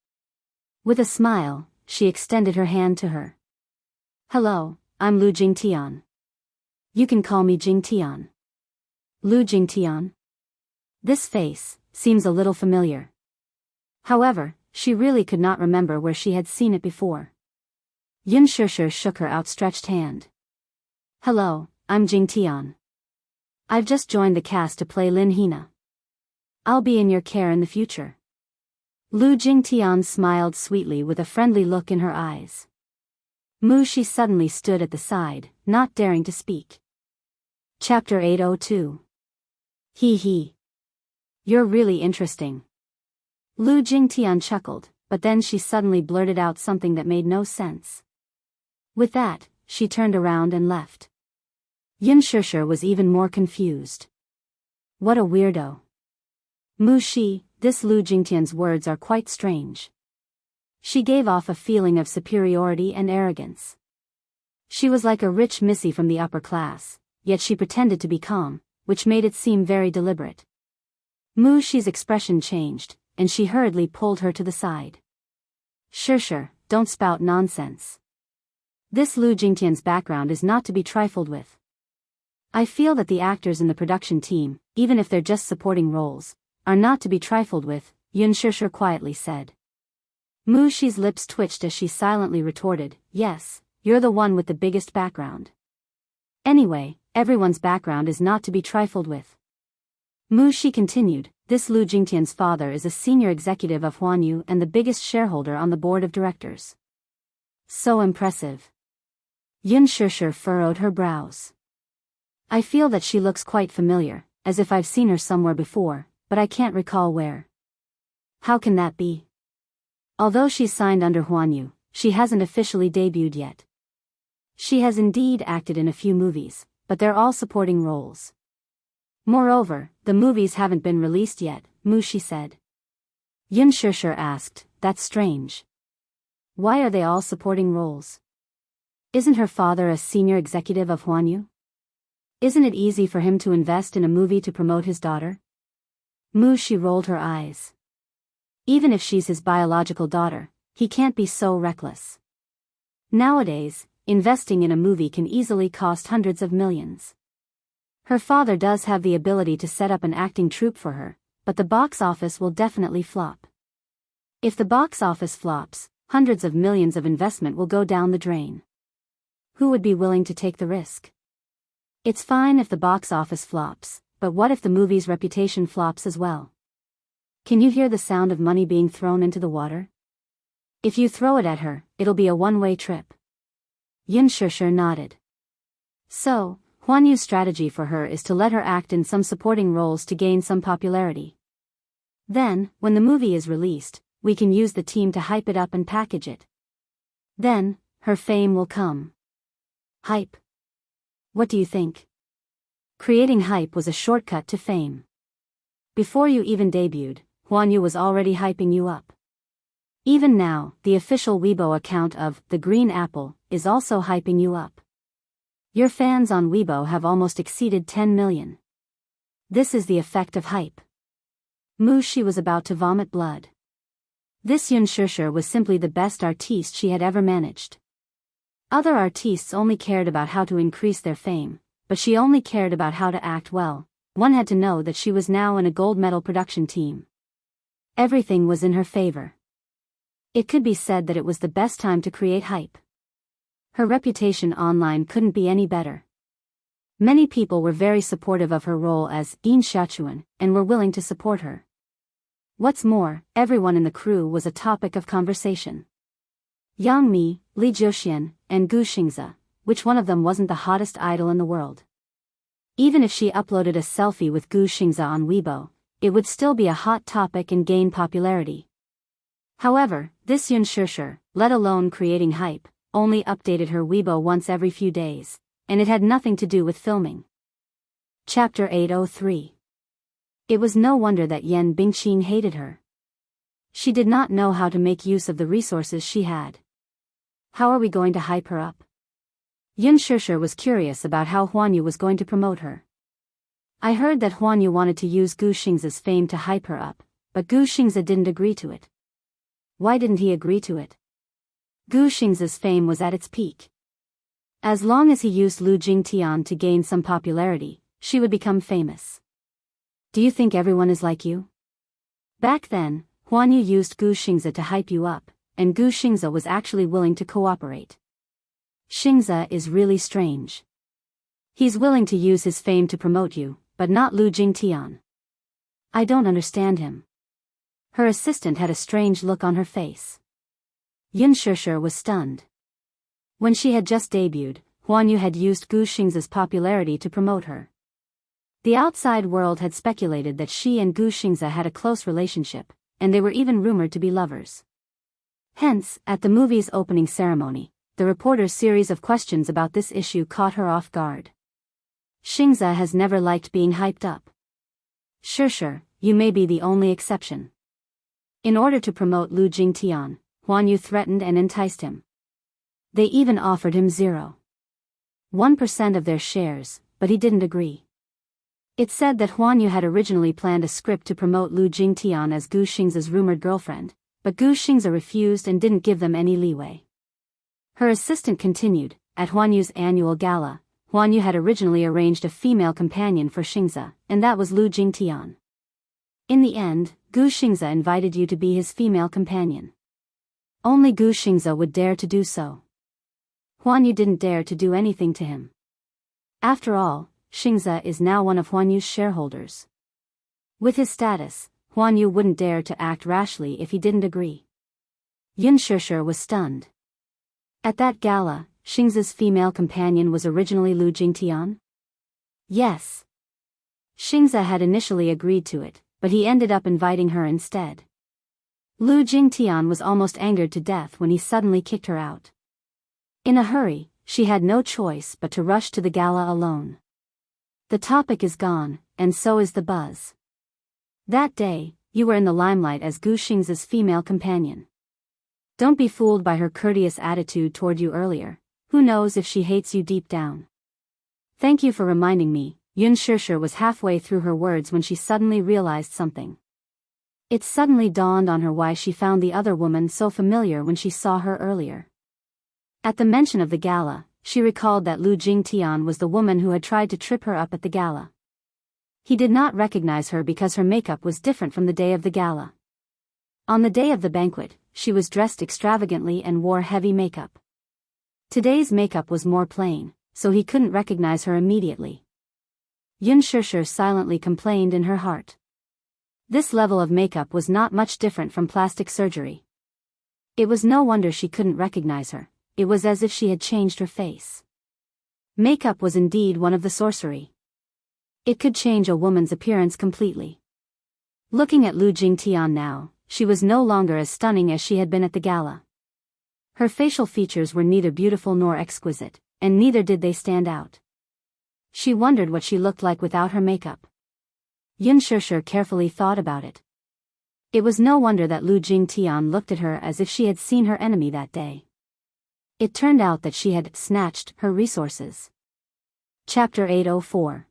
With a smile, she extended her hand to her. "Hello, I'm Lu Jingtian. You can call me Jingtian." Lu Jingtian? This face seems a little familiar. However, she really could not remember where she had seen it before. Yun Shishir shook her outstretched hand. "Hello, I'm Jingtian. I've just joined the cast to play Lin Hina. I'll be in your care in the future." Lu Jingtian smiled sweetly with a friendly look in her eyes. Mu Shi suddenly stood at the side, not daring to speak. Chapter 802. Hee hee. You're really interesting. Lu Jingtian chuckled, but then she suddenly blurted out something that made no sense. With that, she turned around and left. Yin Shishir was even more confused. What a weirdo. Mu Shi, this Lu Jingtian's words are quite strange. She gave off a feeling of superiority and arrogance. She was like a rich missy from the upper class, yet she pretended to be calm, which made it seem very deliberate. Mu Shi's expression changed, and she hurriedly pulled her to the side. Shishir, don't spout nonsense. This Lu Jingtian's background is not to be trifled with. I feel that the actors in the production team, even if they're just supporting roles, are not to be trifled with, Yun Shishir quietly said. Mu Shi's lips twitched as she silently retorted, yes, you're the one with the biggest background. Anyway, everyone's background is not to be trifled with. Mu Shi continued, this Lu Jingtian's father is a senior executive of Huanyu and the biggest shareholder on the board of directors. So impressive. Yun Shishir furrowed her brows. I feel that she looks quite familiar, as if I've seen her somewhere before, but I can't recall where. How can that be? Although she's signed under Huanyu, she hasn't officially debuted yet. She has indeed acted in a few movies, but they're all supporting roles. Moreover, the movies haven't been released yet, Mu Shi said. Yun Shishir asked, that's strange. Why are they all supporting roles? Isn't her father a senior executive of Huanyu? Isn't it easy for him to invest in a movie to promote his daughter? Mu Shi rolled her eyes. Even if she's his biological daughter, he can't be so reckless. Nowadays, investing in a movie can easily cost hundreds of millions. Her father does have the ability to set up an acting troupe for her, but the box office will definitely flop. If the box office flops, hundreds of millions of investment will go down the drain. Who would be willing to take the risk? It's fine if the box office flops, but what if the movie's reputation flops as well? Can you hear the sound of money being thrown into the water? If you throw it at her, it'll be a one-way trip. Yin Shishir nodded. So, Huanyu's strategy for her is to let her act in some supporting roles to gain some popularity. Then, when the movie is released, we can use the team to hype it up and package it. Then, her fame will come. Hype. What do you think? Creating hype was a shortcut to fame. Before you even debuted, Huanyu was already hyping you up. Even now, the official Weibo account of The Green Apple is also hyping you up. Your fans on Weibo have almost exceeded 10 million. This is the effect of hype. Mu Shi was about to vomit blood. This Yun Shishir was simply the best artiste she had ever managed. Other artistes only cared about how to increase their fame, but she only cared about how to act well. One had to know that she was now in a gold medal production team. Everything was in her favor. It could be said that it was the best time to create hype. Her reputation online couldn't be any better. Many people were very supportive of her role as Yin Xiachuan and were willing to support her. What's more, everyone in the crew was a topic of conversation. Yang Mi, Li Jiuxian, and Gu Xingzi, which one of them wasn't the hottest idol in the world? Even if she uploaded a selfie with Gu Xingzi on Weibo, it would still be a hot topic and gain popularity. However, this Yun Shishir, let alone creating hype, only updated her Weibo once every few days, and it had nothing to do with filming. Chapter 803. It was no wonder that Yan Bingqing hated her. She did not know how to make use of the resources she had. How are we going to hype her up? Yun Shishir was curious about how Huanyu was going to promote her. I heard that Huanyu wanted to use Gu Xingzi's fame to hype her up, but Gu Xingzi didn't agree to it. Why didn't he agree to it? Gu Xingzi's fame was at its peak. As long as he used Lu Jingtian to gain some popularity, she would become famous. Do you think everyone is like you? Back then, Huanyu used Gu Xingzi to hype you up, and Gu Xingzi was actually willing to cooperate. Xingzi is really strange. He's willing to use his fame to promote you, but not Lu Jingtian. I don't understand him. Her assistant had a strange look on her face. Yun Shishir was stunned. When she had just debuted, Huan Yu had used Gu Xing's popularity to promote her. The outside world had speculated that she and Gu Xingze had a close relationship, and they were even rumored to be lovers. Hence, at the movie's opening ceremony, the reporter's series of questions about this issue caught her off guard. Xingze has never liked being hyped up. Shishir, you may be the only exception. In order to promote Lu Jingtian, Huan Yu threatened and enticed him. They even offered him 0.1% of their shares, but he didn't agree. It said that Huan Yu had originally planned a script to promote Lu Jingtian as Gu Xing's rumored girlfriend, but Gu Xingze refused and didn't give them any leeway. Her assistant continued, at Huan Yu's annual gala, Huan Yu had originally arranged a female companion for Xingze, and that was Lu Jingtian. In the end, Gu Xingze invited you to be his female companion. Only Gu Xingze would dare to do so. Huan Yu didn't dare to do anything to him. After all, Xingze is now one of Huan Yu's shareholders. With his status, Huan Yu wouldn't dare to act rashly if he didn't agree. Yun Shishir was stunned. At that gala, Xingze's female companion was originally Lu Jingtian? Yes. Xingze had initially agreed to it, but he ended up inviting her instead. Lu Jingtian was almost angered to death when he suddenly kicked her out. In a hurry, she had no choice but to rush to the gala alone. The topic is gone, and so is the buzz. That day, you were in the limelight as Gu Xingze's female companion. Don't be fooled by her courteous attitude toward you earlier. Who knows if she hates you deep down. Thank you for reminding me. Yun Shishir was halfway through her words when she suddenly realized something. It suddenly dawned on her why she found the other woman so familiar when she saw her earlier. At the mention of the gala, she recalled that Lu Jingtian was the woman who had tried to trip her up at the gala. He did not recognize her because her makeup was different from the day of the gala. On the day of the banquet, she was dressed extravagantly and wore heavy makeup. Today's makeup was more plain, so he couldn't recognize her immediately. Yun Shishir silently complained in her heart. This level of makeup was not much different from plastic surgery. It was no wonder she couldn't recognize her. It was as if she had changed her face. Makeup was indeed one of the sorcery. It could change a woman's appearance completely. Looking at Lu Jingtian now, she was no longer as stunning as she had been at the gala. Her facial features were neither beautiful nor exquisite, and neither did they stand out. She wondered what she looked like without her makeup. Yun Shishir carefully thought about it. It was no wonder that Lu Jingtian looked at her as if she had seen her enemy that day. It turned out that she had snatched her resources. Chapter 804.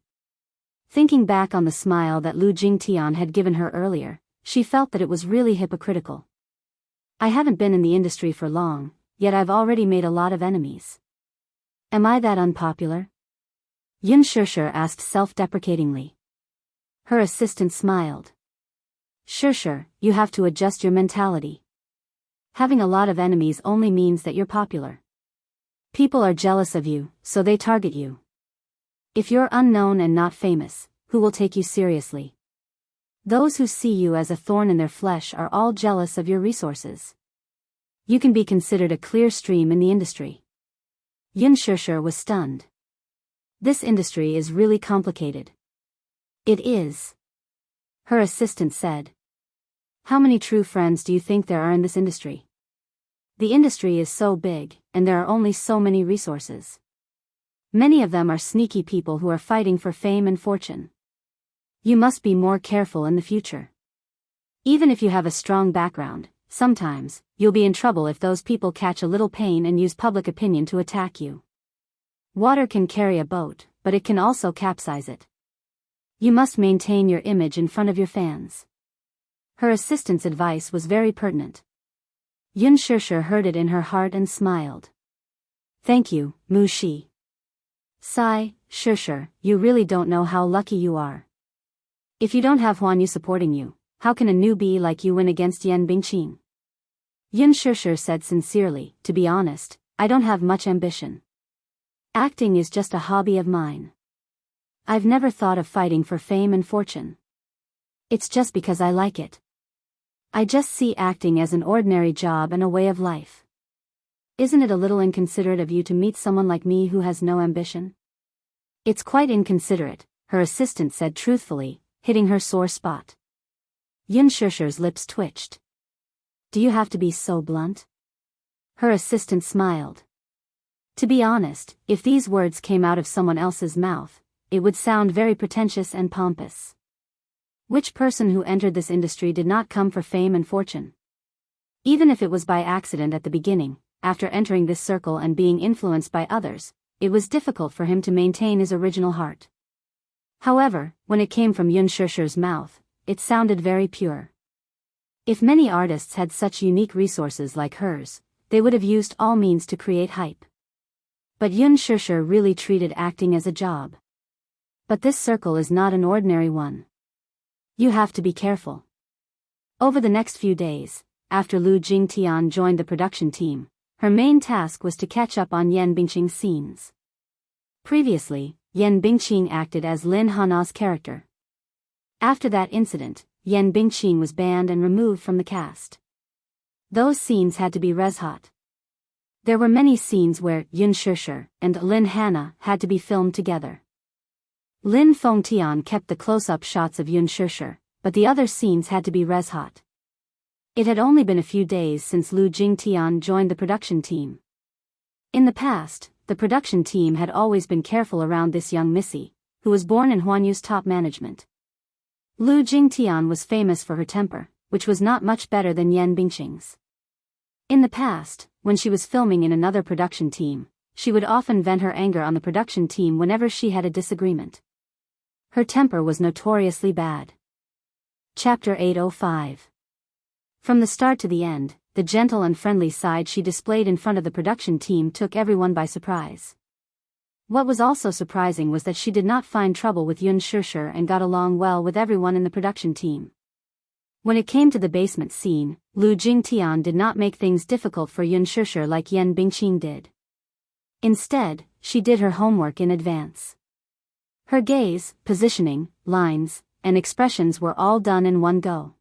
Thinking back on the smile that Lu Jingtian had given her earlier, she felt that it was really hypocritical. I haven't been in the industry for long, yet I've already made a lot of enemies. Am I that unpopular? Yun Shishir asked self-deprecatingly. Her assistant smiled. Shishir, you have to adjust your mentality. Having a lot of enemies only means that you're popular. People are jealous of you, so they target you. If you're unknown and not famous, who will take you seriously? Those who see you as a thorn in their flesh are all jealous of your resources. You can be considered a clear stream in the industry. Yun Shishir was stunned. This industry is really complicated. It is. Her assistant said. How many true friends do you think there are in this industry? The industry is so big, and there are only so many resources. Many of them are sneaky people who are fighting for fame and fortune. You must be more careful in the future. Even if you have a strong background, sometimes, you'll be in trouble if those people catch a little pain and use public opinion to attack you. Water can carry a boat, but it can also capsize it. You must maintain your image in front of your fans. Her assistant's advice was very pertinent. Yun Shishir heard it in her heart and smiled. Thank you, Mu Shi. Sigh, Shishir, you really don't know how lucky you are. If you don't have Huan Yu supporting you, how can a newbie like you win against Yan Bingqing? Yun Shishir said sincerely, to be honest, I don't have much ambition. Acting is just a hobby of mine. I've never thought of fighting for fame and fortune. It's just because I like it. I just see acting as an ordinary job and a way of life. Isn't it a little inconsiderate of you to meet someone like me who has no ambition? It's quite inconsiderate, her assistant said truthfully, hitting her sore spot. Yun Shusher's lips twitched. Do you have to be so blunt? Her assistant smiled. To be honest, if these words came out of someone else's mouth, it would sound very pretentious and pompous. Which person who entered this industry did not come for fame and fortune? Even if it was by accident at the beginning, after entering this circle and being influenced by others, it was difficult for him to maintain his original heart. However, when it came from Yun Shusher's mouth, it sounded very pure. If many artists had such unique resources like hers, they would have used all means to create hype. But Yun Shusher really treated acting as a job. But this circle is not an ordinary one. You have to be careful. Over the next few days, after Lu Jingtian joined the production team, her main task was to catch up on Yan Bingqing's scenes. Previously, Yan Bingqing acted as Lin Hana's character. After that incident, Yan Bingqing was banned and removed from the cast. Those scenes had to be res-hot. There were many scenes where Yun Shusher and Lin Hana had to be filmed together. Lin Fengtian kept the close-up shots of Yun Shusher, but the other scenes had to be res-hot. It had only been a few days since Lu Jingtian joined the production team. In the past, the production team had always been careful around this young missy, who was born in Huanyu's top management. Lu Jingtian was famous for her temper, which was not much better than Yan Bingqing's. In the past, when she was filming in another production team, she would often vent her anger on the production team whenever she had a disagreement. Her temper was notoriously bad. Chapter 805. From the start to the end, the gentle and friendly side she displayed in front of the production team took everyone by surprise. What was also surprising was that she did not find trouble with Yun Shusher and got along well with everyone in the production team. When it came to the basement scene, Lu Jingtian did not make things difficult for Yun Shusher like Yan Bingqing did. Instead, she did her homework in advance. Her gaze, positioning, lines, and expressions were all done in one go.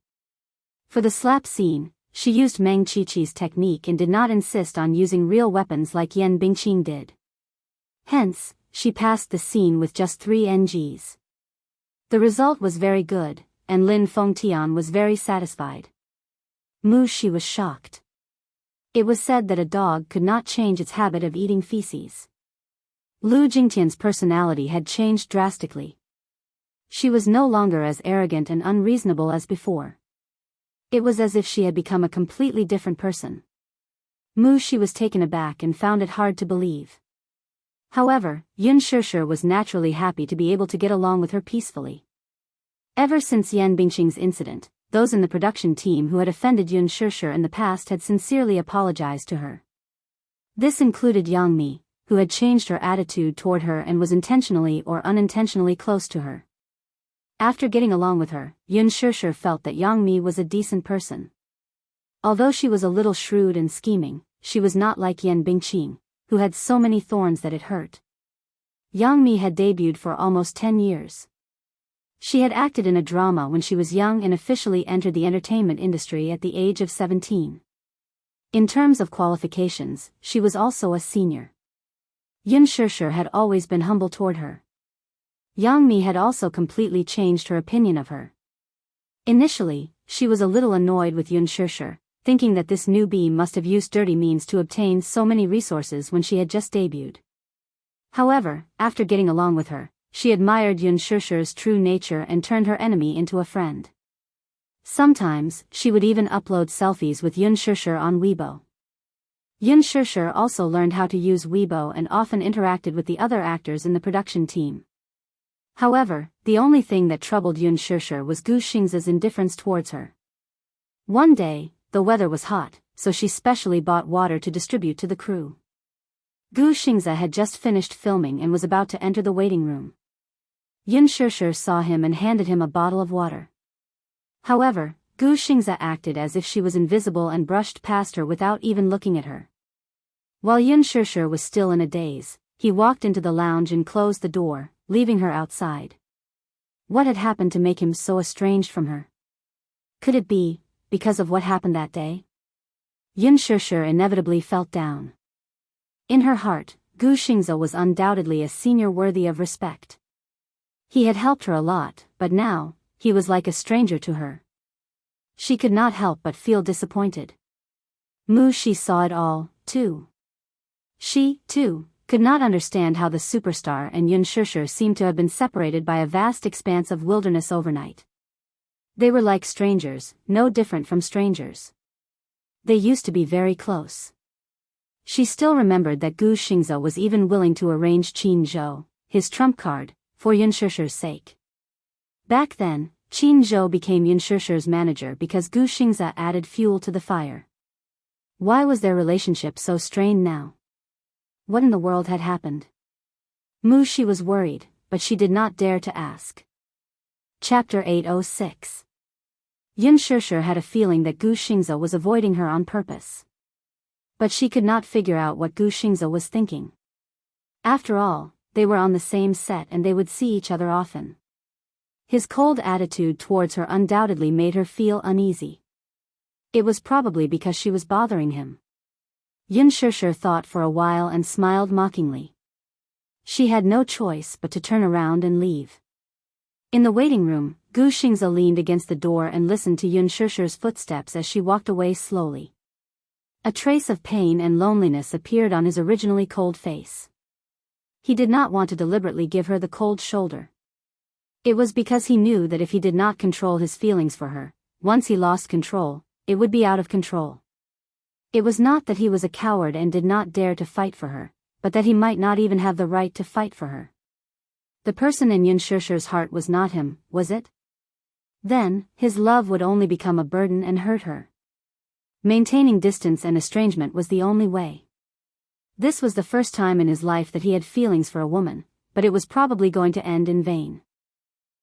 For the slap scene, she used Meng Qiqi's technique and did not insist on using real weapons like Yan Bingqing did. Hence, she passed the scene with just 3 NGs. The result was very good, and Lin Fengtian was very satisfied. Mu Shi was shocked. It was said that a dog could not change its habit of eating feces. Lu Jingtian's personality had changed drastically. She was no longer as arrogant and unreasonable as before. It was as if she had become a completely different person. Mu Shi was taken aback and found it hard to believe. However, Yun Shusher was naturally happy to be able to get along with her peacefully. Ever since Yan Bingqing's incident, those in the production team who had offended Yun Shusher in the past had sincerely apologized to her. This included Yang Mi, who had changed her attitude toward her and was intentionally or unintentionally close to her. After getting along with her, Yun Shusher felt that Yang Mi was a decent person. Although she was a little shrewd and scheming, she was not like Yan Bingqing, who had so many thorns that it hurt. Yang Mi had debuted for almost 10 years. She had acted in a drama when she was young and officially entered the entertainment industry at the age of 17. In terms of qualifications, she was also a senior. Yun Shusher had always been humble toward her. Yang Mi had also completely changed her opinion of her. Initially, she was a little annoyed with Yun Shusher, thinking that this newbie must have used dirty means to obtain so many resources when she had just debuted. However, after getting along with her, she admired Yun Shusher's true nature and turned her enemy into a friend. Sometimes, she would even upload selfies with Yun Shusher on Weibo. Yun Shusher also learned how to use Weibo and often interacted with the other actors in the production team. However, the only thing that troubled Yun Shusher was Gu Xingza's indifference towards her. One day, the weather was hot, so she specially bought water to distribute to the crew. Gu Xingza had just finished filming and was about to enter the waiting room. Yun Shusher saw him and handed him a bottle of water. However, Gu Xingza acted as if she was invisible and brushed past her without even looking at her. While Yun Shusher was still in a daze, he walked into the lounge and closed the door, leaving her outside. What had happened to make him so estranged from her? Could it be because of what happened that day? Xianxia inevitably felt down. In her heart, Gu Xingze was undoubtedly a senior worthy of respect. He had helped her a lot, but now, he was like a stranger to her. She could not help but feel disappointed. Mu Shi saw it all, too. She, too, could not understand how the superstar and Xianxia seemed to have been separated by a vast expanse of wilderness overnight. They were like strangers, no different from strangers. They used to be very close. She still remembered that Gu Xingze was even willing to arrange Qin Zhou, his trump card, for Xianxia's sake. Back then, Qin Zhou became Xianxia's manager because Gu Xingze added fuel to the fire. Why was their relationship so strained now? What in the world had happened? Mu Shi was worried, but she did not dare to ask. Chapter 806. Xianxia had a feeling that Gu Xingze was avoiding her on purpose. But she could not figure out what Gu Xingze was thinking. After all, they were on the same set and they would see each other often. His cold attitude towards her undoubtedly made her feel uneasy. It was probably because she was bothering him. Xianxia thought for a while and smiled mockingly. She had no choice but to turn around and leave. In the waiting room, Gu Xingze leaned against the door and listened to Xianxia's footsteps as she walked away slowly. A trace of pain and loneliness appeared on his originally cold face. He did not want to deliberately give her the cold shoulder. It was because he knew that if he did not control his feelings for her, once he lost control, it would be out of control. It was not that he was a coward and did not dare to fight for her, but that he might not even have the right to fight for her. The person in Xianxia's heart was not him, was it? Then, his love would only become a burden and hurt her. Maintaining distance and estrangement was the only way. This was the first time in his life that he had feelings for a woman, but it was probably going to end in vain.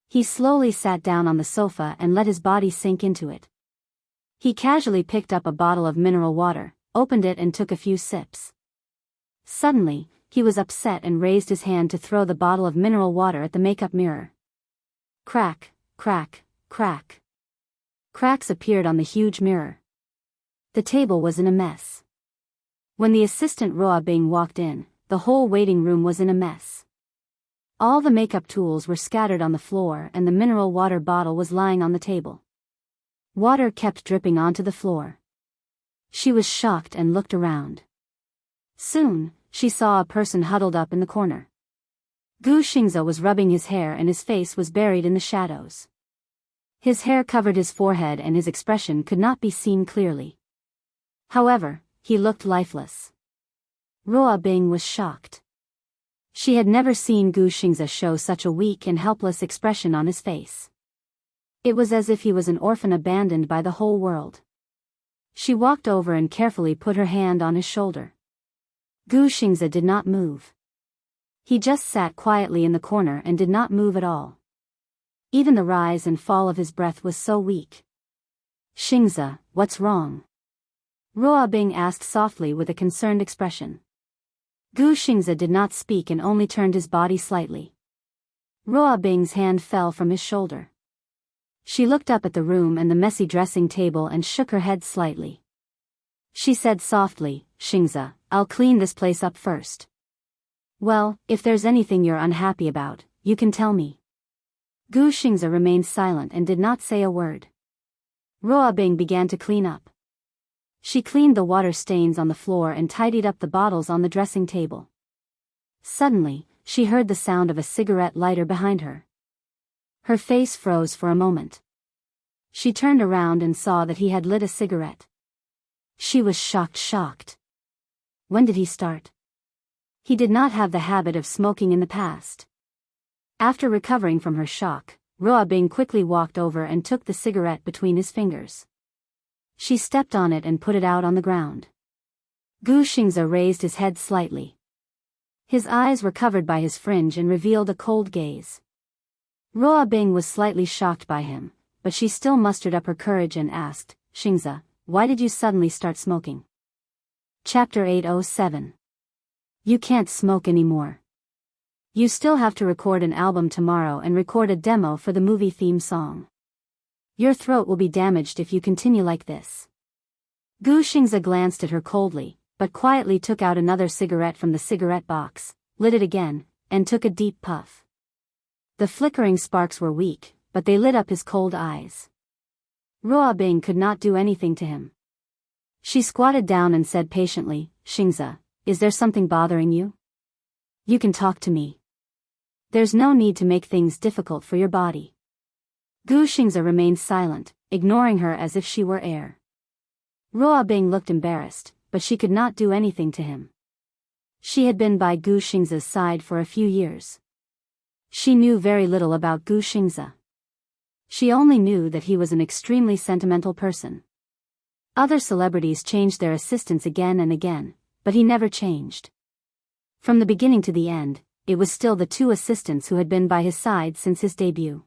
He slowly sat down on the sofa and let his body sink into it. He casually picked up a bottle of mineral water, opened it and took a few sips. Suddenly, he was upset and raised his hand to throw the bottle of mineral water at the makeup mirror. Crack, crack, crack. Cracks appeared on the huge mirror. The table was in a mess. When the assistant Roa Bing walked in, the whole waiting room was in a mess. All the makeup tools were scattered on the floor and the mineral water bottle was lying on the table. Water kept dripping onto the floor. She was shocked and looked around. Soon, she saw a person huddled up in the corner. Gu Xingze was rubbing his hair and his face was buried in the shadows. His hair covered his forehead and his expression could not be seen clearly. However, he looked lifeless. Roa Bing was shocked. She had never seen Gu Xingze show such a weak and helpless expression on his face. It was as if he was an orphan abandoned by the whole world. She walked over and carefully put her hand on his shoulder. Gu Xingze did not move. He just sat quietly in the corner and did not move at all. Even the rise and fall of his breath was so weak. Xingze, what's wrong? Roa Bing asked softly with a concerned expression. Gu Xingze did not speak and only turned his body slightly. Roa Bing's hand fell from his shoulder. She looked up at the room and the messy dressing table and shook her head slightly. She said softly, Xingze, I'll clean this place up first. Well, if there's anything you're unhappy about, you can tell me. Gu Xingze remained silent and did not say a word. Roa Bing began to clean up. She cleaned the water stains on the floor and tidied up the bottles on the dressing table. Suddenly, she heard the sound of a cigarette lighter behind her. Her face froze for a moment. She turned around and saw that he had lit a cigarette. She was shocked. When did he start? He did not have the habit of smoking in the past. After recovering from her shock, Roa Bing quickly walked over and took the cigarette between his fingers. She stepped on it and put it out on the ground. Gu Xingze raised his head slightly. His eyes were covered by his fringe and revealed a cold gaze. Roa Bing was slightly shocked by him, but she still mustered up her courage and asked, Xingze, why did you suddenly start smoking? Chapter 807. You can't smoke anymore. You still have to record an album tomorrow and record a demo for the movie theme song. Your throat will be damaged if you continue like this. Gu Xingzi glanced at her coldly, but quietly took out another cigarette from the cigarette box, lit it again, and took a deep puff. The flickering sparks were weak, but they lit up his cold eyes. Ruo Bing could not do anything to him. She squatted down and said patiently, Xingzi, is there something bothering you? You can talk to me. There's no need to make things difficult for your body. Gu Xingzi remained silent, ignoring her as if she were air. Ruo Bing looked embarrassed, but she could not do anything to him. She had been by Gu Xingzi's side for a few years. She knew very little about Gu Xingzi. She only knew that he was an extremely sentimental person. Other celebrities changed their assistants again and again, but he never changed. From the beginning to the end, it was still the two assistants who had been by his side since his debut.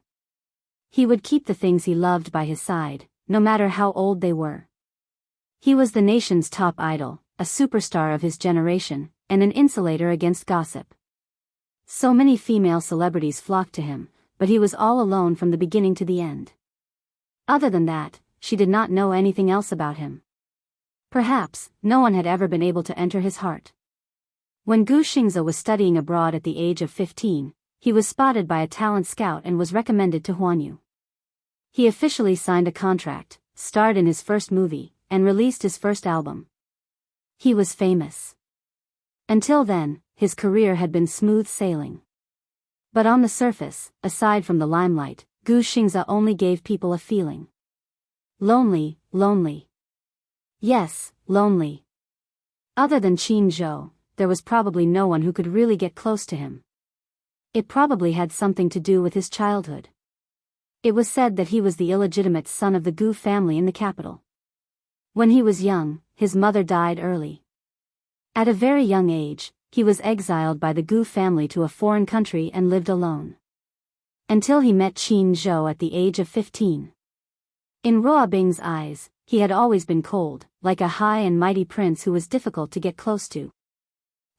He would keep the things he loved by his side, no matter how old they were. He was the nation's top idol, a superstar of his generation, and an insulator against gossip. So many female celebrities flocked to him, but he was all alone from the beginning to the end. Other than that, she did not know anything else about him. Perhaps, no one had ever been able to enter his heart. When Gu Xingzi was studying abroad at the age of 15, he was spotted by a talent scout and was recommended to Huanyu. He officially signed a contract, starred in his first movie, and released his first album. He was famous. Until then, his career had been smooth sailing. But on the surface, aside from the limelight, Gu Xingzi only gave people a feeling. Lonely, lonely. Yes, lonely. Other than Qin Zhou, there was probably no one who could really get close to him. It probably had something to do with his childhood. It was said that he was the illegitimate son of the Gu family in the capital. When he was young, his mother died early. At a very young age, he was exiled by the Gu family to a foreign country and lived alone. Until he met Qin Zhou at the age of 15. In Ruo Bing's eyes, he had always been cold, like a high and mighty prince who was difficult to get close to.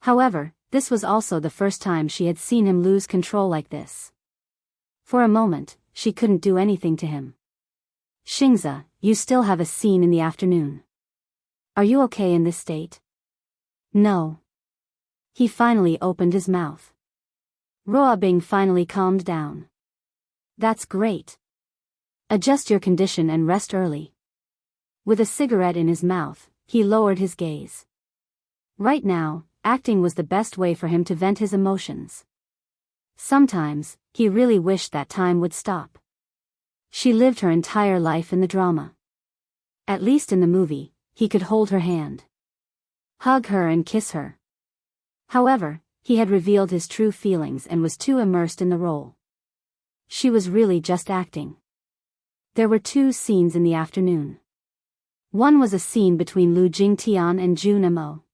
However, this was also the first time she had seen him lose control like this. For a moment, she couldn't do anything to him. Xingzi, you still have a scene in the afternoon. Are you okay in this state? No. He finally opened his mouth. Ruo Bing finally calmed down. That's great. Adjust your condition and rest early. With a cigarette in his mouth, he lowered his gaze. Right now, acting was the best way for him to vent his emotions. Sometimes, he really wished that time would stop. She lived her entire life in the drama. At least in the movie, he could hold her hand, hug her and kiss her. However, he had revealed his true feelings and was too immersed in the role. She was really just acting. There were two scenes in the afternoon. One was a scene between Lu Jingtian and Zhu Nemo.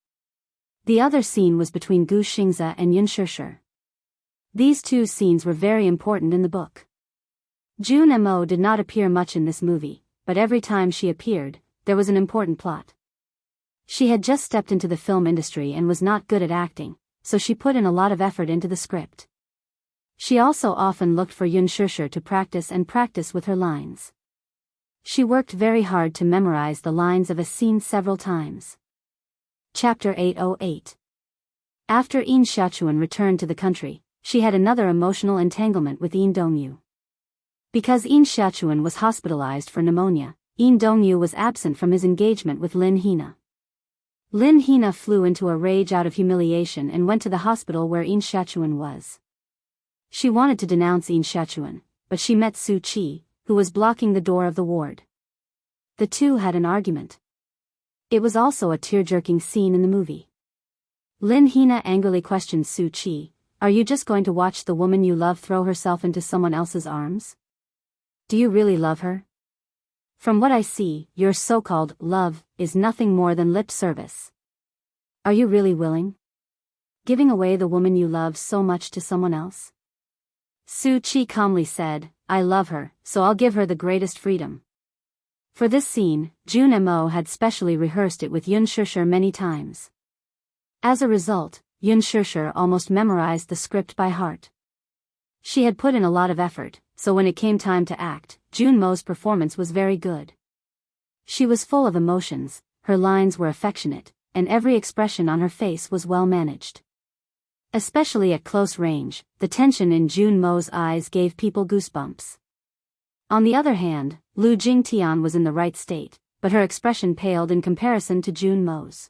The other scene was between Gu Xingzi and Yun Shishir. These two scenes were very important in the book. Zhu Nemo did not appear much in this movie, but every time she appeared, there was an important plot. She had just stepped into the film industry and was not good at acting, so she put in a lot of effort into the script. She also often looked for Yun Shishir to practice with her lines. She worked very hard to memorize the lines of a scene several times. Chapter 808. After Yin Xiaochuan returned to the country, she had another emotional entanglement with Yin Dongyu. Because Yin Xiaochuan was hospitalized for pneumonia, Yin Dongyu was absent from his engagement with Lin Hina. Lin Hina flew into a rage out of humiliation and went to the hospital where Yin Xiaochuan was. She wanted to denounce Yin Xiaochuan, but she met Su Qi, who was blocking the door of the ward. The two had an argument. It was also a tear-jerking scene in the movie. Lin Hina angrily questioned Su Qi, "Are you just going to watch the woman you love throw herself into someone else's arms? Do you really love her? From what I see, your so-called love is nothing more than lip service. Are you really willing? Giving away the woman you love so much to someone else?" Su Qi calmly said, "I love her, so I'll give her the greatest freedom." For this scene, Jun Mo had specially rehearsed it with Yun Shishir many times. As a result, Yun Shishir almost memorized the script by heart. She had put in a lot of effort, so when it came time to act, June Mo's performance was very good. She was full of emotions, her lines were affectionate, and every expression on her face was well managed. Especially at close range, the tension in June Mo's eyes gave people goosebumps. On the other hand, Lu Jingtian was in the right state, but her expression paled in comparison to June Mo's.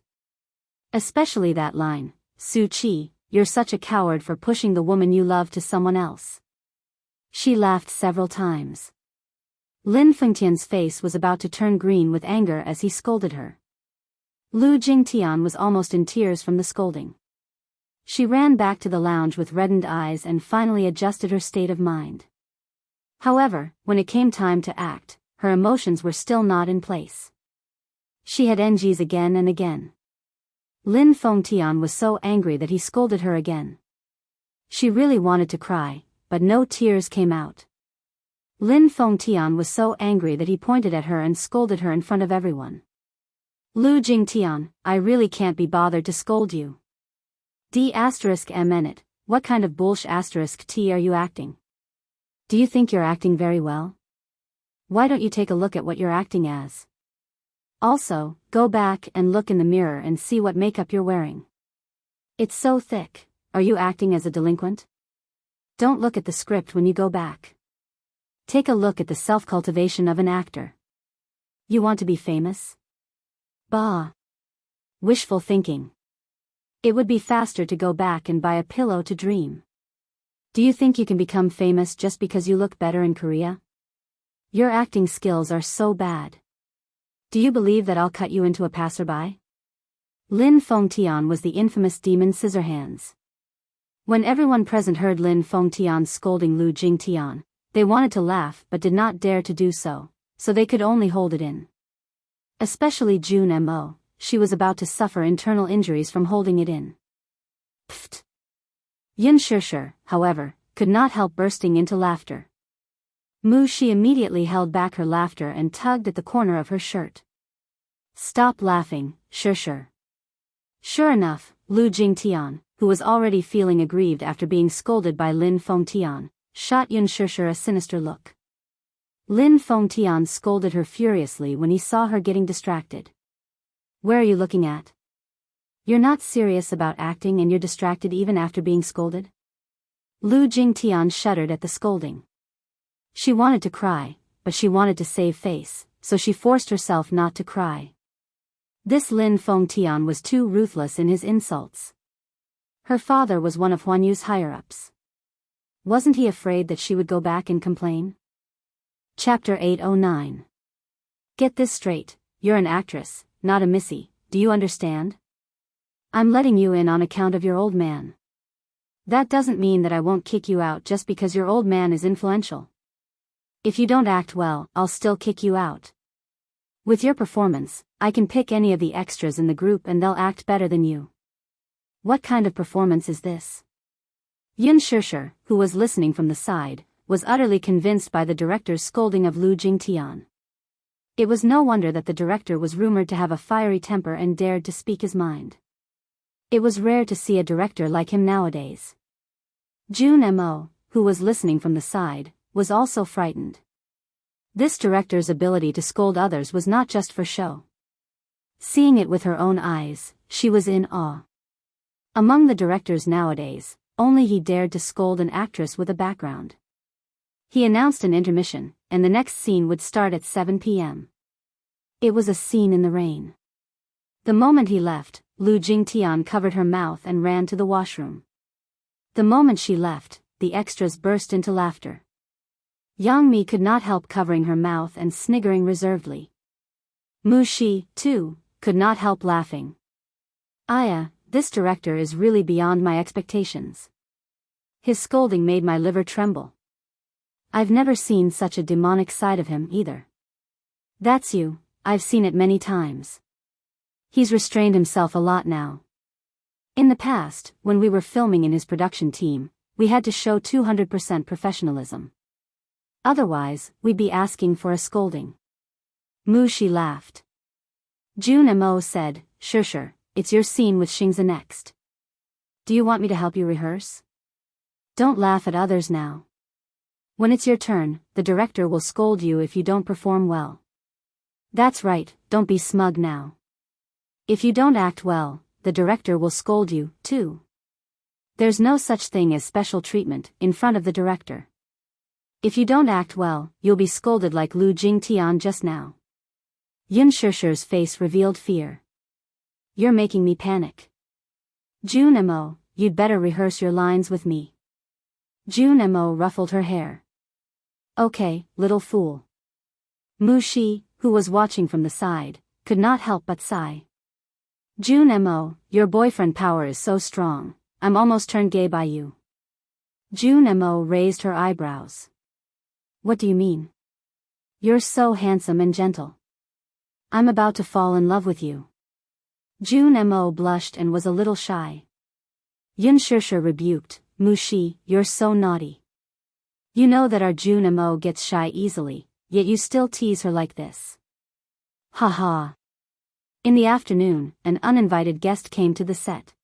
Especially that line, "Su Qi, you're such a coward for pushing the woman you love to someone else." She laughed several times. Lin Fengtian's face was about to turn green with anger as he scolded her. Lu Jingtian was almost in tears from the scolding. She ran back to the lounge with reddened eyes and finally adjusted her state of mind. However, when it came time to act, her emotions were still not in place. She had NGs again and again. Lin Fengtian was so angry that he scolded her again. She really wanted to cry, but no tears came out. Lin Fengtian was so angry that he pointed at her and scolded her in front of everyone. "Lu Jingtian, I really can't be bothered to scold you. D***mn, what kind of bullsh**t are you acting? Do you think you're acting very well? Why don't you take a look at what you're acting as? Also, go back and look in the mirror and see what makeup you're wearing. It's so thick, are you acting as a delinquent? Don't look at the script when you go back. Take a look at the self-cultivation of an actor. You want to be famous? Bah. Wishful thinking. It would be faster to go back and buy a pillow to dream. Do you think you can become famous just because you look better in Korea? Your acting skills are so bad. Do you believe that I'll cut you into a passerby?" Lin Fengtian was the infamous demon Scissorhands. When everyone present heard Lin Fengtian scolding Lu Jingtian, they wanted to laugh but did not dare to do so, so they could only hold it in. Especially June Mo, she was about to suffer internal injuries from holding it in. Pfft. Yin Shishir, however, could not help bursting into laughter. Mu Shi immediately held back her laughter and tugged at the corner of her shirt. "Stop laughing, Shishir." Sure enough, Lu Jingtian, who was already feeling aggrieved after being scolded by Lin Fengtian, shot Yin Shishir a sinister look. Lin Fengtian scolded her furiously when he saw her getting distracted. "Where are you looking at? You're not serious about acting and you're distracted even after being scolded?" Lu Jingtian shuddered at the scolding. She wanted to cry, but she wanted to save face, so she forced herself not to cry. This Lin Fengtian was too ruthless in his insults. Her father was one of Huan Yu's higher-ups. Wasn't he afraid that she would go back and complain? Chapter 809. Get this straight, you're an actress, not a missy, do you understand? I'm letting you in on account of your old man. That doesn't mean that I won't kick you out just because your old man is influential. If you don't act well, I'll still kick you out. With your performance, I can pick any of the extras in the group and they'll act better than you. What kind of performance is this? Yin Shishir, who was listening from the side, was utterly convinced by the director's scolding of Lu Jingtian. It was no wonder that the director was rumored to have a fiery temper and dared to speak his mind. It was rare to see a director like him nowadays. June Mo, who was listening from the side, was also frightened. This director's ability to scold others was not just for show. Seeing it with her own eyes, she was in awe. Among the directors nowadays, only he dared to scold an actress with a background. He announced an intermission, and the next scene would start at 7 p.m. It was a scene in the rain. The moment he left, Lu Jingtian covered her mouth and ran to the washroom. The moment she left, the extras burst into laughter. Yang Mi could not help covering her mouth and sniggering reservedly. Mu Shi, too, could not help laughing. Aya, this director is really beyond my expectations. His scolding made my liver tremble. I've never seen such a demonic side of him either. That's you, I've seen it many times. He's restrained himself a lot now. In the past, when we were filming in his production team, we had to show 200% professionalism. Otherwise, we'd be asking for a scolding. Mu Shi laughed. June Mo said, Sure, it's your scene with Xingzi next. Do you want me to help you rehearse? Don't laugh at others now. When it's your turn, the director will scold you if you don't perform well. That's right, don't be smug now. If you don't act well, the director will scold you, too. There's no such thing as special treatment in front of the director. If you don't act well, you'll be scolded like Lu Jingtian just now. Yun Shishir's face revealed fear. You're making me panic. Jun Mo, you'd better rehearse your lines with me. Jun Mo ruffled her hair. Okay, little fool. Mu Shi, who was watching from the side, could not help but sigh. Jun Mo, your boyfriend power is so strong, I'm almost turned gay by you. Jun Mo raised her eyebrows. What do you mean? You're so handsome and gentle. I'm about to fall in love with you. Jun Mo blushed and was a little shy. Yun Shishir rebuked, Mu Shi, you're so naughty. You know that our Jun Mo gets shy easily, yet you still tease her like this. Ha ha. In the afternoon, an uninvited guest came to the set.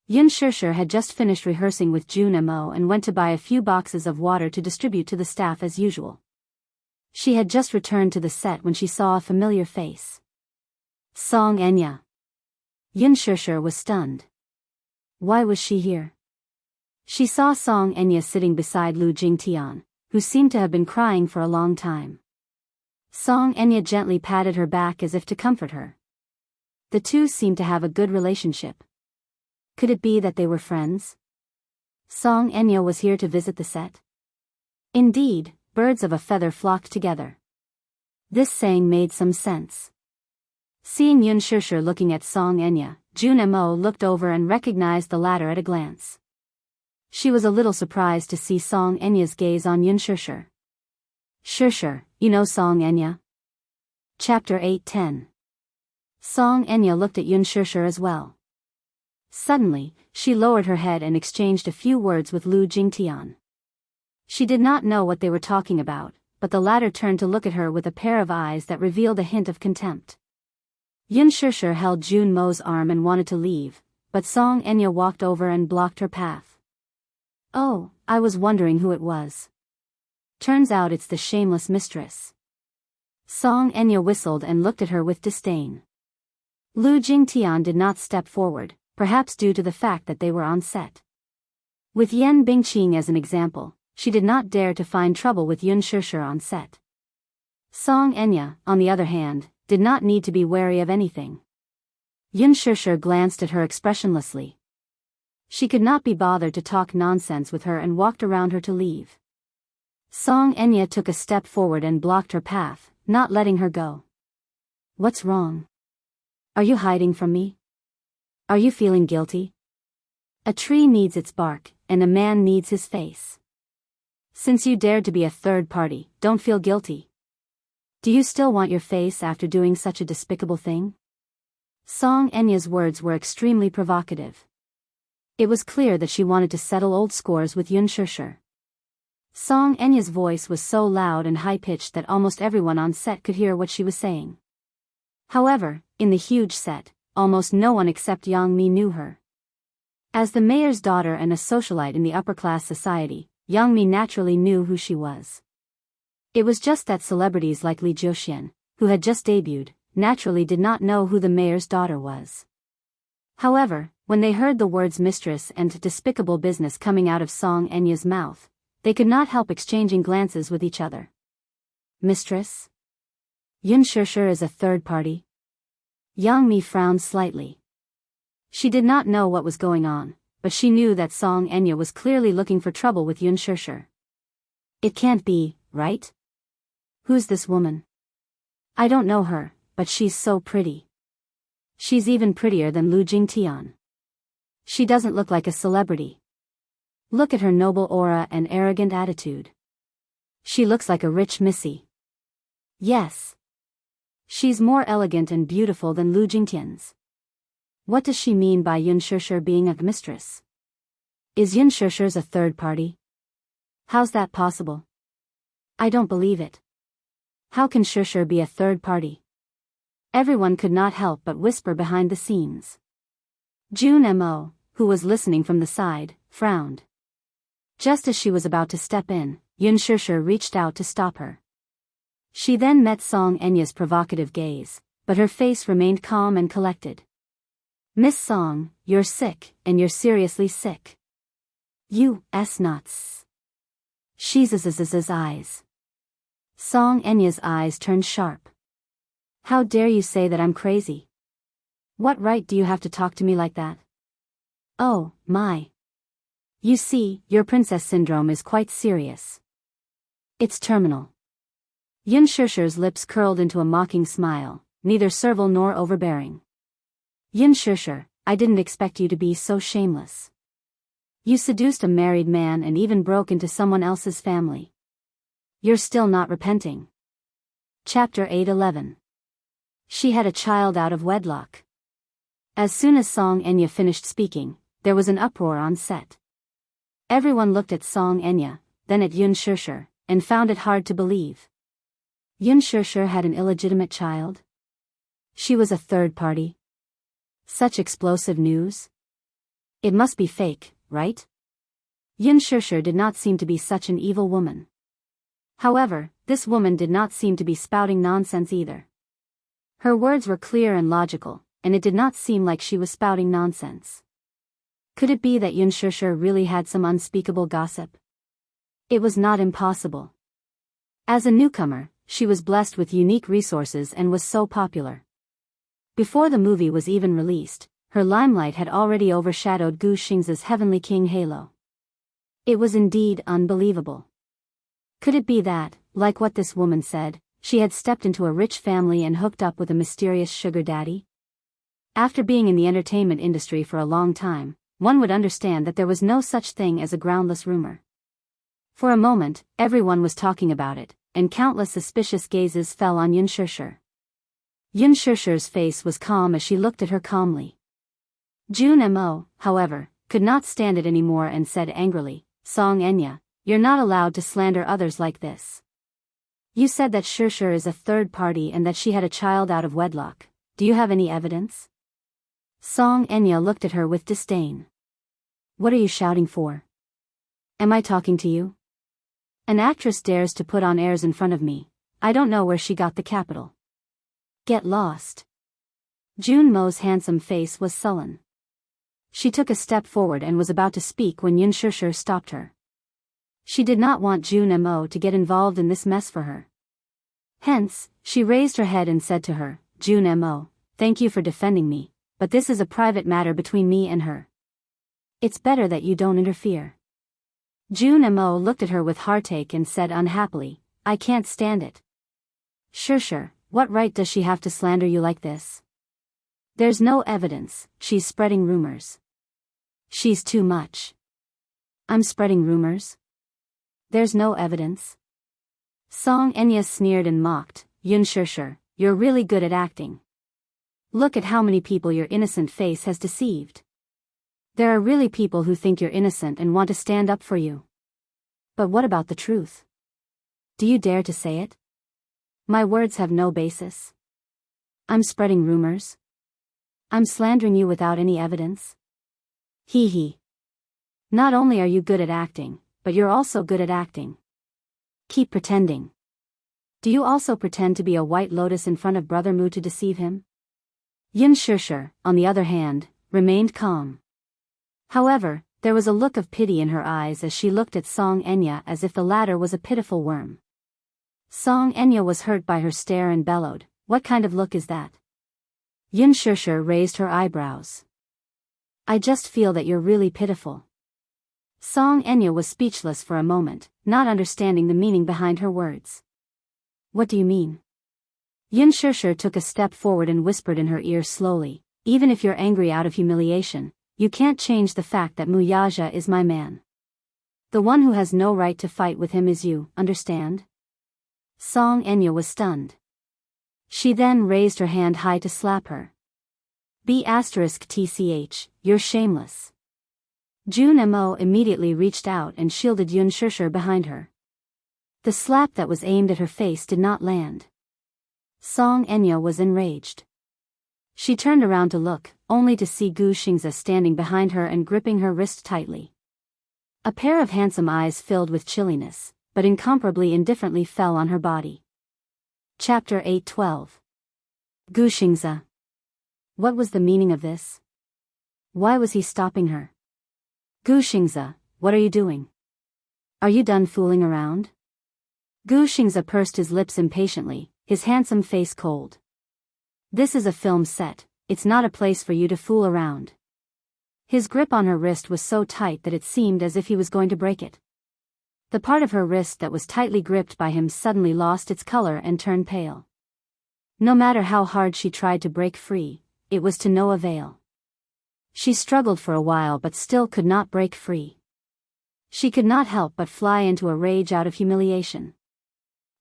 Yun Shishir had just finished rehearsing with Jun Mo and went to buy a few boxes of water to distribute to the staff as usual. She had just returned to the set when she saw a familiar face. Song Enya. Yun Shishir was stunned. Why was she here? She saw Song Enya sitting beside Lu Jingtian, who seemed to have been crying for a long time. Song Enya gently patted her back as if to comfort her. The two seemed to have a good relationship. Could it be that they were friends? Song Enya was here to visit the set? Indeed, birds of a feather flocked together. This saying made some sense. Seeing Yun Shishir looking at Song Enya, Jun Mo looked over and recognized the latter at a glance. She was a little surprised to see Song Enya's gaze on Yun Shishir. Shishir, you know Song Enya? Chapter 8:10. Song Enya looked at Yun Shishir as well. Suddenly, she lowered her head and exchanged a few words with Lu Jingtian. She did not know what they were talking about, but the latter turned to look at her with a pair of eyes that revealed a hint of contempt. Yun Shishir held Jun Mo's arm and wanted to leave, but Song Enya walked over and blocked her path. Oh, I was wondering who it was. Turns out it's the shameless mistress. Song Enya whistled and looked at her with disdain. Lu Jingtian did not step forward, perhaps due to the fact that they were on set. With Yan Bingqing as an example, she did not dare to find trouble with Yun Shishir on set. Song Enya, on the other hand, did not need to be wary of anything. Yun Shishir glanced at her expressionlessly. She could not be bothered to talk nonsense with her and walked around her to leave. Song Enya took a step forward and blocked her path, not letting her go. What's wrong? Are you hiding from me? Are you feeling guilty? A tree needs its bark, and a man needs his face. Since you dared to be a third party, don't feel guilty. Do you still want your face after doing such a despicable thing? Song Enya's words were extremely provocative. It was clear that she wanted to settle old scores with Yun Shishir. Song Enya's voice was so loud and high-pitched that almost everyone on set could hear what she was saying. However, in the huge set, almost no one except Yang Mi knew her. As the mayor's daughter and a socialite in the upper-class society, Yang Mi naturally knew who she was. It was just that celebrities like Li Jiuxian, who had just debuted, naturally did not know who the mayor's daughter was. However, when they heard the words mistress and despicable business coming out of Song Enya's mouth, they could not help exchanging glances with each other. Mistress? Yun Shishir is a third party? Yang Mi frowned slightly. She did not know what was going on, but she knew that Song Enya was clearly looking for trouble with Yun Shishir. It can't be, right? Who's this woman? I don't know her, but she's so pretty. She's even prettier than Lu Jingtian. She doesn't look like a celebrity. Look at her noble aura and arrogant attitude. She looks like a rich missy. Yes. She's more elegant and beautiful than Lu Jingtian's. What does she mean by Yun Shishir being a mistress? Is Yun Shishir's a third party? How's that possible? I don't believe it. How can Shishir be a third party? Everyone could not help but whisper behind the scenes. Jun Mo, who was listening from the side, frowned. Just as she was about to step in, Yun Shishir reached out to stop her. She then met Song Enya's provocative gaze, but her face remained calm and collected. Miss Song, you're sick, and you're seriously sick. U.S. nuts. She's eyes. Song Enya's eyes turned sharp. How dare you say that I'm crazy? What right do you have to talk to me like that? Oh, my. You see, your princess syndrome is quite serious. It's terminal. Yun Shishir's lips curled into a mocking smile, neither servile nor overbearing. Yun Shishir, I didn't expect you to be so shameless. You seduced a married man and even broke into someone else's family. You're still not repenting. Chapter 8:11. She had a child out of wedlock. As soon as Song Enya finished speaking, there was an uproar on set. Everyone looked at Song Enya, then at Yun Shishir, and found it hard to believe. Yun Shishir had an illegitimate child? She was a third party? Such explosive news? It must be fake, right? Yun Shishir did not seem to be such an evil woman. However, this woman did not seem to be spouting nonsense either. Her words were clear and logical, and it did not seem like she was spouting nonsense. Could it be that Yun Shishir really had some unspeakable gossip? It was not impossible. As a newcomer, she was blessed with unique resources and was so popular. Before the movie was even released, her limelight had already overshadowed Gu Xing's Heavenly King halo. It was indeed unbelievable. Could it be that, like what this woman said, she had stepped into a rich family and hooked up with a mysterious sugar daddy? After being in the entertainment industry for a long time, one would understand that there was no such thing as a groundless rumor. For a moment, everyone was talking about it, and countless suspicious gazes fell on Yun Shishir. Yun Shishir's face was calm as she looked at her calmly. Jun Mo, however, could not stand it anymore and said angrily, Song Enya, you're not allowed to slander others like this. You said that Shishir is a third party and that she had a child out of wedlock. Do you have any evidence? Song Enya looked at her with disdain. What are you shouting for? Am I talking to you? An actress dares to put on airs in front of me. I don't know where she got the capital. Get lost. Jun Mo's handsome face was sullen. She took a step forward and was about to speak when Yun Shishir stopped her. She did not want Jun Mo to get involved in this mess for her. Hence, she raised her head and said to her, Jun Mo, thank you for defending me, but this is a private matter between me and her. It's better that you don't interfere. Jun Mo looked at her with heartache and said unhappily, I can't stand it. Shishir, what right does she have to slander you like this? There's no evidence, she's spreading rumors. She's too much. I'm spreading rumors? There's no evidence. Song Enya sneered and mocked, Yun Shishir, you're really good at acting. Look at how many people your innocent face has deceived. There are really people who think you're innocent and want to stand up for you. But what about the truth? Do you dare to say it? My words have no basis. I'm spreading rumors. I'm slandering you without any evidence. Hee hee. Not only are you good at acting, but you're also good at acting. Keep pretending. Do you also pretend to be a white lotus in front of Brother Mu to deceive him? Yun Shishir, on the other hand, remained calm. However, there was a look of pity in her eyes as she looked at Song Enya as if the latter was a pitiful worm. Song Enya was hurt by her stare and bellowed, what kind of look is that? Yun Shishir raised her eyebrows. I just feel that you're really pitiful. Song Enya was speechless for a moment, not understanding the meaning behind her words. What do you mean? Yun Shishir took a step forward and whispered in her ear slowly, even if you're angry out of humiliation, you can't change the fact that Wuxia is my man. The one who has no right to fight with him is you, understand? Song Enya was stunned. She then raised her hand high to slap her. B*tch, you're shameless. Jun Mo immediately reached out and shielded Yun Shishir behind her. The slap that was aimed at her face did not land. Song Enya was enraged. She turned around to look, only to see Gu Xingzi standing behind her and gripping her wrist tightly. A pair of handsome eyes filled with chilliness, but incomparably indifferently fell on her body. Chapter 8:12. Gu Xingzi. What was the meaning of this? Why was he stopping her? Gu Xingzi, what are you doing? Are you done fooling around? Gu Xingzi pursed his lips impatiently, his handsome face cold. This is a film set, it's not a place for you to fool around. His grip on her wrist was so tight that it seemed as if he was going to break it. The part of her wrist that was tightly gripped by him suddenly lost its color and turned pale. No matter how hard she tried to break free, it was to no avail. She struggled for a while but still could not break free. She could not help but fly into a rage out of humiliation.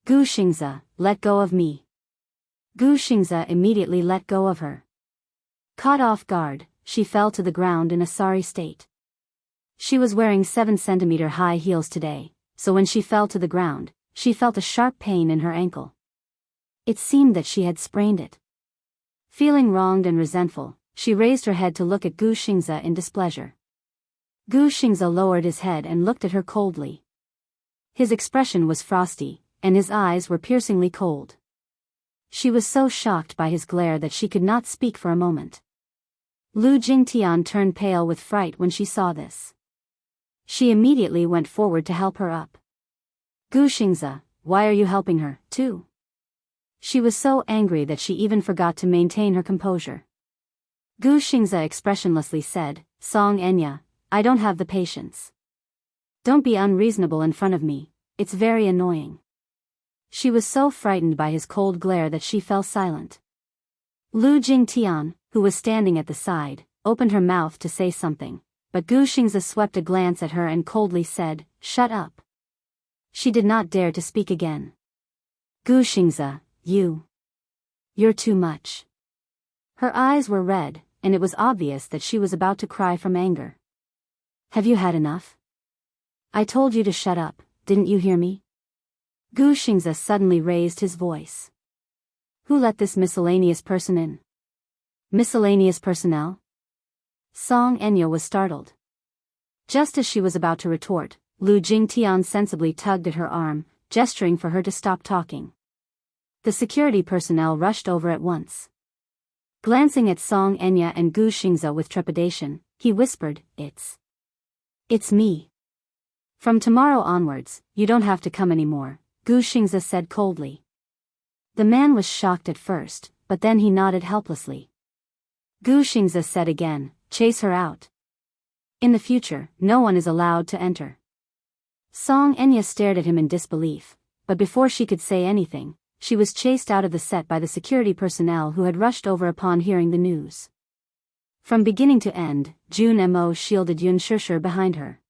Gu Xingzi, let go of me. Gu Xingzi immediately let go of her. Caught off guard, she fell to the ground in a sorry state. She was wearing 7-centimeter high heels today, so when she fell to the ground, she felt a sharp pain in her ankle. It seemed that she had sprained it. Feeling wronged and resentful, she raised her head to look at Gu Xingzi in displeasure. Gu Xingzi lowered his head and looked at her coldly. His expression was frosty, and his eyes were piercingly cold. She was so shocked by his glare that she could not speak for a moment. Lu Jingtian turned pale with fright when she saw this. She immediately went forward to help her up. Gu Xingzi, why are you helping her, too? She was so angry that she even forgot to maintain her composure. Gu Xingzi expressionlessly said, Song Enya, I don't have the patience. Don't be unreasonable in front of me, it's very annoying. She was so frightened by his cold glare that she fell silent. Lu Jingtian, who was standing at the side, opened her mouth to say something, but Gu Xingzi swept a glance at her and coldly said, Shut up. She did not dare to speak again. Gu Xingzi, you're too much. Her eyes were red, and it was obvious that she was about to cry from anger. Have you had enough? I told you to shut up, didn't you hear me? Gu Xingzi suddenly raised his voice. Who let this miscellaneous person in? Miscellaneous personnel? Song Enya was startled. Just as she was about to retort, Lu Jingtian sensibly tugged at her arm, gesturing for her to stop talking. The security personnel rushed over at once. Glancing at Song Enya and Gu Xingzi with trepidation, he whispered, It's me. From tomorrow onwards, you don't have to come anymore, Gu Xingzi said coldly. The man was shocked at first, but then he nodded helplessly. Gu Xingzi said again, Chase her out. In the future, no one is allowed to enter. Song Enya stared at him in disbelief, but before she could say anything, she was chased out of the set by the security personnel who had rushed over upon hearing the news. From beginning to end, Jun Mo shielded Yun Shishir behind her.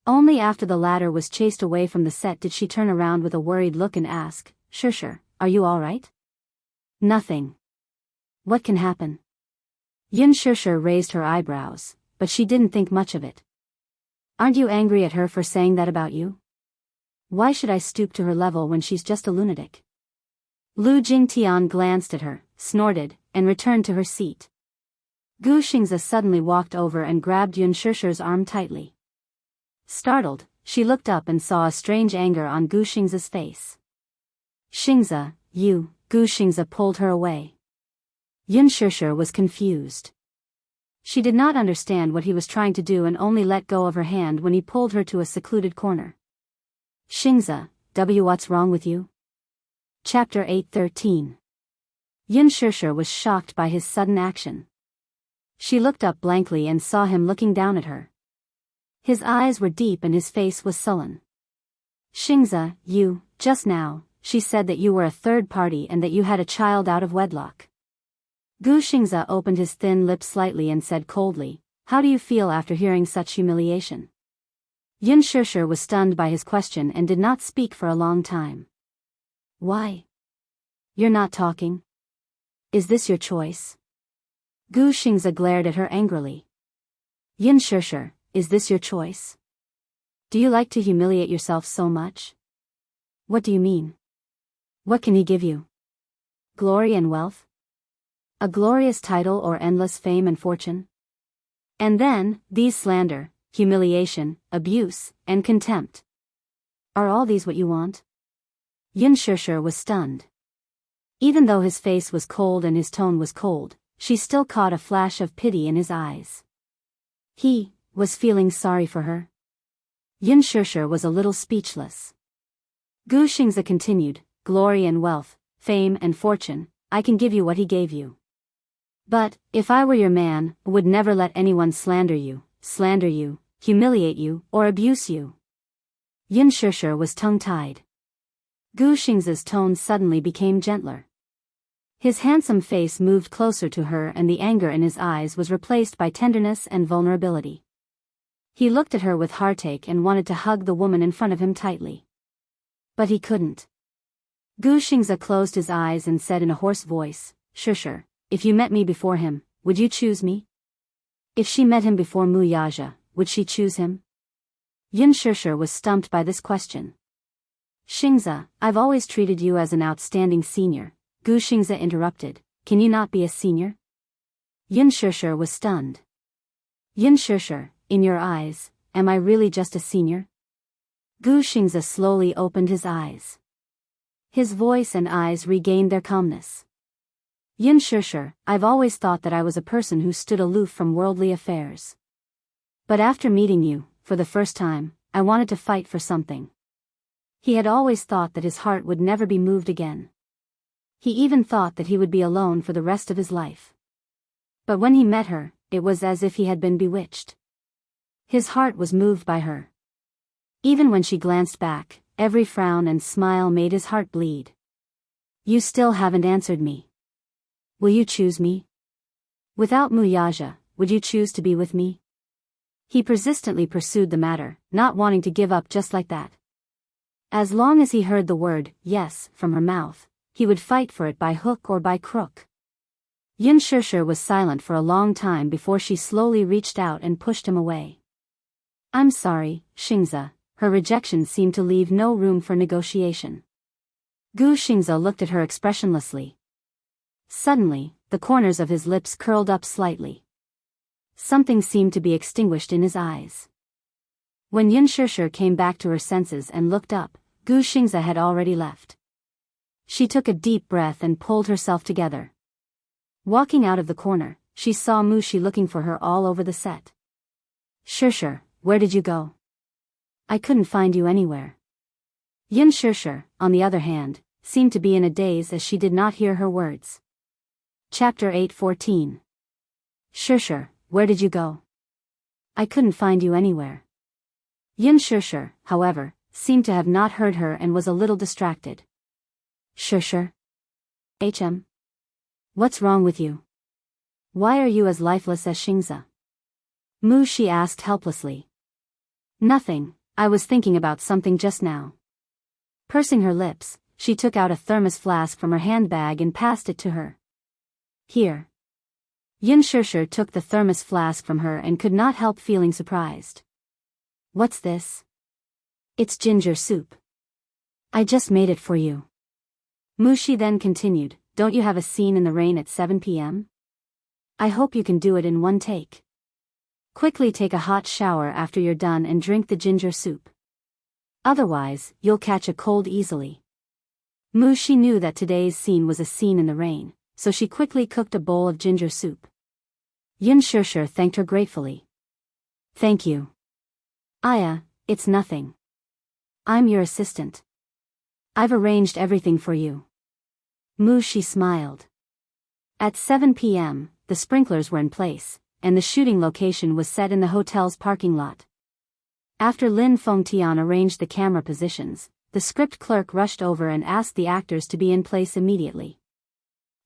Only after the latter was chased away from the set did she turn around with a worried look and ask, Shishir, are you all right? Nothing. What can happen? Yun Shishir raised her eyebrows, but she didn't think much of it. Aren't you angry at her for saying that about you? Why should I stoop to her level when she's just a lunatic? Lu Jingtian glanced at her, snorted, and returned to her seat. Gu Xingzi suddenly walked over and grabbed Yun Shishir's arm tightly. Startled, she looked up and saw a strange anger on Gu Xingzi's face. Xingzi, Gu Xingzi pulled her away. Yun Shishir was confused. She did not understand what he was trying to do and only let go of her hand when he pulled her to a secluded corner. Xingzi, what's wrong with you? Chapter 8:13. Yun Shishir was shocked by his sudden action. She looked up blankly and saw him looking down at her. His eyes were deep and his face was sullen. Xingzi, just now, she said that you were a third party and that you had a child out of wedlock. Gu Xingzi opened his thin lips slightly and said coldly, How do you feel after hearing such humiliation? Yun Shishir was stunned by his question and did not speak for a long time. Why? You're not talking? Is this your choice? Gu Xingzi glared at her angrily. Yun Shishir, is this your choice? Do you like to humiliate yourself so much? What do you mean? What can he give you? Glory and wealth? A glorious title or endless fame and fortune? And then, these slander, humiliation, abuse, and contempt. Are all these what you want? Yin Shishir was stunned. Even though his face was cold and his tone was cold, she still caught a flash of pity in his eyes. He was feeling sorry for her. Yin Shishir was a little speechless. Gu Xingzi continued, glory and wealth, fame and fortune, I can give you what he gave you. But, if I were your man, I would never let anyone slander you, humiliate you, or abuse you. Yin Shishir was tongue-tied. Gu Xingzi's tone suddenly became gentler. His handsome face moved closer to her and the anger in his eyes was replaced by tenderness and vulnerability. He looked at her with heartache and wanted to hug the woman in front of him tightly. But he couldn't. Gu Xingzi closed his eyes and said in a hoarse voice, Shishir, if you met me before him, would you choose me? If she met him before Wuxia, would she choose him? Yin Shishir was stumped by this question. Xingzi, I've always treated you as an outstanding senior. Gu Xingzi interrupted, can you not be a senior? Yin Shishir was stunned. Yin Shishir, in your eyes, am I really just a senior? Gu Xingzi slowly opened his eyes. His voice and eyes regained their calmness. Yin Shishir, I've always thought that I was a person who stood aloof from worldly affairs. But after meeting you, for the first time, I wanted to fight for something. He had always thought that his heart would never be moved again. He even thought that he would be alone for the rest of his life. But when he met her, it was as if he had been bewitched. His heart was moved by her. Even when she glanced back, every frown and smile made his heart bleed. You still haven't answered me. Will you choose me? Without Wuxia, would you choose to be with me? He persistently pursued the matter, not wanting to give up just like that. As long as he heard the word, yes, from her mouth, he would fight for it by hook or by crook. Yin Shishir was silent for a long time before she slowly reached out and pushed him away. I'm sorry, Xingzi, her rejection seemed to leave no room for negotiation. Gu Xingzi looked at her expressionlessly. Suddenly, the corners of his lips curled up slightly. Something seemed to be extinguished in his eyes. When Yin Shishir came back to her senses and looked up, Gu Xingzi had already left. She took a deep breath and pulled herself together. Walking out of the corner, she saw Mushi looking for her all over the set. Shishir, where did you go? I couldn't find you anywhere. Yin Shishir, on the other hand, seemed to be in a daze as she did not hear her words. Chapter 8:14. Shishir, where did you go? I couldn't find you anywhere. Yin Shishir, however, seemed to have not heard her and was a little distracted. Shishir? What's wrong with you? Why are you as lifeless as Xingzi? Mushi asked helplessly. Nothing, I was thinking about something just now. Pursing her lips, she took out a thermos flask from her handbag and passed it to her. Here. Yin Shishir took the thermos flask from her and could not help feeling surprised. What's this? It's ginger soup. I just made it for you. Mushi then continued, don't you have a scene in the rain at 7 p.m.? I hope you can do it in one take. Quickly take a hot shower after you're done and drink the ginger soup. Otherwise, you'll catch a cold easily. Mushi knew that today's scene was a scene in the rain, so she quickly cooked a bowl of ginger soup. Yin Shishir thanked her gratefully. Thank you. Aya, it's nothing. I'm your assistant. I've arranged everything for you. Mushi smiled. At 7 p.m., the sprinklers were in place, and the shooting location was set in the hotel's parking lot. After Lin Fengtian arranged the camera positions, the script clerk rushed over and asked the actors to be in place immediately.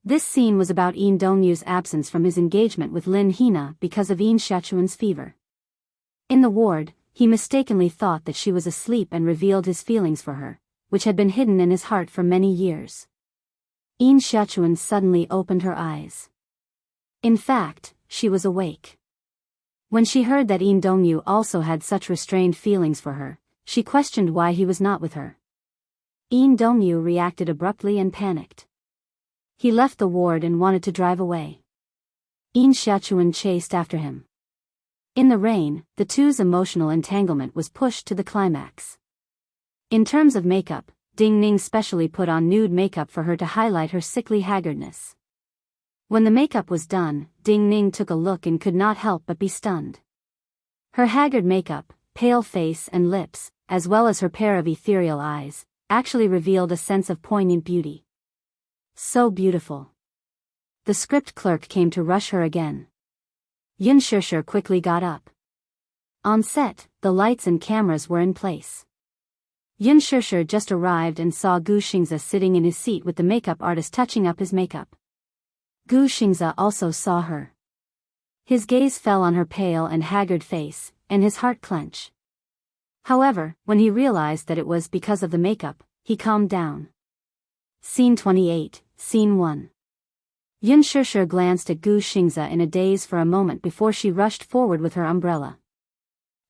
This scene was about Yin Dongyu's absence from his engagement with Lin Hina because of Yin Xiaochuan's fever. In the ward, he mistakenly thought that she was asleep and revealed his feelings for her, which had been hidden in his heart for many years. Yin Xiaochuan suddenly opened her eyes. In fact, she was awake. When she heard that Yin Dongyu also had such restrained feelings for her, she questioned why he was not with her. Yin Dongyu reacted abruptly and panicked. He left the ward and wanted to drive away. Yin Xiaochuan chased after him. In the rain, the two's emotional entanglement was pushed to the climax. In terms of makeup, Ding Ning specially put on nude makeup for her to highlight her sickly haggardness. When the makeup was done, Ding Ning took a look and could not help but be stunned. Her haggard makeup, pale face and lips, as well as her pair of ethereal eyes, actually revealed a sense of poignant beauty. So beautiful. The script clerk came to rush her again. Yun Shishir quickly got up. On set, the lights and cameras were in place. Yun Shishir just arrived and saw Gu Xingzi sitting in his seat with the makeup artist touching up his makeup. Gu Xingzi also saw her. His gaze fell on her pale and haggard face, and his heart clenched. However, when he realized that it was because of the makeup, he calmed down. Scene 28, Scene 1. Yun Shishir glanced at Gu Xingzi in a daze for a moment before she rushed forward with her umbrella.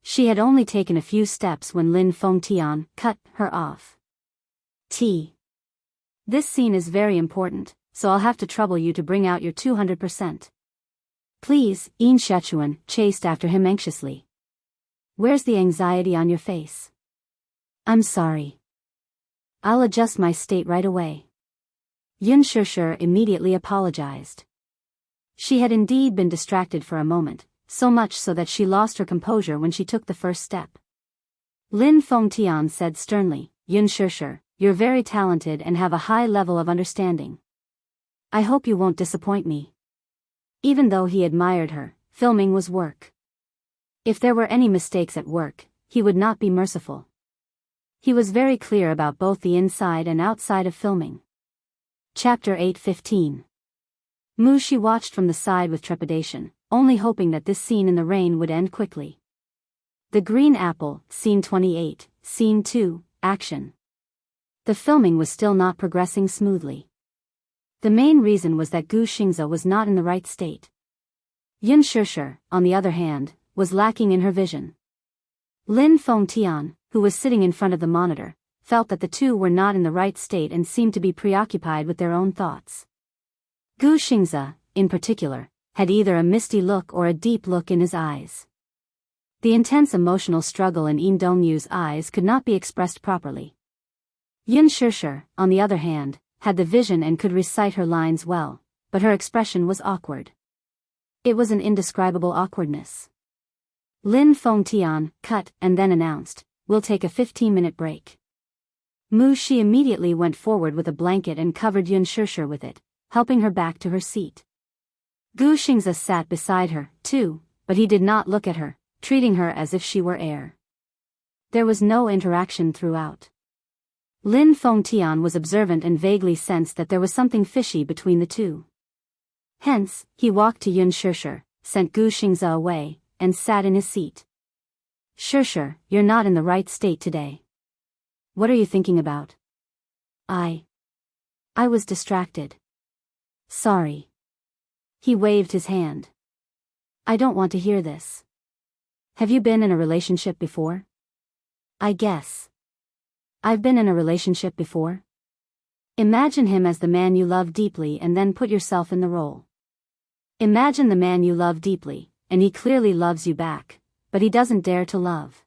She had only taken a few steps when Lin Fengtian cut her off. This scene is very important, so I'll have to trouble you to bring out your 200%. Please, Yin Shechuan chased after him anxiously. Where's the anxiety on your face? I'm sorry. I'll adjust my state right away. Yun Shishir immediately apologized. She had indeed been distracted for a moment, so much so that she lost her composure when she took the first step. Lin Fengtian said sternly, Yun Shishir, you're very talented and have a high level of understanding. I hope you won't disappoint me. Even though he admired her, filming was work. If there were any mistakes at work, he would not be merciful. He was very clear about both the inside and outside of filming. Chapter 8:15. Mu Shi watched from the side with trepidation, only hoping that this scene in the rain would end quickly. The Green Apple, Scene 28, Scene 2, Action. The filming was still not progressing smoothly. The main reason was that Gu Xingzi was not in the right state. Yun Shishir, on the other hand, was lacking in her vision. Lin Fengtian, who was sitting in front of the monitor, felt that the two were not in the right state and seemed to be preoccupied with their own thoughts. Gu Xingzi, in particular, had either a misty look or a deep look in his eyes. The intense emotional struggle in Yin Dongyu's eyes could not be expressed properly. Yun Shishir, on the other hand, had the vision and could recite her lines well, but her expression was awkward. It was an indescribable awkwardness. Lin Fengtian cut and then announced, "We'll take a 15-minute break." Mu Shi immediately went forward with a blanket and covered Yun Shishir with it, helping her back to her seat. Gu Xingzi sat beside her, too, but he did not look at her, treating her as if she were air. There was no interaction throughout. Lin Fengtian was observant and vaguely sensed that there was something fishy between the two. Hence, he walked to Yun Shishir, sent Gu Xingzi away, and sat in his seat. Shishir, you're not in the right state today. What are you thinking about? I was distracted. Sorry. He waved his hand. I don't want to hear this. Have you been in a relationship before? I guess. I've been in a relationship before. Imagine him as the man you love deeply and then put yourself in the role. Imagine the man you love deeply, and he clearly loves you back, but he doesn't dare to love.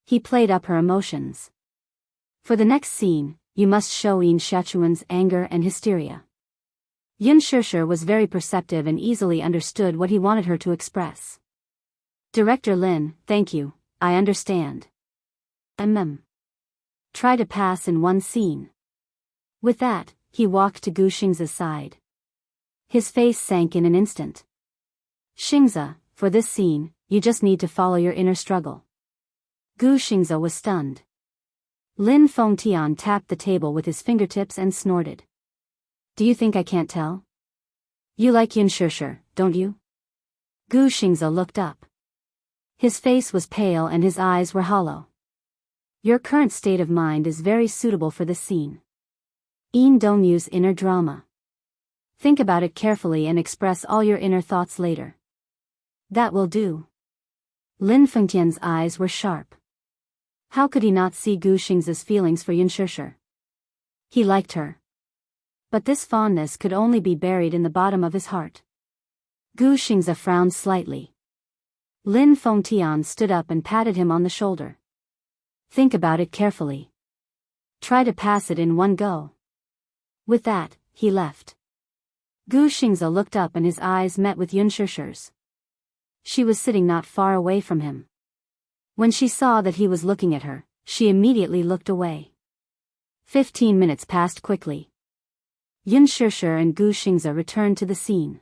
He played up her emotions. For the next scene, you must show Yin Shechuan's anger and hysteria. Yun Shishir was very perceptive and easily understood what he wanted her to express. Director Lin, thank you, I understand. Try to pass in one scene. With that, he walked to Gu Xingzi's side. His face sank in an instant. Xingzi, for this scene, you just need to follow your inner struggle. Gu Xingzi was stunned. Lin Fengtian tapped the table with his fingertips and snorted. Do you think I can't tell? You like Yun Shishir, don't you? Gu Xingzi looked up. His face was pale and his eyes were hollow. Your current state of mind is very suitable for this scene. Yin Dongyu's inner drama. Think about it carefully and express all your inner thoughts later. That will do. Lin Fengtian's eyes were sharp. How could he not see Gu Xingzi's feelings for Yun Shishir? He liked her. But this fondness could only be buried in the bottom of his heart. Gu Xingzi frowned slightly. Lin Fengtian stood up and patted him on the shoulder. Think about it carefully. Try to pass it in one go." With that, he left. Gu Xingze looked up and his eyes met with Yun Shishir's. She was sitting not far away from him. When she saw that he was looking at her, she immediately looked away. 15 minutes passed quickly. Yun Shishir and Gu Xingze returned to the scene.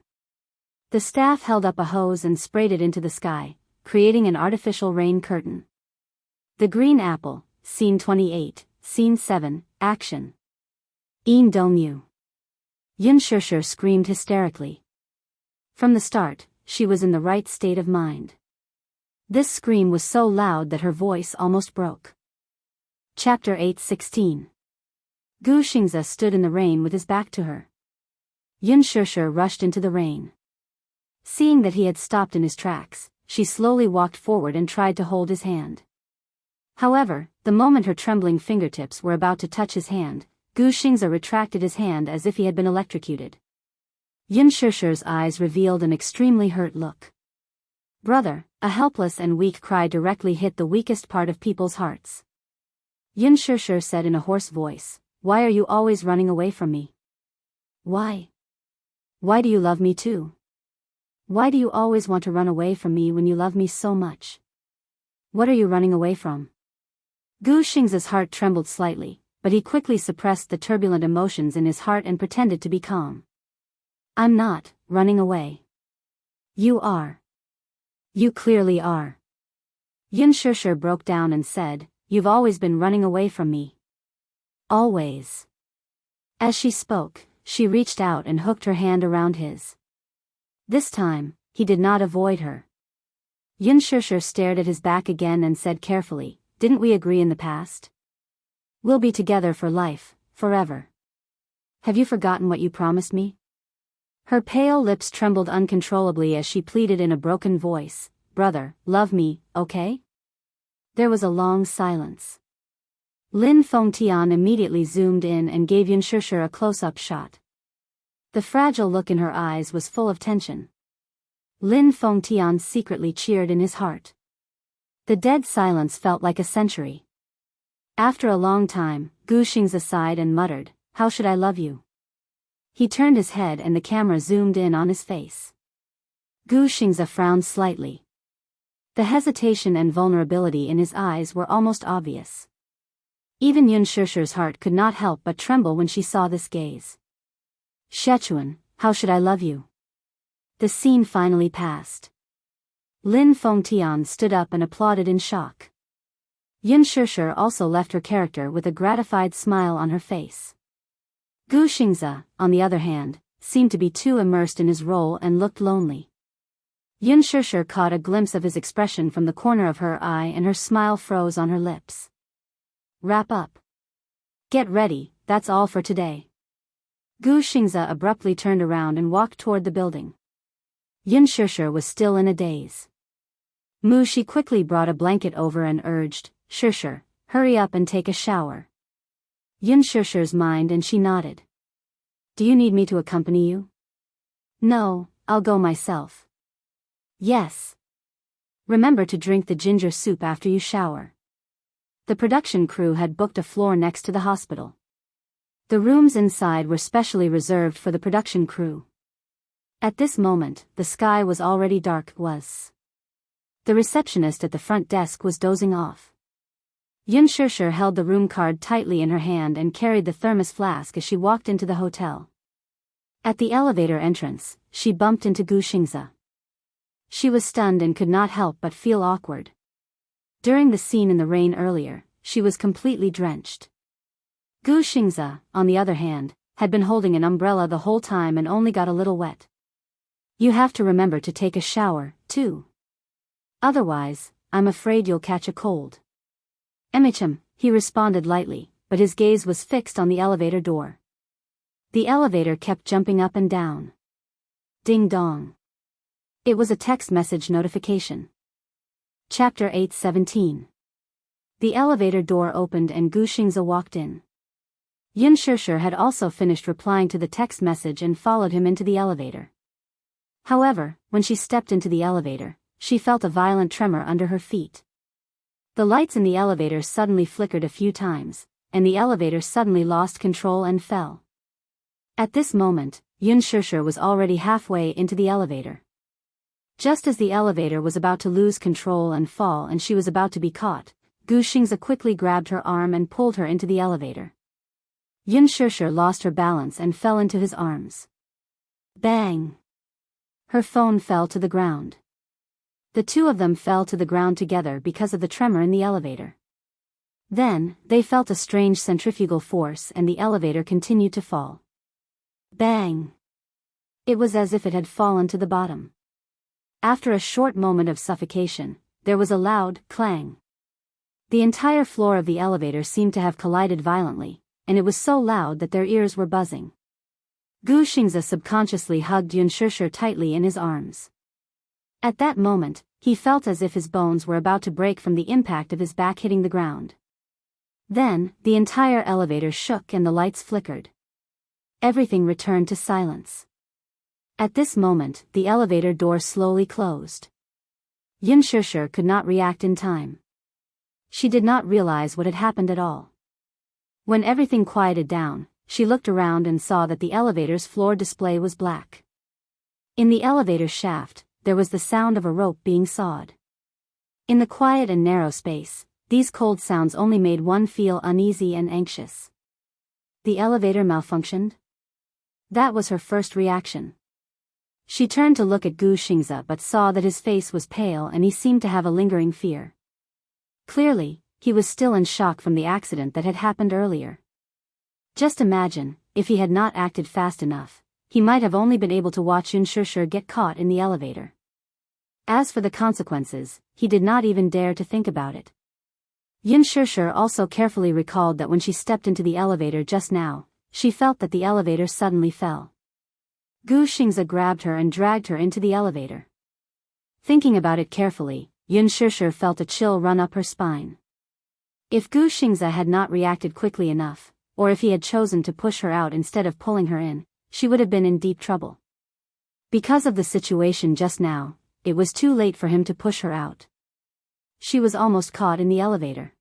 The staff held up a hose and sprayed it into the sky, creating an artificial rain curtain. The Green Apple, Scene 28, Scene 7, Action. Yin Dongyu. Yun Shishir screamed hysterically. From the start, she was in the right state of mind. This scream was so loud that her voice almost broke. Chapter 8:16. Gu Xingze stood in the rain with his back to her. Yun Shishir rushed into the rain. Seeing that he had stopped in his tracks, she slowly walked forward and tried to hold his hand. However, the moment her trembling fingertips were about to touch his hand, Gu Xingze retracted his hand as if he had been electrocuted. Yun Shishir's eyes revealed an extremely hurt look. "Brother," a helpless and weak cry directly hit the weakest part of people's hearts. Yun Shishir said in a hoarse voice, "Why are you always running away from me? Why? Why do you love me too? Why do you always want to run away from me when you love me so much? What are you running away from?" Gu Xingze's heart trembled slightly, but he quickly suppressed the turbulent emotions in his heart and pretended to be calm. "I'm not running away. You are. You clearly are." Yun Shishir broke down and said, "You've always been running away from me. Always." As she spoke, she reached out and hooked her hand around his. This time, he did not avoid her. Yun Shishir stared at his back again and said carefully, "Didn't we agree in the past? We'll be together for life, forever. Have you forgotten what you promised me?" Her pale lips trembled uncontrollably as she pleaded in a broken voice, "Brother, love me, okay?" There was a long silence. Lin Fengtian immediately zoomed in and gave Yun Shishir a close-up shot. The fragile look in her eyes was full of tension. Lin Fengtian secretly cheered in his heart. The dead silence felt like a century. After a long time, Gu Xingze sighed and muttered, "How should I love you?" He turned his head and the camera zoomed in on his face. Gu Xingze frowned slightly. The hesitation and vulnerability in his eyes were almost obvious. Even Yun Shishir's heart could not help but tremble when she saw this gaze. "Shechuan, how should I love you?" The scene finally passed. Lin Fengtian stood up and applauded in shock. Yun Shishir also left her character with a gratified smile on her face. Gu Xingze, on the other hand, seemed to be too immersed in his role and looked lonely. Yun Shishir caught a glimpse of his expression from the corner of her eye and her smile froze on her lips. "Wrap up. Get ready, that's all for today." Gu Xingze abruptly turned around and walked toward the building. Yun Shishir was still in a daze. Shi quickly brought a blanket over and urged, "Shishir, hurry up and take a shower." Yun Shishir's mind and she nodded. "Do you need me to accompany you?" "No, I'll go myself." "Yes. Remember to drink the ginger soup after you shower." The production crew had booked a floor next to the hospital. The rooms inside were specially reserved for the production crew. At this moment, the sky was already dark. The receptionist at the front desk was dozing off. Yun Shishir held the room card tightly in her hand and carried the thermos flask as she walked into the hotel. At the elevator entrance, she bumped into Gu Xingze. She was stunned and could not help but feel awkward. During the scene in the rain earlier, she was completely drenched. Gu Xingze, on the other hand, had been holding an umbrella the whole time and only got a little wet. "You have to remember to take a shower, too. Otherwise, I'm afraid you'll catch a cold." "Emicham," he responded lightly, but his gaze was fixed on the elevator door. The elevator kept jumping up and down. Ding dong. It was a text message notification. Chapter 8:17. The elevator door opened and Gu Xingze walked in. Yun Shishir had also finished replying to the text message and followed him into the elevator. However, when she stepped into the elevator, she felt a violent tremor under her feet. The lights in the elevator suddenly flickered a few times, and the elevator suddenly lost control and fell. At this moment, Yun Shishir was already halfway into the elevator. Just as the elevator was about to lose control and fall and she was about to be caught, Gu Xingze quickly grabbed her arm and pulled her into the elevator. Yun Shishir lost her balance and fell into his arms. Bang! Her phone fell to the ground. The two of them fell to the ground together because of the tremor in the elevator. Then, they felt a strange centrifugal force and the elevator continued to fall. Bang! It was as if it had fallen to the bottom. After a short moment of suffocation, there was a loud clang. The entire floor of the elevator seemed to have collided violently, and it was so loud that their ears were buzzing. Gu Xingze subconsciously hugged Yun Shishir tightly in his arms. At that moment, he felt as if his bones were about to break from the impact of his back hitting the ground. Then, the entire elevator shook and the lights flickered. Everything returned to silence. At this moment, the elevator door slowly closed. Yun Shishir could not react in time. She did not realize what had happened at all. When everything quieted down, she looked around and saw that the elevator's floor display was black. In the elevator shaft, there was the sound of a rope being sawed. In the quiet and narrow space, these cold sounds only made one feel uneasy and anxious. The elevator malfunctioned? That was her first reaction. She turned to look at Gu Xingze but saw that his face was pale and he seemed to have a lingering fear. Clearly, he was still in shock from the accident that had happened earlier. Just imagine, if he had not acted fast enough, he might have only been able to watch Yun Shishir get caught in the elevator. As for the consequences, he did not even dare to think about it. Yun Shishir also carefully recalled that when she stepped into the elevator just now, she felt that the elevator suddenly fell. Gu Xingze grabbed her and dragged her into the elevator. Thinking about it carefully, Yun Shishir felt a chill run up her spine. If Gu Xingze had not reacted quickly enough, or if he had chosen to push her out instead of pulling her in, she would have been in deep trouble. Because of the situation just now, it was too late for him to push her out. She was almost caught in the elevator.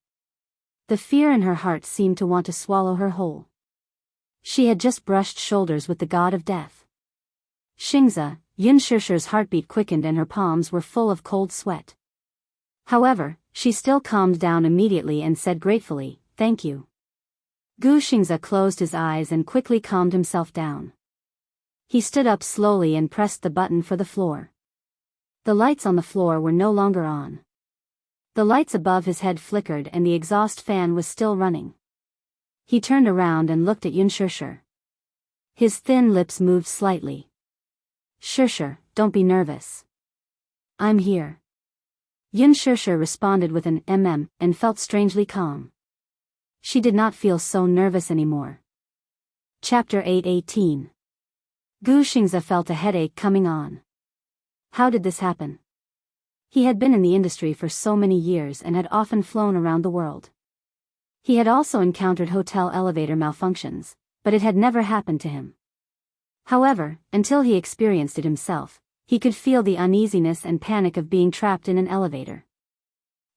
The fear in her heart seemed to want to swallow her whole. She had just brushed shoulders with the god of death. Xingze, Yun Shishir's heartbeat quickened and her palms were full of cold sweat. However, she still calmed down immediately and said gratefully, "Thank you." Gu Xingze closed his eyes and quickly calmed himself down. He stood up slowly and pressed the button for the floor. The lights on the floor were no longer on. The lights above his head flickered and the exhaust fan was still running. He turned around and looked at Yun Shishir. His thin lips moved slightly. "Shishir, don't be nervous. I'm here." Yun Shishir responded with an and felt strangely calm. She did not feel so nervous anymore. Chapter 8:18. Gu Xingze felt a headache coming on. How did this happen? He had been in the industry for so many years and had often flown around the world. He had also encountered hotel elevator malfunctions, but it had never happened to him. However, until he experienced it himself, he could feel the uneasiness and panic of being trapped in an elevator.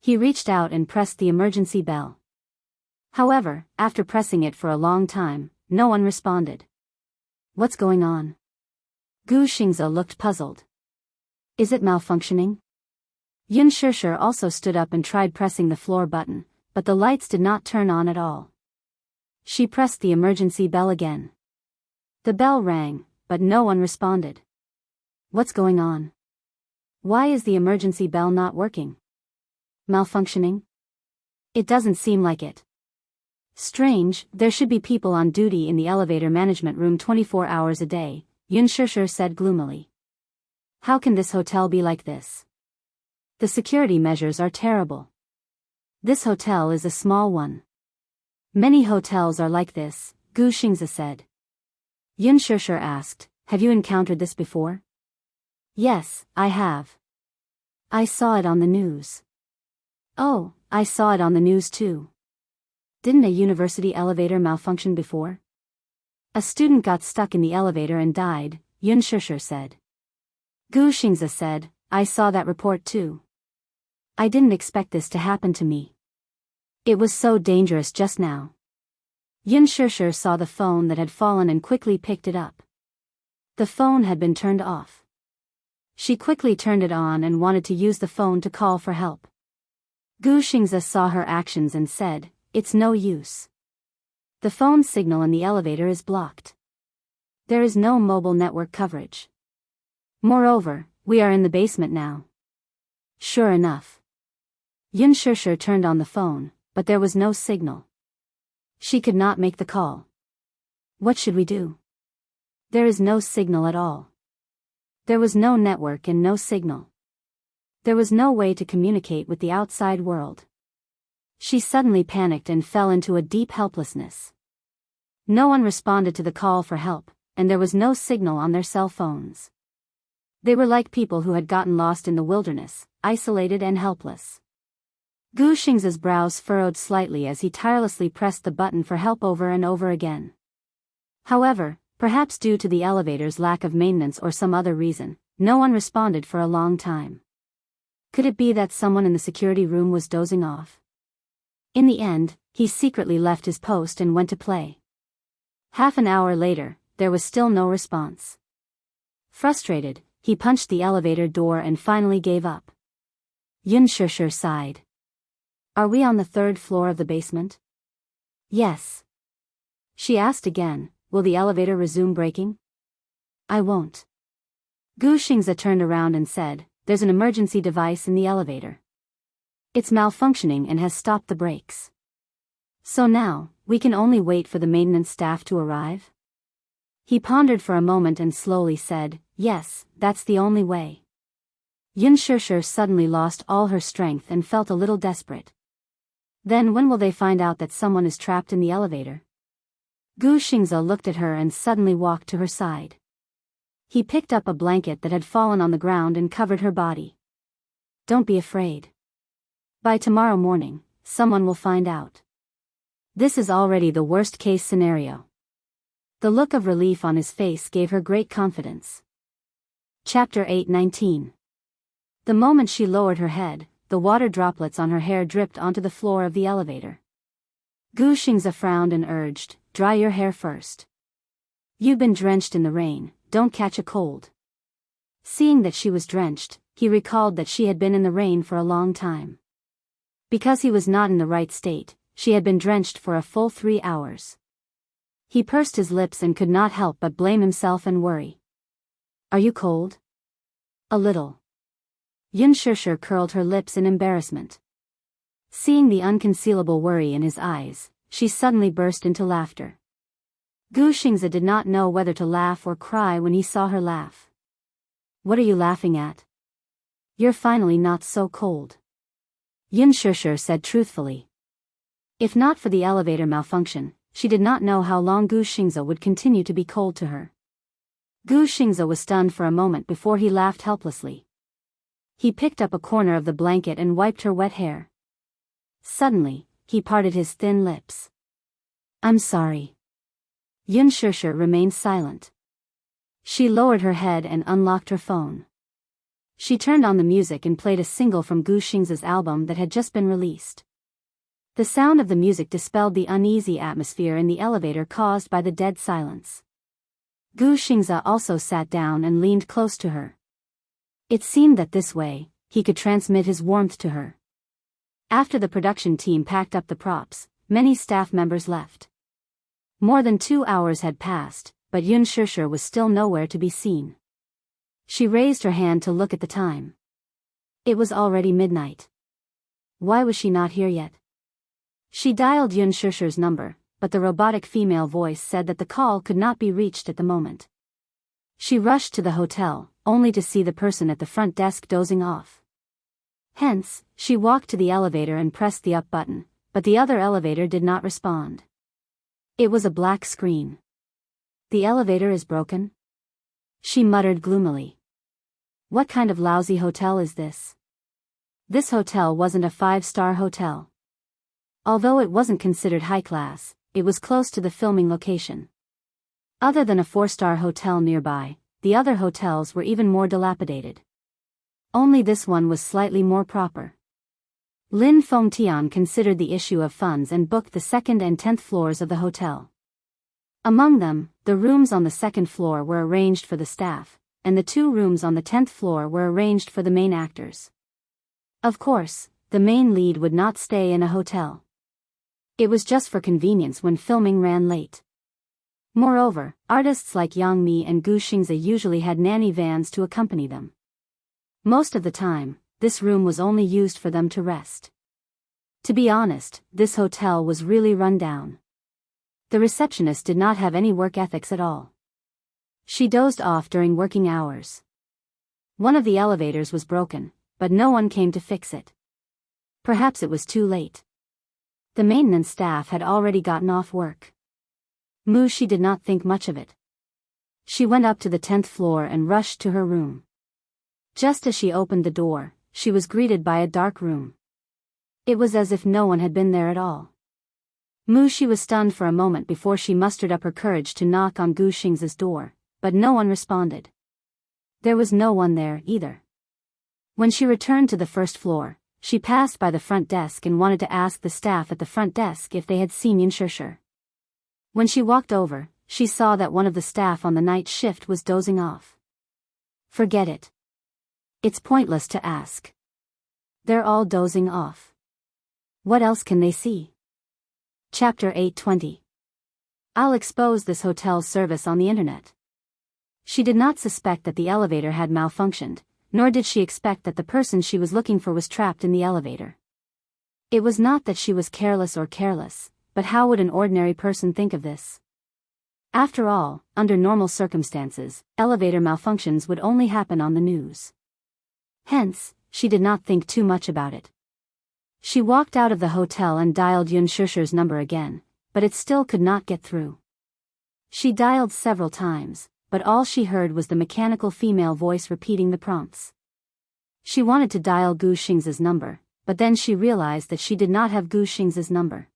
He reached out and pressed the emergency bell. However, after pressing it for a long time, no one responded. What's going on? Gu Xingze looked puzzled. Is it malfunctioning? Yun Shishir also stood up and tried pressing the floor button, but the lights did not turn on at all. She pressed the emergency bell again. The bell rang, but no one responded. What's going on? Why is the emergency bell not working? Malfunctioning? It doesn't seem like it. Strange, there should be people on duty in the elevator management room 24 hours a day, Yun Shishir said gloomily. How can this hotel be like this? The security measures are terrible. This hotel is a small one. Many hotels are like this, Gu Xingze said. Yun Shishir asked, have you encountered this before? Yes, I have. I saw it on the news. Oh, I saw it on the news too. Didn't a university elevator malfunction before? A student got stuck in the elevator and died, Yun Shishir said. Gu Xingze said, I saw that report too. I didn't expect this to happen to me. It was so dangerous just now. Yin Shishir saw the phone that had fallen and quickly picked it up. The phone had been turned off. She quickly turned it on and wanted to use the phone to call for help. Gu Xingzi saw her actions and said, "It's no use. The phone signal in the elevator is blocked. There is no mobile network coverage. Moreover, we are in the basement now." Sure enough. Yin Shishir turned on the phone, but there was no signal. She could not make the call. What should we do? There is no signal at all. There was no network and no signal. There was no way to communicate with the outside world. She suddenly panicked and fell into a deep helplessness. No one responded to the call for help, and there was no signal on their cell phones. They were like people who had gotten lost in the wilderness, isolated and helpless. Gu Xingzi's brows furrowed slightly as he tirelessly pressed the button for help over and over again. However, perhaps due to the elevator's lack of maintenance or some other reason, no one responded for a long time. Could it be that someone in the security room was dozing off? In the end, he secretly left his post and went to play. Half an hour later, there was still no response. Frustrated, he punched the elevator door and finally gave up. Yin Shishir sighed. "Are we on the 3rd floor of the basement?" "Yes." She asked again, "Will the elevator resume braking?" "I won't." Gu Xingzi turned around and said, "There's an emergency device in the elevator. It's malfunctioning and has stopped the brakes. So now, we can only wait for the maintenance staff to arrive?" He pondered for a moment and slowly said, "Yes, that's the only way." Yin Shishir suddenly lost all her strength and felt a little desperate. Then when will they find out that someone is trapped in the elevator? Gu Xingzi looked at her and suddenly walked to her side. He picked up a blanket that had fallen on the ground and covered her body. "Don't be afraid. By tomorrow morning, someone will find out. This is already the worst-case scenario." The look of relief on his face gave her great confidence. Chapter 8:19. The moment she lowered her head, the water droplets on her hair dripped onto the floor of the elevator. Gu Xingzi frowned and urged, "Dry your hair first. You've been drenched in the rain, don't catch a cold." Seeing that she was drenched, he recalled that she had been in the rain for a long time. Because he was not in the right state, she had been drenched for a full 3 hours. He pursed his lips and could not help but blame himself and worry. "Are you cold?" "A little." Yin Shishir curled her lips in embarrassment. Seeing the unconcealable worry in his eyes, she suddenly burst into laughter. Gu Xingzi did not know whether to laugh or cry when he saw her laugh. "What are you laughing at? You're finally not so cold," Yin Shishir said truthfully. If not for the elevator malfunction, she did not know how long Gu Xingzi would continue to be cold to her. Gu Xingzi was stunned for a moment before he laughed helplessly. He picked up a corner of the blanket and wiped her wet hair. Suddenly, he parted his thin lips. "I'm sorry." Yin Shishir remained silent. She lowered her head and unlocked her phone. She turned on the music and played a single from Gu Xingzi's album that had just been released. The sound of the music dispelled the uneasy atmosphere in the elevator caused by the dead silence. Gu Xingzi also sat down and leaned close to her. It seemed that this way, he could transmit his warmth to her. After the production team packed up the props, many staff members left. More than 2 hours had passed, but Yin Shishir was still nowhere to be seen. She raised her hand to look at the time. It was already midnight. Why was she not here yet? She dialed Yin Shishir's number, but the robotic female voice said that the call could not be reached at the moment. She rushed to the hotel, only to see the person at the front desk dozing off. Hence, she walked to the elevator and pressed the up button, but the other elevator did not respond. It was a black screen. "The elevator is broken?" she muttered gloomily. "What kind of lousy hotel is this?" This hotel wasn't a 5-star hotel. Although it wasn't considered high class, it was close to the filming location. Other than a 4-star hotel nearby, the other hotels were even more dilapidated. Only this one was slightly more proper. Lin Fengtian considered the issue of funds and booked the 2nd and 10th floors of the hotel. Among them, the rooms on the 2nd floor were arranged for the staff, and the 2 rooms on the 10th floor were arranged for the main actors. Of course, the main lead would not stay in a hotel. It was just for convenience when filming ran late. Moreover, artists like Yang Mi and Gu Xingzi usually had nanny vans to accompany them. Most of the time, this room was only used for them to rest. To be honest, this hotel was really run down. The receptionist did not have any work ethics at all. She dozed off during working hours. One of the elevators was broken, but no one came to fix it. Perhaps it was too late. The maintenance staff had already gotten off work. She did not think much of it. She went up to the 10th floor and rushed to her room. Just as she opened the door, she was greeted by a dark room. It was as if no one had been there at all. She was stunned for a moment before she mustered up her courage to knock on Gu Xingzi's door, but no one responded. There was no one there either. When she returned to the 1st floor, she passed by the front desk and wanted to ask the staff at the front desk if they had seen Xianxia. When she walked over, she saw that one of the staff on the night shift was dozing off. Forget it. It's pointless to ask. They're all dozing off. What else can they see? Chapter 820. I'll expose this hotel's service on the internet. She did not suspect that the elevator had malfunctioned, nor did she expect that the person she was looking for was trapped in the elevator. It was not that she was careless, but how would an ordinary person think of this? After all, under normal circumstances, elevator malfunctions would only happen on the news. Hence, she did not think too much about it. She walked out of the hotel and dialed Xianxia's number again, but it still could not get through. She dialed several times, but all she heard was the mechanical female voice repeating the prompts. She wanted to dial Gu Xingzi's number, but then she realized that she did not have Gu Xingzi's number.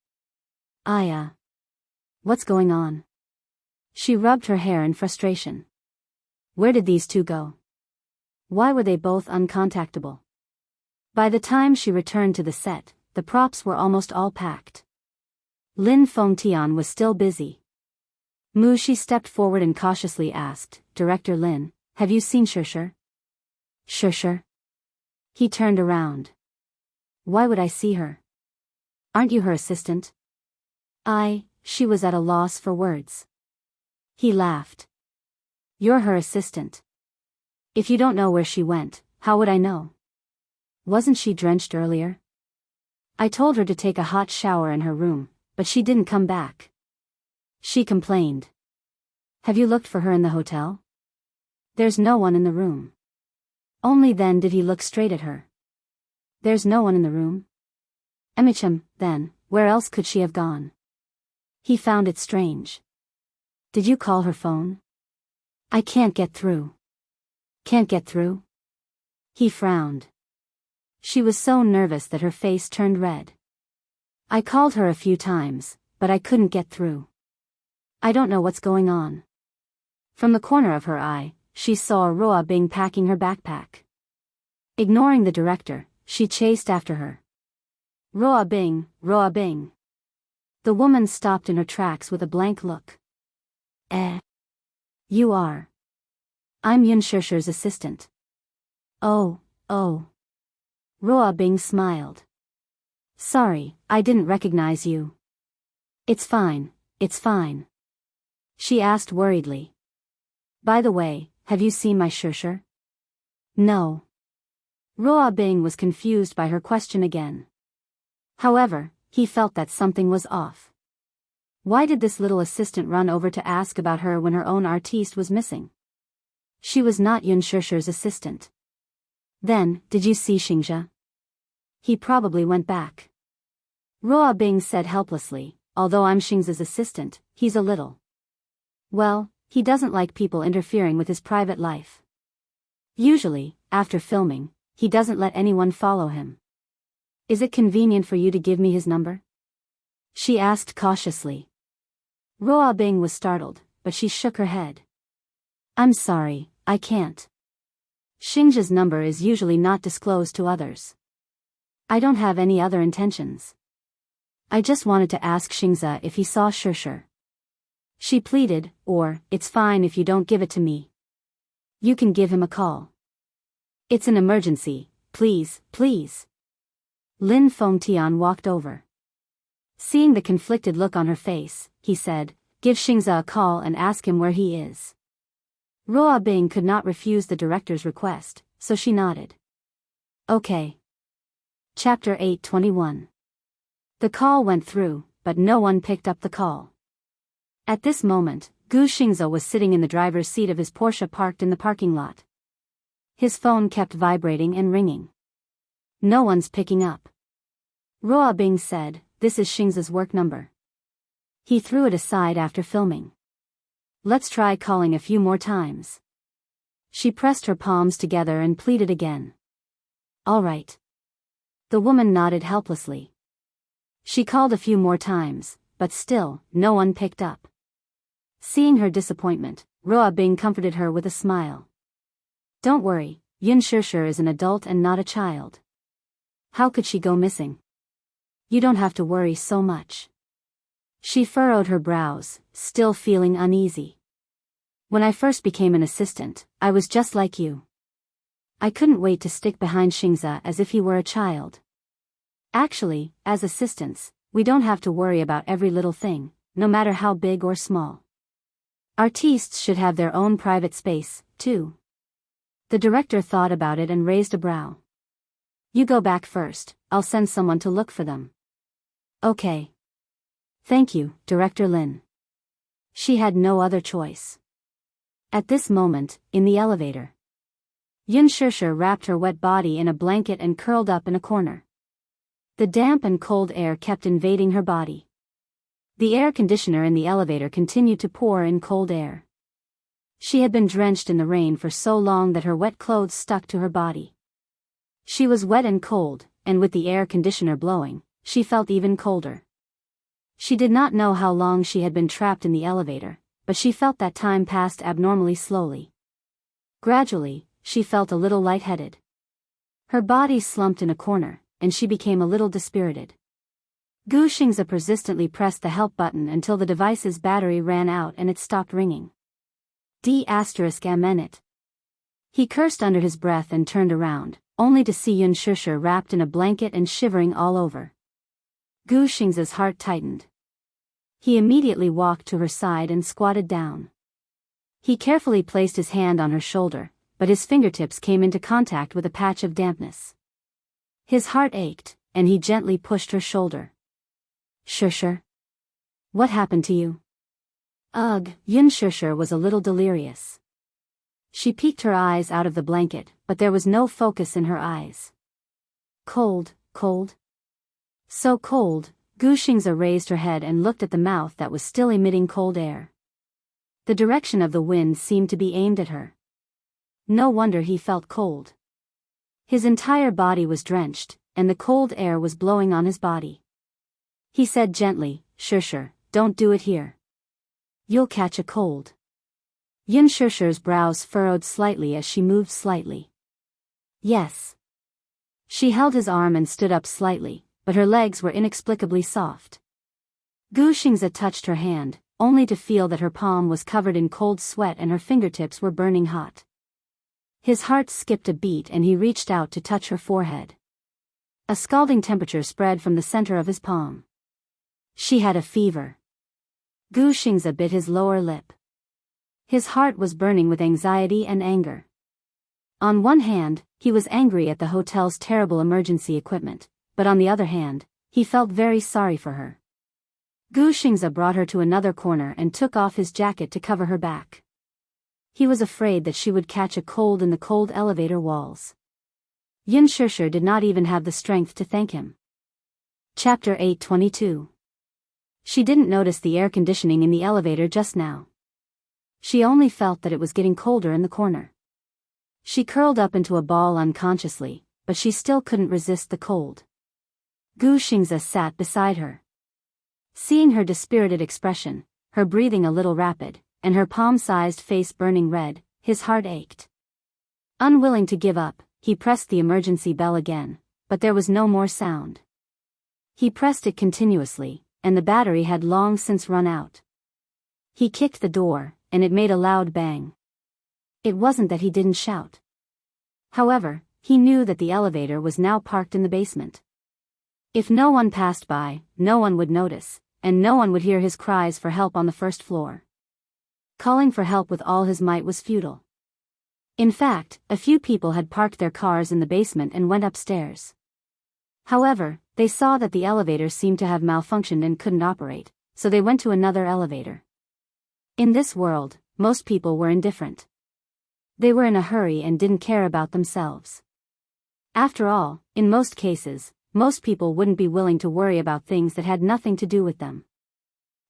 What's going on? She rubbed her hair in frustration. Where did these 2 go? Why were they both uncontactable? By the time she returned to the set, the props were almost all packed. Lin Fengtian was still busy. She stepped forward and cautiously asked, Director Lin, have you seen Xianxia? Xianxia? He turned around. Why would I see her? Aren't you her assistant? She was at a loss for words. He laughed. You're her assistant. If you don't know where she went, how would I know? Wasn't she drenched earlier? I told her to take a hot shower in her room, but she didn't come back. She complained. Have you looked for her in the hotel? There's no one in the room. Only then did he look straight at her. There's no one in the room? Then, where else could she have gone? He found it strange. Did you call her phone? I can't get through. Can't get through? He frowned. She was so nervous that her face turned red. I called her a few times, but I couldn't get through. I don't know what's going on. From the corner of her eye, she saw Ruo Bing packing her backpack. Ignoring the director, she chased after her. Ruo Bing, Ruo Bing. The woman stopped in her tracks with a blank look. You are. I'm Xianxia's assistant. Oh. Ruo Bing smiled. Sorry, I didn't recognize you. It's fine. She asked worriedly. By the way, have you seen my Xianxia? No. Ruo Bing was confused by her question again. However, he felt that something was off. Why did this little assistant run over to ask about her when her own artiste was missing? She was not Xianxia's assistant. Then, did you see Xianxia? He probably went back. Ruo Bing said helplessly, although I'm Xingzi's assistant, he's a little. Well, he doesn't like people interfering with his private life. Usually, after filming, he doesn't let anyone follow him. Is it convenient for you to give me his number? She asked cautiously. Ruo Bing was startled, but she shook her head. I'm sorry, I can't. Xingzia's number is usually not disclosed to others. I don't have any other intentions. I just wanted to ask Xianxia if he saw Shishir. She pleaded, or, it's fine if you don't give it to me. You can give him a call. It's an emergency, please, please. Lin Fengtian walked over. Seeing the conflicted look on her face, he said, give Xianxia a call and ask him where he is. Ruo Bing could not refuse the director's request, so she nodded. Okay. Chapter 821. The call went through, but no one picked up the call. At this moment, Gu Xingzhe was sitting in the driver's seat of his Porsche parked in the parking lot. His phone kept vibrating and ringing. No one's picking up. Ruo Bing said, this is Xingzhe's work number. He threw it aside after filming. Let's try calling a few more times. She pressed her palms together and pleaded again. All right. The woman nodded helplessly. She called a few more times, but still, no one picked up. Seeing her disappointment, Ruo Bing comforted her with a smile. Don't worry, Yun Shishir is an adult and not a child. How could she go missing? You don't have to worry so much. She furrowed her brows, still feeling uneasy. When I first became an assistant, I was just like you. I couldn't wait to stick behind Xianxia as if he were a child. Actually, as assistants, we don't have to worry about every little thing, no matter how big or small. Artistes should have their own private space, too. The director thought about it and raised a brow. You go back first, I'll send someone to look for them. Okay. Thank you, Director Lin. She had no other choice. At this moment, in the elevator, Yun Shishir wrapped her wet body in a blanket and curled up in a corner. The damp and cold air kept invading her body. The air conditioner in the elevator continued to pour in cold air. She had been drenched in the rain for so long that her wet clothes stuck to her body. She was wet and cold, and with the air conditioner blowing, she felt even colder. She did not know how long she had been trapped in the elevator, but she felt that time passed abnormally slowly. Gradually, she felt a little lightheaded. Her body slumped in a corner, and she became a little dispirited. Gu Xingzhe persistently pressed the help button until the device's battery ran out and it stopped ringing. D***it. He cursed under his breath and turned around, only to see Yun Shishir wrapped in a blanket and shivering all over. Gu Xingzhe's heart tightened. He immediately walked to her side and squatted down. He carefully placed his hand on her shoulder, but his fingertips came into contact with a patch of dampness. His heart ached, and he gently pushed her shoulder. Shishir? What happened to you? Ugh, Yun Shishir was a little delirious. She peeked her eyes out of the blanket, but there was no focus in her eyes. Cold, cold. So cold, Gu Xingzhe raised her head and looked at the mouth that was still emitting cold air. The direction of the wind seemed to be aimed at her. No wonder he felt cold. His entire body was drenched, and the cold air was blowing on his body. He said gently, Shishir, don't do it here. You'll catch a cold. Yun Shishir's brows furrowed slightly as she moved slightly. Yes. She held his arm and stood up slightly, but her legs were inexplicably soft. Gu Xingzhe touched her hand, only to feel that her palm was covered in cold sweat and her fingertips were burning hot. His heart skipped a beat and he reached out to touch her forehead. A scalding temperature spread from the center of his palm. She had a fever. Gu Xingzhe bit his lower lip. His heart was burning with anxiety and anger. On one hand, he was angry at the hotel's terrible emergency equipment, but on the other hand, he felt very sorry for her. Gu Xingzhe brought her to another corner and took off his jacket to cover her back. He was afraid that she would catch a cold in the cold elevator walls. Yun Shishir did not even have the strength to thank him. Chapter 822. She didn't notice the air conditioning in the elevator just now. She only felt that it was getting colder in the corner. She curled up into a ball unconsciously, but she still couldn't resist the cold. Gu Xingzhe sat beside her. Seeing her dispirited expression, her breathing a little rapid, and her palm-sized face burning red, his heart ached. Unwilling to give up, he pressed the emergency bell again, but there was no more sound. He pressed it continuously, and the battery had long since run out. He kicked the door, and it made a loud bang. It wasn't that he didn't shout. However, he knew that the elevator was now parked in the basement. If no one passed by, no one would notice, and no one would hear his cries for help on the first floor. Calling for help with all his might was futile. In fact, a few people had parked their cars in the basement and went upstairs. However, they saw that the elevator seemed to have malfunctioned and couldn't operate, so they went to another elevator. In this world, most people were indifferent. They were in a hurry and didn't care about themselves. After all, in most cases, most people wouldn't be willing to worry about things that had nothing to do with them.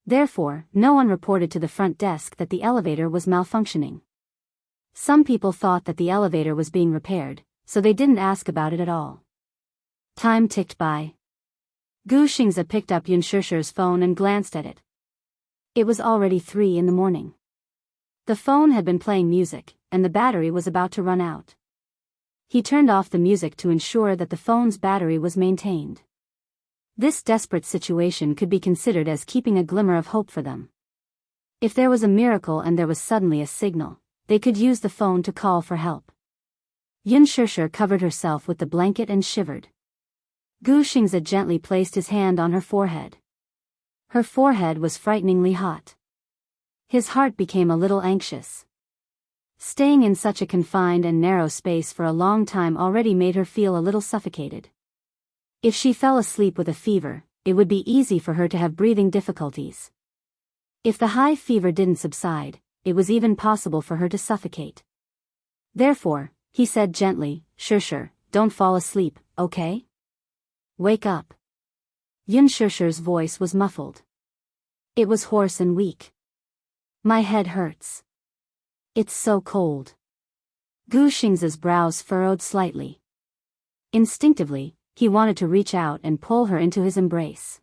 Therefore, no one reported to the front desk that the elevator was malfunctioning. Some people thought that the elevator was being repaired, so they didn't ask about it at all. Time ticked by. Gu Xingzi picked up Yun Shishir's phone and glanced at it. It was already 3 in the morning. The phone had been playing music, and the battery was about to run out. He turned off the music to ensure that the phone's battery was maintained. This desperate situation could be considered as keeping a glimmer of hope for them. If there was a miracle and there was suddenly a signal, they could use the phone to call for help. Yun Shishir covered herself with the blanket and shivered. Gu Xingzi gently placed his hand on her forehead. Her forehead was frighteningly hot. His heart became a little anxious. Staying in such a confined and narrow space for a long time already made her feel a little suffocated. If she fell asleep with a fever, it would be easy for her to have breathing difficulties. If the high fever didn't subside, it was even possible for her to suffocate. Therefore, he said gently, "Shishir, don't fall asleep, okay? Wake up." Yun Shishir's voice was muffled. It was hoarse and weak. "My head hurts. It's so cold." Gu Xingzi's brows furrowed slightly. Instinctively, he wanted to reach out and pull her into his embrace.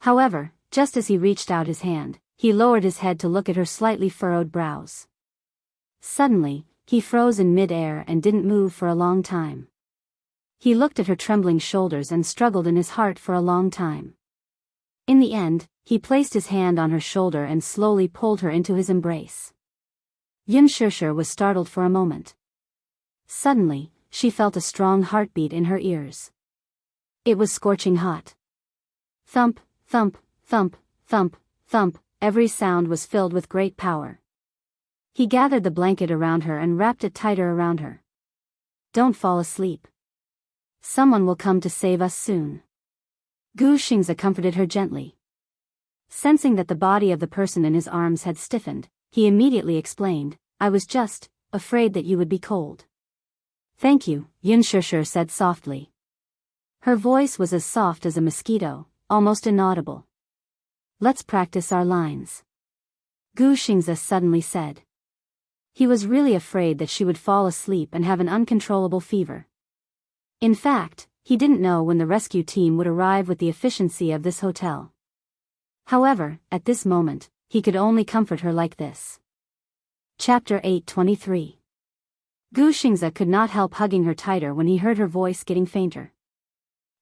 However, just as he reached out his hand, he lowered his head to look at her slightly furrowed brows. Suddenly, he froze in mid-air and didn't move for a long time. He looked at her trembling shoulders and struggled in his heart for a long time. In the end, he placed his hand on her shoulder and slowly pulled her into his embrace. Yun Shishir was startled for a moment. Suddenly, she felt a strong heartbeat in her ears. It was scorching hot. Thump, thump, thump, thump, thump, every sound was filled with great power. He gathered the blanket around her and wrapped it tighter around her. "Don't fall asleep. Someone will come to save us soon." Gu Xingzi comforted her gently. Sensing that the body of the person in his arms had stiffened, he immediately explained, "I was just afraid that you would be cold." "Thank you," Yun Shishir said softly. Her voice was as soft as a mosquito, almost inaudible. "Let's practice our lines," Gu Xingzi suddenly said. He was really afraid that she would fall asleep and have an uncontrollable fever. In fact, he didn't know when the rescue team would arrive with the efficiency of this hotel. However, at this moment, he could only comfort her like this. Chapter 8:23. Gu Xingzi could not help hugging her tighter when he heard her voice getting fainter.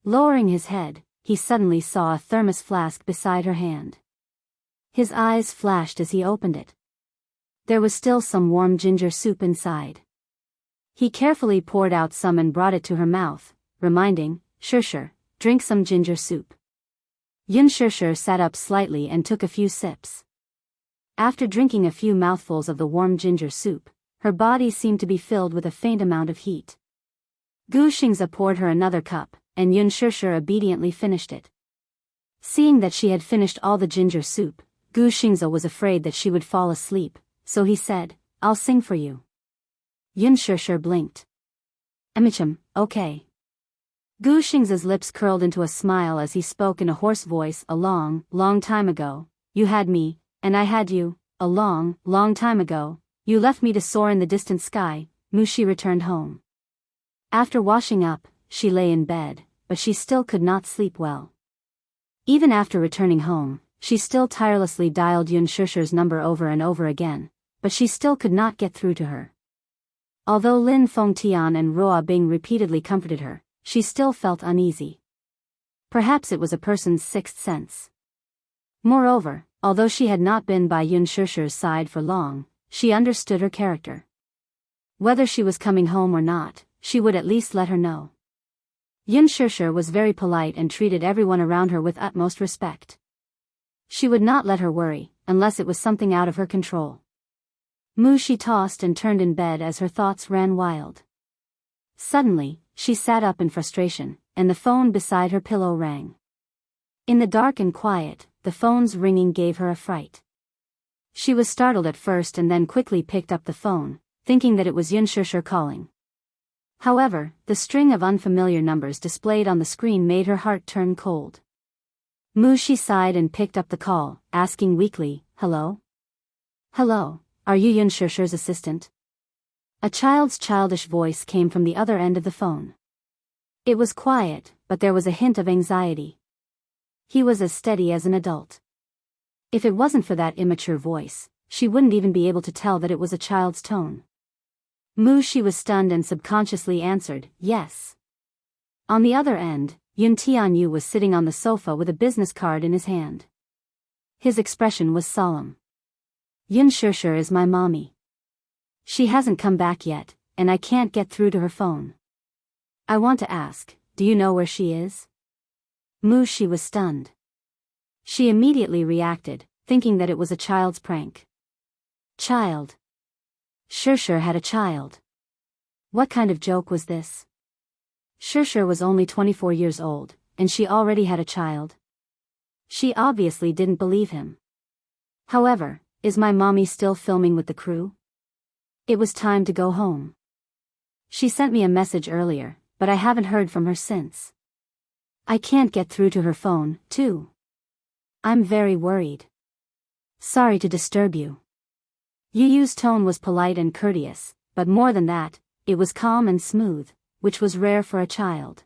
Lowering his head, he suddenly saw a thermos flask beside her hand. His eyes flashed as he opened it. There was still some warm ginger soup inside. He carefully poured out some and brought it to her mouth, reminding, "Shishir, drink some ginger soup." Yun Shishir sat up slightly and took a few sips. After drinking a few mouthfuls of the warm ginger soup, her body seemed to be filled with a faint amount of heat. Gu Xingzi poured her another cup, and Yun Shishir obediently finished it. Seeing that she had finished all the ginger soup, Gu Xingzi was afraid that she would fall asleep, so he said, "I'll sing for you." Yun Shishir blinked. Okay." Gu Xingzi's lips curled into a smile as he spoke in a hoarse voice. "A long, long time ago, you had me, and I had you. A long, long time ago, you left me to soar in the distant sky." Mushi returned home. After washing up, she lay in bed, but she still could not sleep well. Even after returning home, she still tirelessly dialed Yun Shishir's number over and over again, but she still could not get through to her. Although Lin Fengtian and Ruo Bing repeatedly comforted her, she still felt uneasy. Perhaps it was a person's sixth sense. Moreover, although she had not been by Yun Shishir's side for long, she understood her character. Whether she was coming home or not, she would at least let her know. Yun Shishir was very polite and treated everyone around her with utmost respect. She would not let her worry, unless it was something out of her control. She tossed and turned in bed as her thoughts ran wild. Suddenly, she sat up in frustration, and the phone beside her pillow rang. In the dark and quiet, the phone's ringing gave her a fright. She was startled at first and then quickly picked up the phone, thinking that it was Yun Shishir calling. However, the string of unfamiliar numbers displayed on the screen made her heart turn cold. She sighed and picked up the call, asking weakly, "Hello? Hello, are you Yun Shishir's assistant?" A child's childish voice came from the other end of the phone. It was quiet, but there was a hint of anxiety. He was as steady as an adult. If it wasn't for that immature voice, she wouldn't even be able to tell that it was a child's tone. She was stunned and subconsciously answered, "Yes." On the other end, Yun Tianyu was sitting on the sofa with a business card in his hand. His expression was solemn. "Yun Shishir is my mommy. She hasn't come back yet, and I can't get through to her phone. I want to ask, do you know where she is?" She was stunned. She immediately reacted, thinking that it was a child's prank. Child. Shishir had a child. What kind of joke was this? Shishir was only 24 years old, and she already had a child. She obviously didn't believe him. However, is my mommy still filming with the crew? It was time to go home. She sent me a message earlier, but I haven't heard from her since. I can't get through to her phone, too. I'm very worried. Sorry to disturb you. Yu's tone was polite and courteous, but more than that, it was calm and smooth, which was rare for a child.